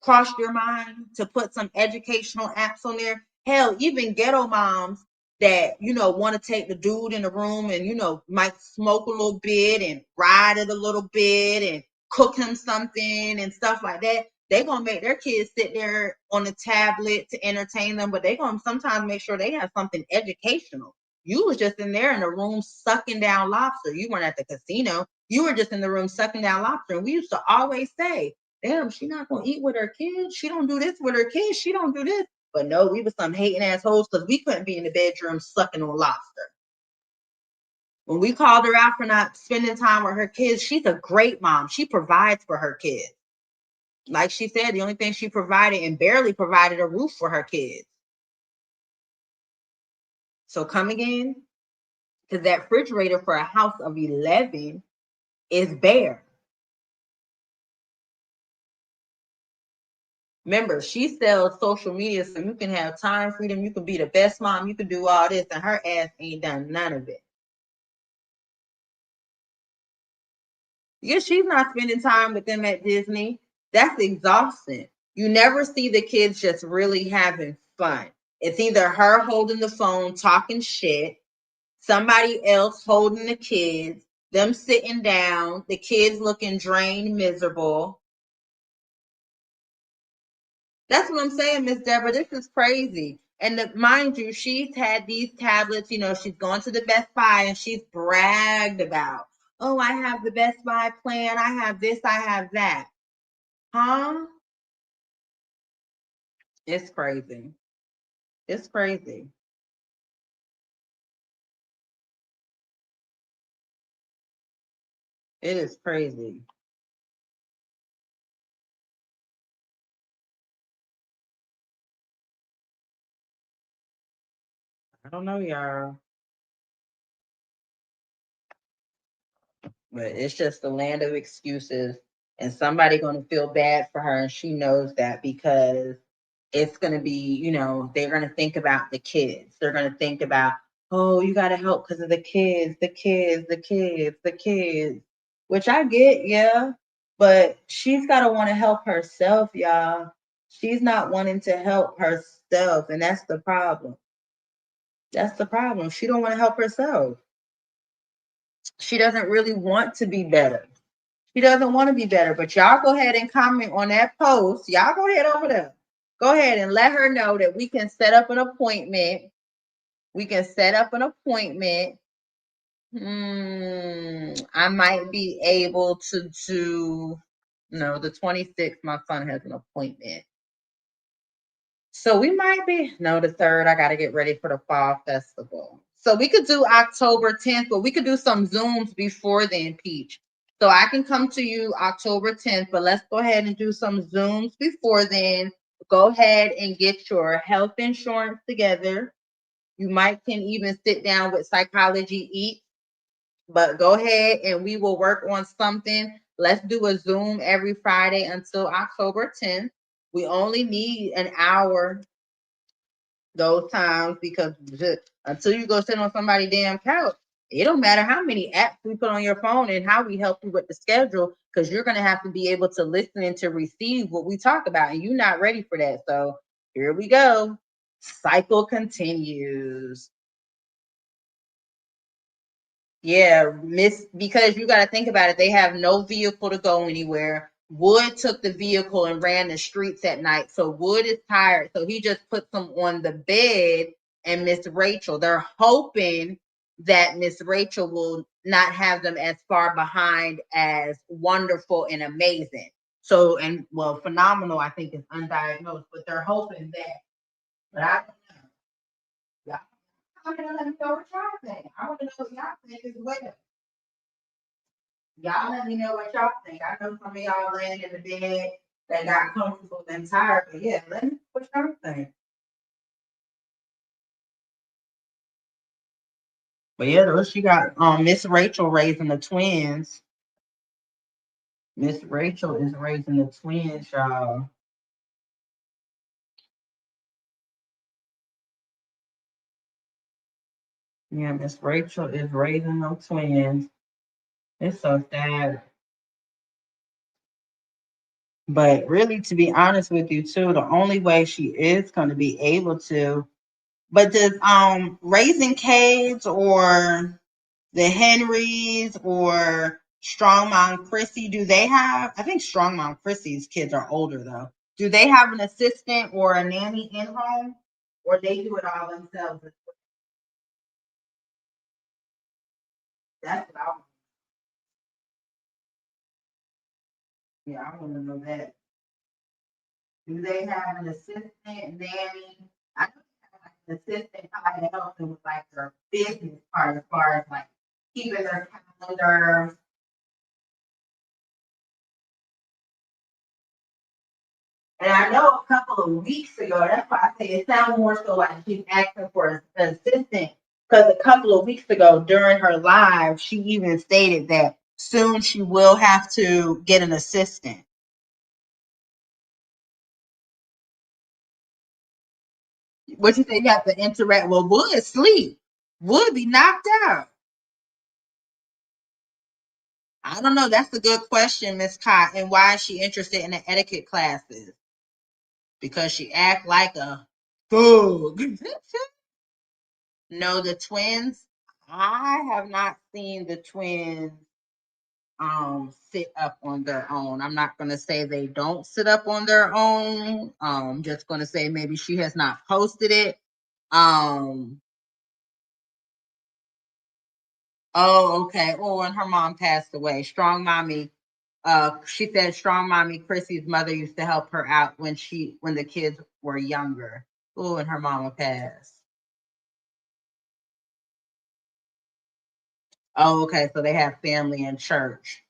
crossed your mind to put some educational apps on there. Hell, even ghetto moms that, you know, want to take the dude in the room and, you know, might smoke a little bit and ride it a little bit and cook him something and stuff like that. They're going to make their kids sit there on the tablet to entertain them, but they're going to sometimes make sure they have something educational. You was just in there in the room sucking down lobster. You weren't at the casino. You were just in the room sucking down lobster. And we used to always say, damn, she not gonna eat with her kids. She don't do this with her kids. She don't do this. But no, we was some hating assholes because we couldn't be in the bedroom sucking on lobster. When we called her out for not spending time with her kids, she's a great mom. She provides for her kids. Like she said, the only thing she provided and barely provided a roof for her kids. So come again, because that refrigerator for a house of 11 is bare. Remember, she sells social media so you can have time freedom. You can be the best mom. You can do all this, and her ass ain't done none of it. Yeah, she's not spending time with them at Disney. That's exhausting. You never see the kids just really having fun. It's either her holding the phone, talking shit, somebody else holding the kids, them sitting down, the kids looking drained, miserable. That's what I'm saying, Miss Deborah. This is crazy. And mind you, she's had these tablets, she's gone to the Best Buy and she's bragged about, oh, I have the Best Buy plan. I have this, I have that. Huh? It's crazy. It's crazy. It is crazy. I don't know, y'all. But it's just the land of excuses. And somebody gonna feel bad for her, and she knows that because it's gonna be, they're gonna think about the kids. They're gonna think about, oh, you gotta help because of the kids, the kids, the kids, the kids. Which I get, yeah. But she's gotta want to help herself, y'all. She's not wanting to help herself, and that's the problem. That's the problem. She don't want to help herself. She doesn't really want to be better. She doesn't want to be better. But y'all go ahead and comment on that post. Y'all go ahead over there. Go ahead and let her know that we can set up an appointment. We can set up an appointment. I might be able to do, no, the 26th, my son has an appointment. So we might be, no, the 3rd, I got to get ready for the fall festival. So we could do October 10th, but we could do some Zooms before then, Peach. So I can come to you October 10th, but let's go ahead and do some Zooms before then. Go ahead and get your health insurance together. You might can even sit down with Psychology Eat, but go ahead and we will work on something. Let's do a Zoom every Friday until October 10th. We only need an hour those times because until you go sit on somebody's damn couch, it don't matter how many apps we put on your phone and how we help you with the schedule, because you're going to have to be able to listen and to receive what we talk about, and you're not ready for that. So here we go. Cycle continues. Yeah, because you got to think about it. They have no vehicle to go anywhere. Wood took the vehicle and ran the streets at night. So Wood is tired. So he just puts them on the bed and Miss Rachel. They're hoping that Miss Rachel will not have them as far behind as Wonderful and Amazing. So, and well, Phenomenal, I think, is undiagnosed, but they're hoping that. But I don't know. Y'all, I'm gonna let me know what y'all think. I want to know what y'all think as well. Y'all let me know what y'all think. I know some of y'all laying in the bed that got comfortable and tired, but yeah, let me know what y'all think. But yeah, though, she got Miss Rachel raising the twins. Miss Rachel is raising the twins, y'all. Yeah, Miss Rachel is raising them twins. It's so sad. But really, to be honest with you, too, the only way she is going to be able to, but does Raising Caves or the Henrys or Strongmom Chrissy, do they have, I think Strongmom Chrissy's kids are older though. Do they have an assistant or a nanny in home, or they do it all themselves? That's what I want. Yeah, I want to know that. Do they have an assistant, nanny? I know they have like an assistant kind of help them with like their business part as far as like keeping their calendar. And I know a couple of weeks ago, that's why I say it sounds more so like she's asking for an assistant. Because a couple of weeks ago during her live, she even stated that soon she will have to get an assistant. What you say? You have to interact. Well, Wood sleep. Would be knocked out. I don't know. That's a good question, Miss Cott. And why is she interested in the etiquette classes? Because she act like a thug. No, the twins. I have not seen the twins sit up on their own. I'm not gonna say they don't sit up on their own. Just gonna say maybe she has not posted it. Um oh, okay. Oh, and her mom passed away. Strong mommy. She said strong mommy Chrissy's mother used to help her out when the kids were younger. Oh, and her mama passed. Oh, okay. So they have family in church.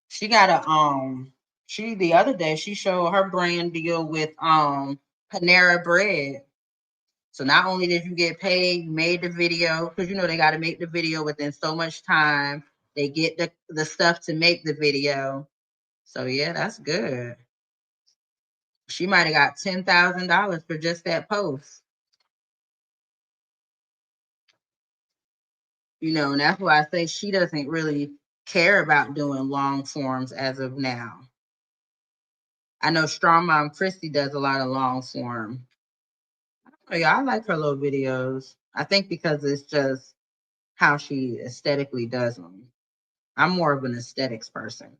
She got a she the other day she showed her brand deal with Panera Bread. So not only did you get paid, you made the video, because you know they got to make the video within so much time. They get the stuff to make the video. So yeah, that's good. She might have got $10,000 for just that post. You know, and that's why I say she doesn't really care about doing long forms as of now. I know Strong Mom Christy does a lot of long form. Oh, yeah, I like her little videos. I think because it's just how she aesthetically does them. I'm more of an aesthetics person.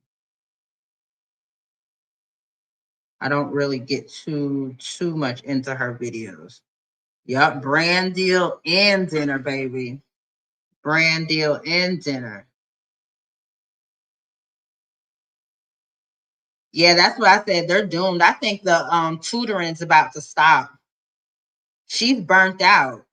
I don't really get too much into her videos. Yup, brand deal and dinner, baby. Brand deal and dinner. Yeah, that's what I said. They're doomed. I think the tutoring's about to stop. She's burnt out.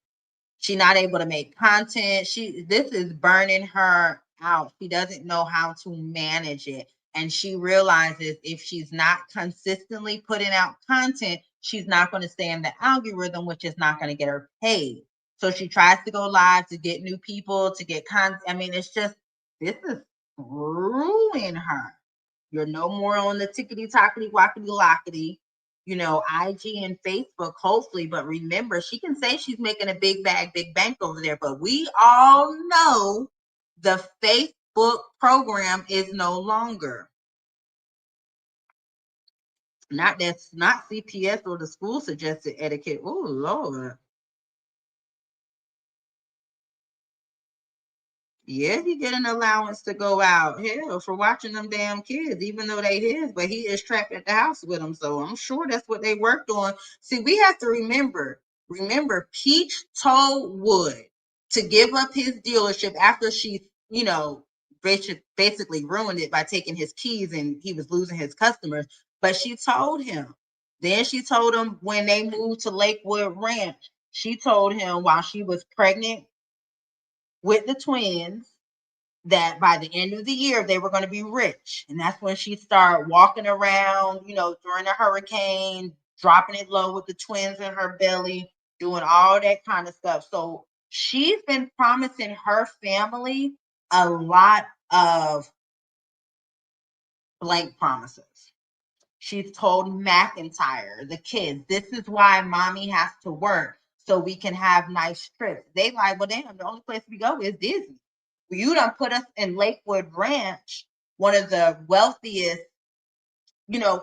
She's not able to make content. This is burning her out. She doesn't know how to manage it. And she realizes if she's not consistently putting out content, she's not going to stay in the algorithm, which is not going to get her paid. So she tries to go live to get new people, to get content. I mean, it's just, this is ruining her. You're no more on the tickety tockety walkety lockety, IG and Facebook, hopefully. But remember, she can say she's making a big bag, big bank over there. But we all know the Facebook program is no longer. That's not CPS or the school suggested etiquette. Oh, Lord. Yeah, he get an allowance to go out. Hell, for watching them damn kids, even though they his, but he is trapped at the house with them. So I'm sure that's what they worked on. See, we have to remember, Peach told Wood to give up his dealership after she, basically ruined it by taking his keys and he was losing his customers. But she told him. Then she told him when they moved to Lakewood Ranch, she told him while she was pregnant with the twins that by the end of the year they were going to be rich. And that's when she started walking around, during the hurricane, dropping it low with the twins in her belly, doing all that kind of stuff. So she's been promising her family a lot of blank promises. She's told McIntyre, the kids, this is why mommy has to work so we can have nice trips. They like, well, damn, the only place we go is Disney. You done put us in Lakewood Ranch, one of the wealthiest,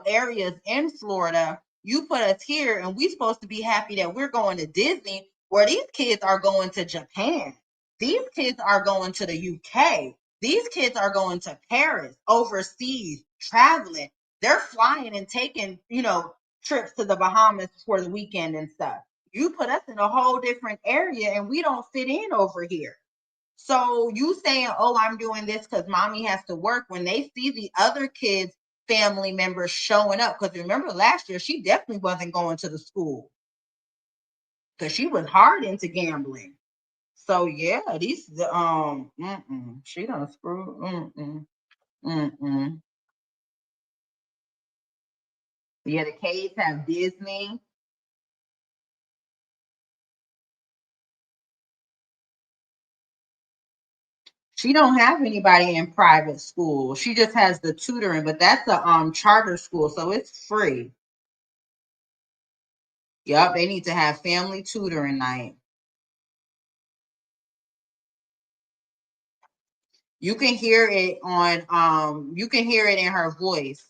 areas in Florida. You put us here, and we supposed to be happy that we're going to Disney, where these kids are going to Japan. These kids are going to the UK. These kids are going to Paris, overseas, traveling. They're flying and taking, trips to the Bahamas for the weekend and stuff. You put us in a whole different area, and we don't fit in over here. So you saying, oh, I'm doing this because mommy has to work, when they see the other kids' family members showing up. Because remember last year, she definitely wasn't going to the school because she was hard into gambling. So yeah, she done screw. Yeah, the kids have Disney. She don't have anybody in private school. She just has the tutoring, but that's a charter school, so it's free. Yep, they need to have family tutoring night. You can hear it on you can hear it in her voice.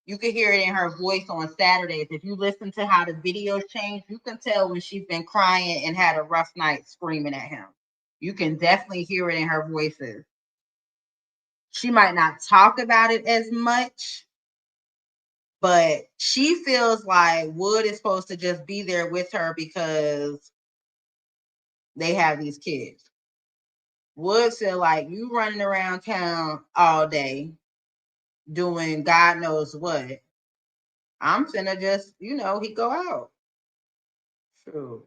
You can hear it in her voice on Saturdays. If you listen to how the videos change, you can tell when she's been crying and had a rough night screaming at him. You can definitely hear it in her voices. She might not talk about it as much, but she feels like Wood is supposed to just be there with her because they have these kids. Wood feel like you running around town all day doing God knows what. I'm finna just, he go out. True.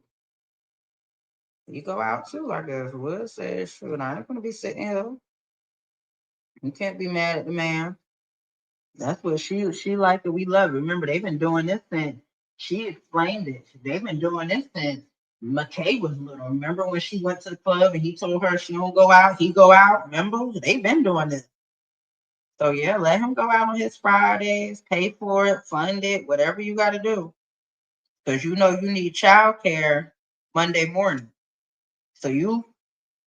He go out too, I guess. Wood says, shoot, I ain't gonna be sitting here. You can't be mad at the man. That's what she liked it. We love it. Remember, they've been doing this since she explained it. They've been doing this since McKay was little. Remember when she went to the club and he told her she don't go out, he go out? Remember? They've been doing this. So yeah, let him go out on his Fridays, pay for it, fund it, whatever you gotta do. Because you need childcare Monday morning. So you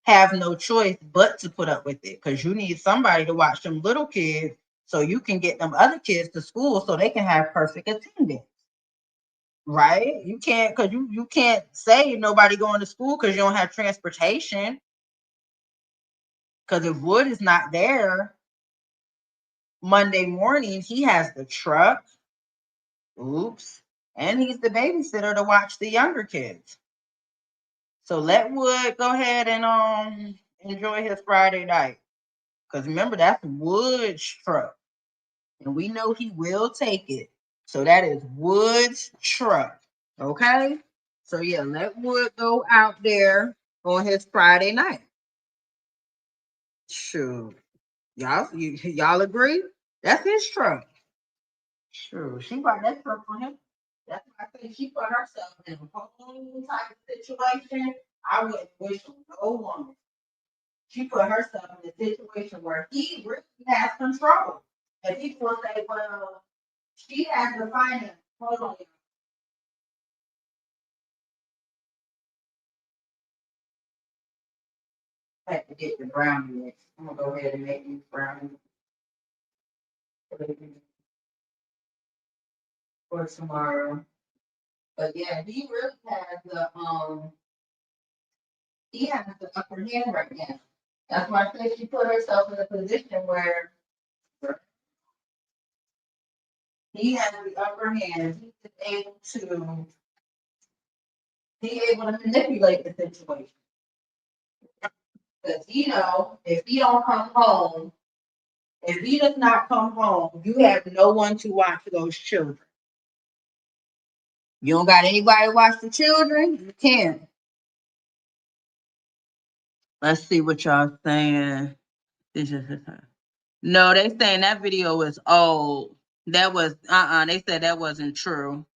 have no choice but to put up with it because you need somebody to watch them little kids so you can get them other kids to school so they can have perfect attendance. Right? You can't because you can't say nobody going to school because you don't have transportation. Because if Wood is not there Monday mornings, he has the truck. Oops. And he's the babysitter to watch the younger kids. So let Wood go ahead and enjoy his Friday night. Because remember, that's Wood's truck. And we know he will take it. So that is Wood's truck. Okay? So yeah, let Wood go out there on his Friday night. Sure. Y'all agree? That's his truck. Sure. She bought that truck for him. That's why I say she put herself in a whole type of situation I wouldn't wish on no woman. She put herself in a situation where he really has control. And people will say, well, she has the finance. Hold on. I have to get the brownie mix. I'm gonna go ahead and make these brownies for tomorrow. But yeah, he has the upper hand right now. That's why I say she put herself in a position where he has the upper hand. He's able to manipulate the situation. Because if he don't come home, if he does not come home, you have no one to watch those children. You don't got anybody to watch the children, you can't. Let's see what y'all saying. No, they saying that video is old. That was they said that wasn't true.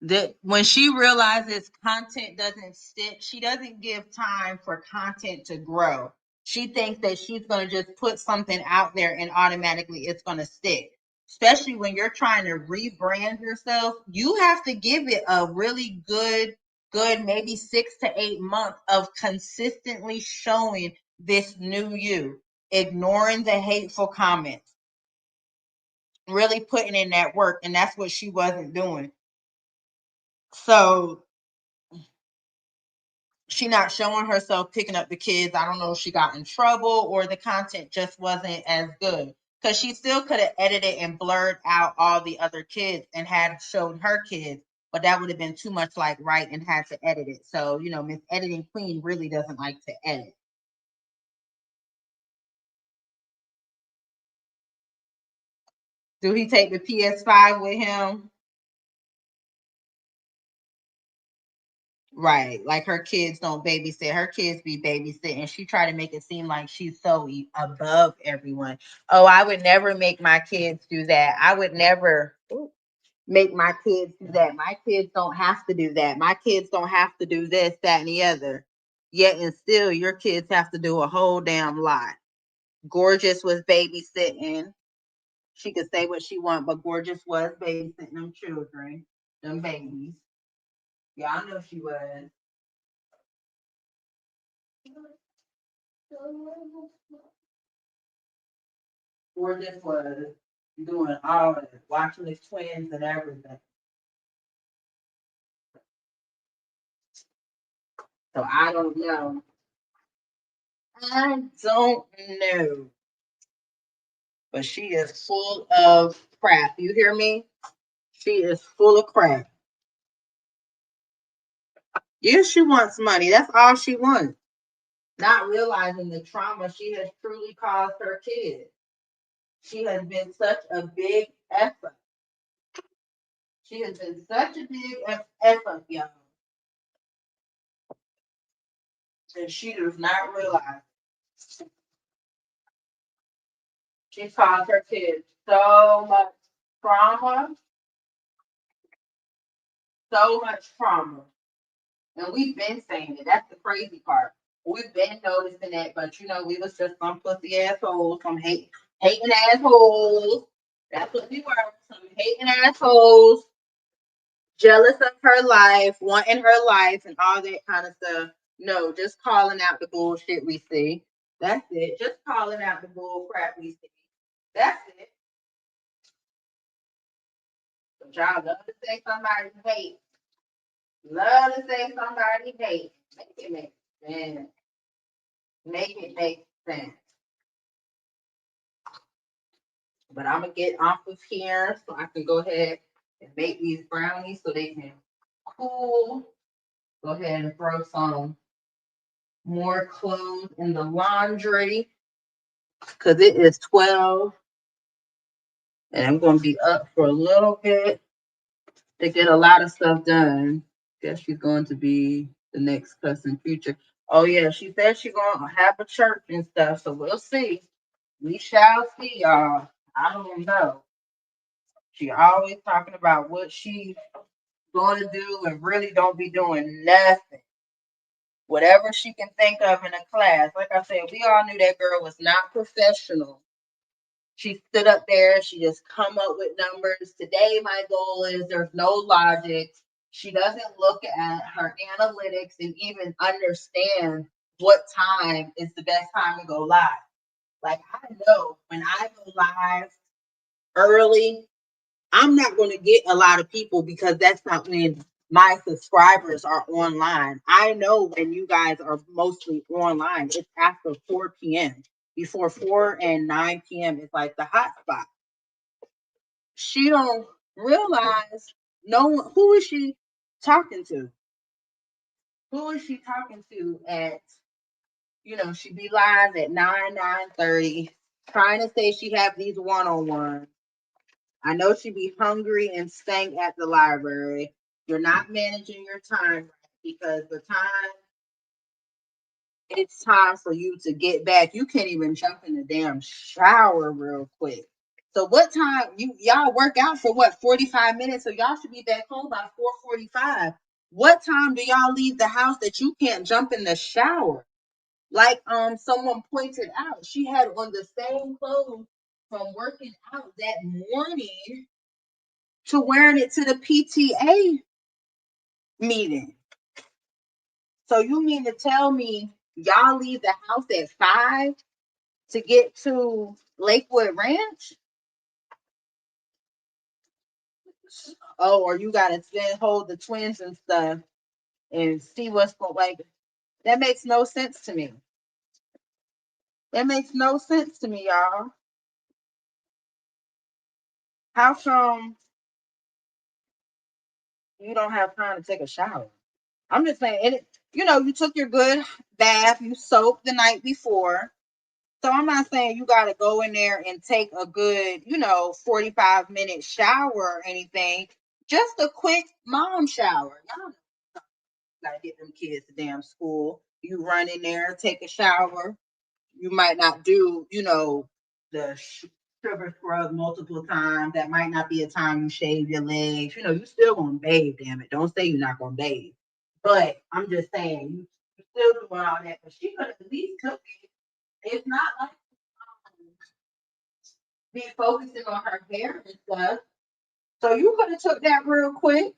That when she realizes content doesn't stick, she doesn't give time for content to grow. She thinks that she's going to just put something out there and automatically it's going to stick. Especially when you're trying to rebrand yourself, you have to give it a really good maybe 6 to 8 months of consistently showing this new you, ignoring the hateful comments, really putting in that work, and that's what she wasn't doing. So she not showing herself picking up the kids. I don't know if she got in trouble or the content just wasn't as good. Because she still could have edited and blurred out all the other kids and had showed her kids, but that would have been too much like right and had to edit it. So, Miss Editing Queen really doesn't like to edit. Do he take the PS5 with him? Right. Like her kids don't babysit. Her kids be babysitting. She try to make it seem like she's so above everyone. Oh, I would never make my kids do that. I would never make my kids do that. My kids don't have to do that. My kids don't have to do this, that, and the other. Yet and still, your kids have to do a whole damn lot. Gorgeous was babysitting. She could say what she want, but Gorgeous was babysitting them children, them babies. Y'all know she was. Gorgeous was doing all of it, watching the twins and everything. So I don't know. I don't know. But she is full of crap. You hear me? She is full of crap. Yes, she wants money. That's all she wants. Not realizing the trauma she has truly caused her kids. She has been such a big effort. She has been such a big effort, y'all. And she does not realize. She caused her kids so much trauma, so much trauma. And we've been saying it. That's the crazy part. We've been noticing that, but we was just some pussy assholes, some hating assholes. That's what we were. Some hating assholes, jealous of her life, wanting her life, and all that kind of stuff. No, just calling out the bullshit we see. That's it. Just calling out the bull crap we see. That's it. But y'all love to say somebody hate. Love to say somebody hate. Make it make sense. Make it make sense. But I'm gonna get off of here so I can go ahead and make these brownies so they can cool. Go ahead and throw some more clothes in the laundry because it is 12 and I'm gonna be up for a little bit to get a lot of stuff done. Guess she's going to be the next cousin future. Oh yeah, she said she's gonna have a church and stuff, so we'll see. We shall see, y'all. I don't know. She always talking about what she going to do and really don't be doing nothing. Whatever she can think of in a class. Like I said, we all knew that girl was not professional. She stood up there. She just come up with numbers. Today, my goal is there's no logic. She doesn't look at her analytics and even understand what time is the best time to go live. Like I know when I go live early, I'm not going to get a lot of people because that's not when my subscribers are online. I know when you guys are mostly online. It's after 4 p.m. Before 4 and 9 p.m. It's like the hot spot. She don't realize who is she talking to? Who is she talking to at, she be live at 9:30, trying to say she have these one-on-ones. I know she be hungry and stank at the library. You're not managing your time right because the time it's time for you to get back. You can't even jump in the damn shower real quick. So what time y'all work out for what 45 minutes? So y'all should be back home by 4:45. What time do y'all leave the house that you can't jump in the shower? Like someone pointed out, she had on the same clothes from working out that morning to wearing it to the PTA meeting. So you mean to tell me y'all leave the house at 5 to get to Lakewood Ranch? Oh, or you gotta hold the twins and stuff and see what's going like. That makes no sense to me. That makes no sense to me, y'all. How come you don't have time to take a shower? I'm just saying, you took your good bath, you soaked the night before. So I'm not saying you got to go in there and take a good, 45-minute shower or anything. Just a quick mom shower. Y'all got to get them kids to damn school. You run in there, take a shower. You might not do, the sugar scrub multiple times. That might not be a time you shave your legs. You still going to bathe, damn it. Don't say you're not going to bathe. But I'm just saying, you still doing all that. But she could have at least took it. It's not like be focusing on her hair and stuff. So you could have took that real quick.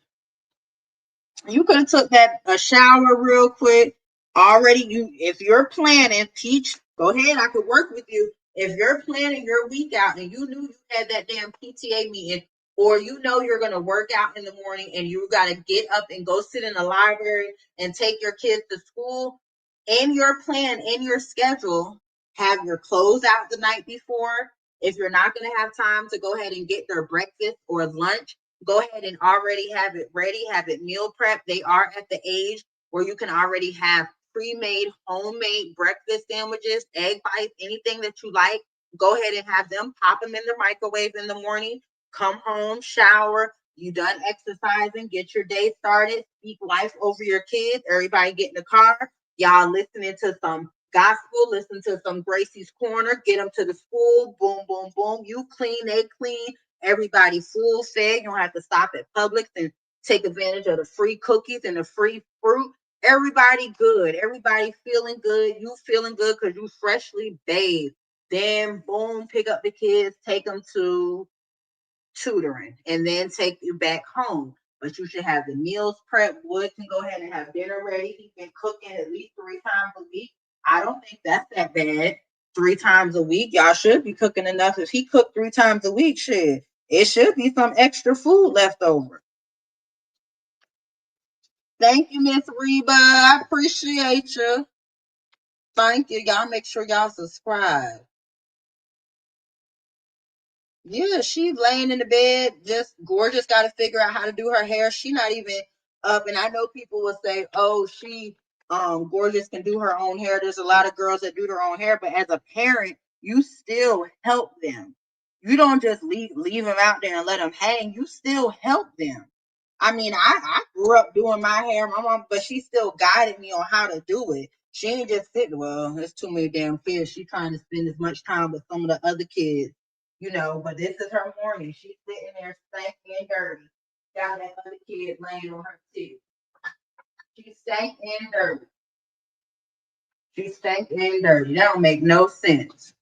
You could have took that a shower real quick. already, if you're planning, teach, go ahead, I could work with you. If you're planning your week out and you knew you had that damn PTA meeting, or you know you're going to work out in the morning and you got to get up and go sit in the library and take your kids to school, in your plan, in your schedule, have your clothes out the night before. If you're not going to have time to go ahead and get their breakfast or lunch, go ahead and already have it ready, have it meal prep. They are at the age where you can already have pre-made, homemade breakfast sandwiches, egg bites, anything that you like. Go ahead and have them, pop them in the microwave in the morning, come home, shower, you done exercising, get your day started, speak life over your kids, everybody get in the car, y'all listening to some gospel, listen to some Gracie's Corner, get them to the school, boom, boom, boom, you clean, they clean, everybody full fed, you don't have to stop at Publix and take advantage of the free cookies and the free fruit. Everybody good. Everybody feeling good. You feeling good because you freshly bathed. Then boom, pick up the kids, take them to tutoring, and then take you back home. But you should have the meals prepped. Wood can go ahead and have dinner ready. He's been cooking at least 3 times a week. I don't think that's that bad. 3 times a week. Y'all should be cooking enough. If he cooked 3 times a week, shit, it should be some extra food left over. Thank you, Miss Reba. I appreciate you. Thank you. Y'all make sure y'all subscribe. Yeah, she's laying in the bed, just gorgeous. Got to figure out how to do her hair. She not even up. And I know people will say, "Oh, she gorgeous can do her own hair." There's a lot of girls that do their own hair, but as a parent, you still help them. You don't just leave them out there and let them hang. You still help them. I mean, I grew up doing my hair, my mom, but she still guided me on how to do it. She ain't just sitting, well, there's too many damn kids. She's trying to spend as much time with some of the other kids, but this is her morning. She's sitting there stinking and dirty. Got that other kid laying on her too. She stank and dirty. She stank and dirty. That don't make no sense.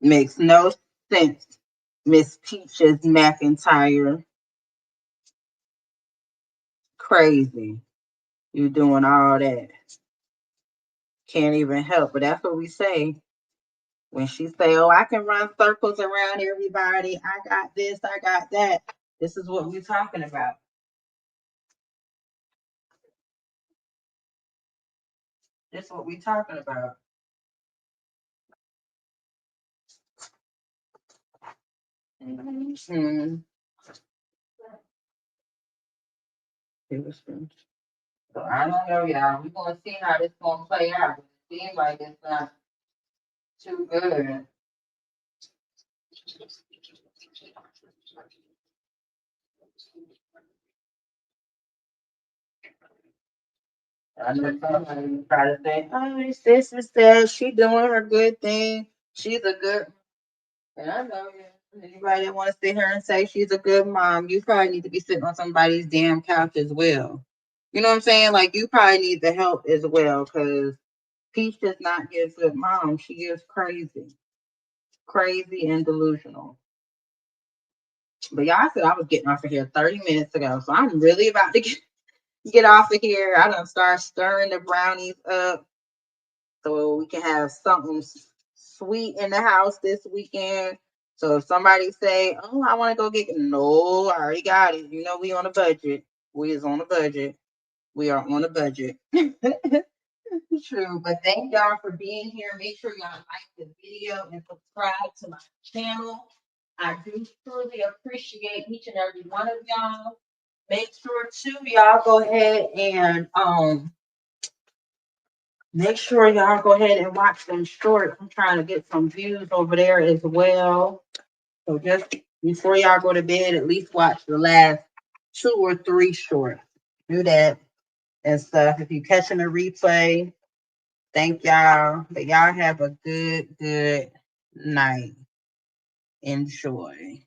Makes no sense. Miss Peaches McIntyre. Crazy. You doing all that. Can't even help. But that's what we say. When she say, oh, I can run circles around everybody. I got this. I got that. This is what we're talking about. This is what we're talking about. Mm-hmm. So I don't know, y'all. We're going to see how this going to play out. It seems like it's not too good. I know somebody try to say, oh, his sister said she doing her good thing. She's a good, and I know anybody that want to sit here and say she's a good mom, you probably need to be sitting on somebody's damn couch as well. You know what I'm saying? Like, you probably need the help as well, because Peach does not give good mom. She is crazy and delusional. But y'all said I was getting off of here 30 minutes ago, so I'm really about to get off of here. I done start stirring the brownies up so we can have something sweet in the house this weekend. So if somebody say, oh, I want to go get, no, I already got it. We on a budget. We is on a budget. We are on a budget. True, but thank y'all for being here. Make sure y'all like the video and subscribe to my channel. I do truly appreciate each and every one of y'all. Make sure too, y'all go ahead and make sure y'all go ahead and watch them shorts. I'm trying to get some views over there as well. So just before y'all go to bed, at least watch the last 2 or 3 shorts. Do that and stuff. If you catching a replay, thank y'all. But y'all have a good night. Enjoy.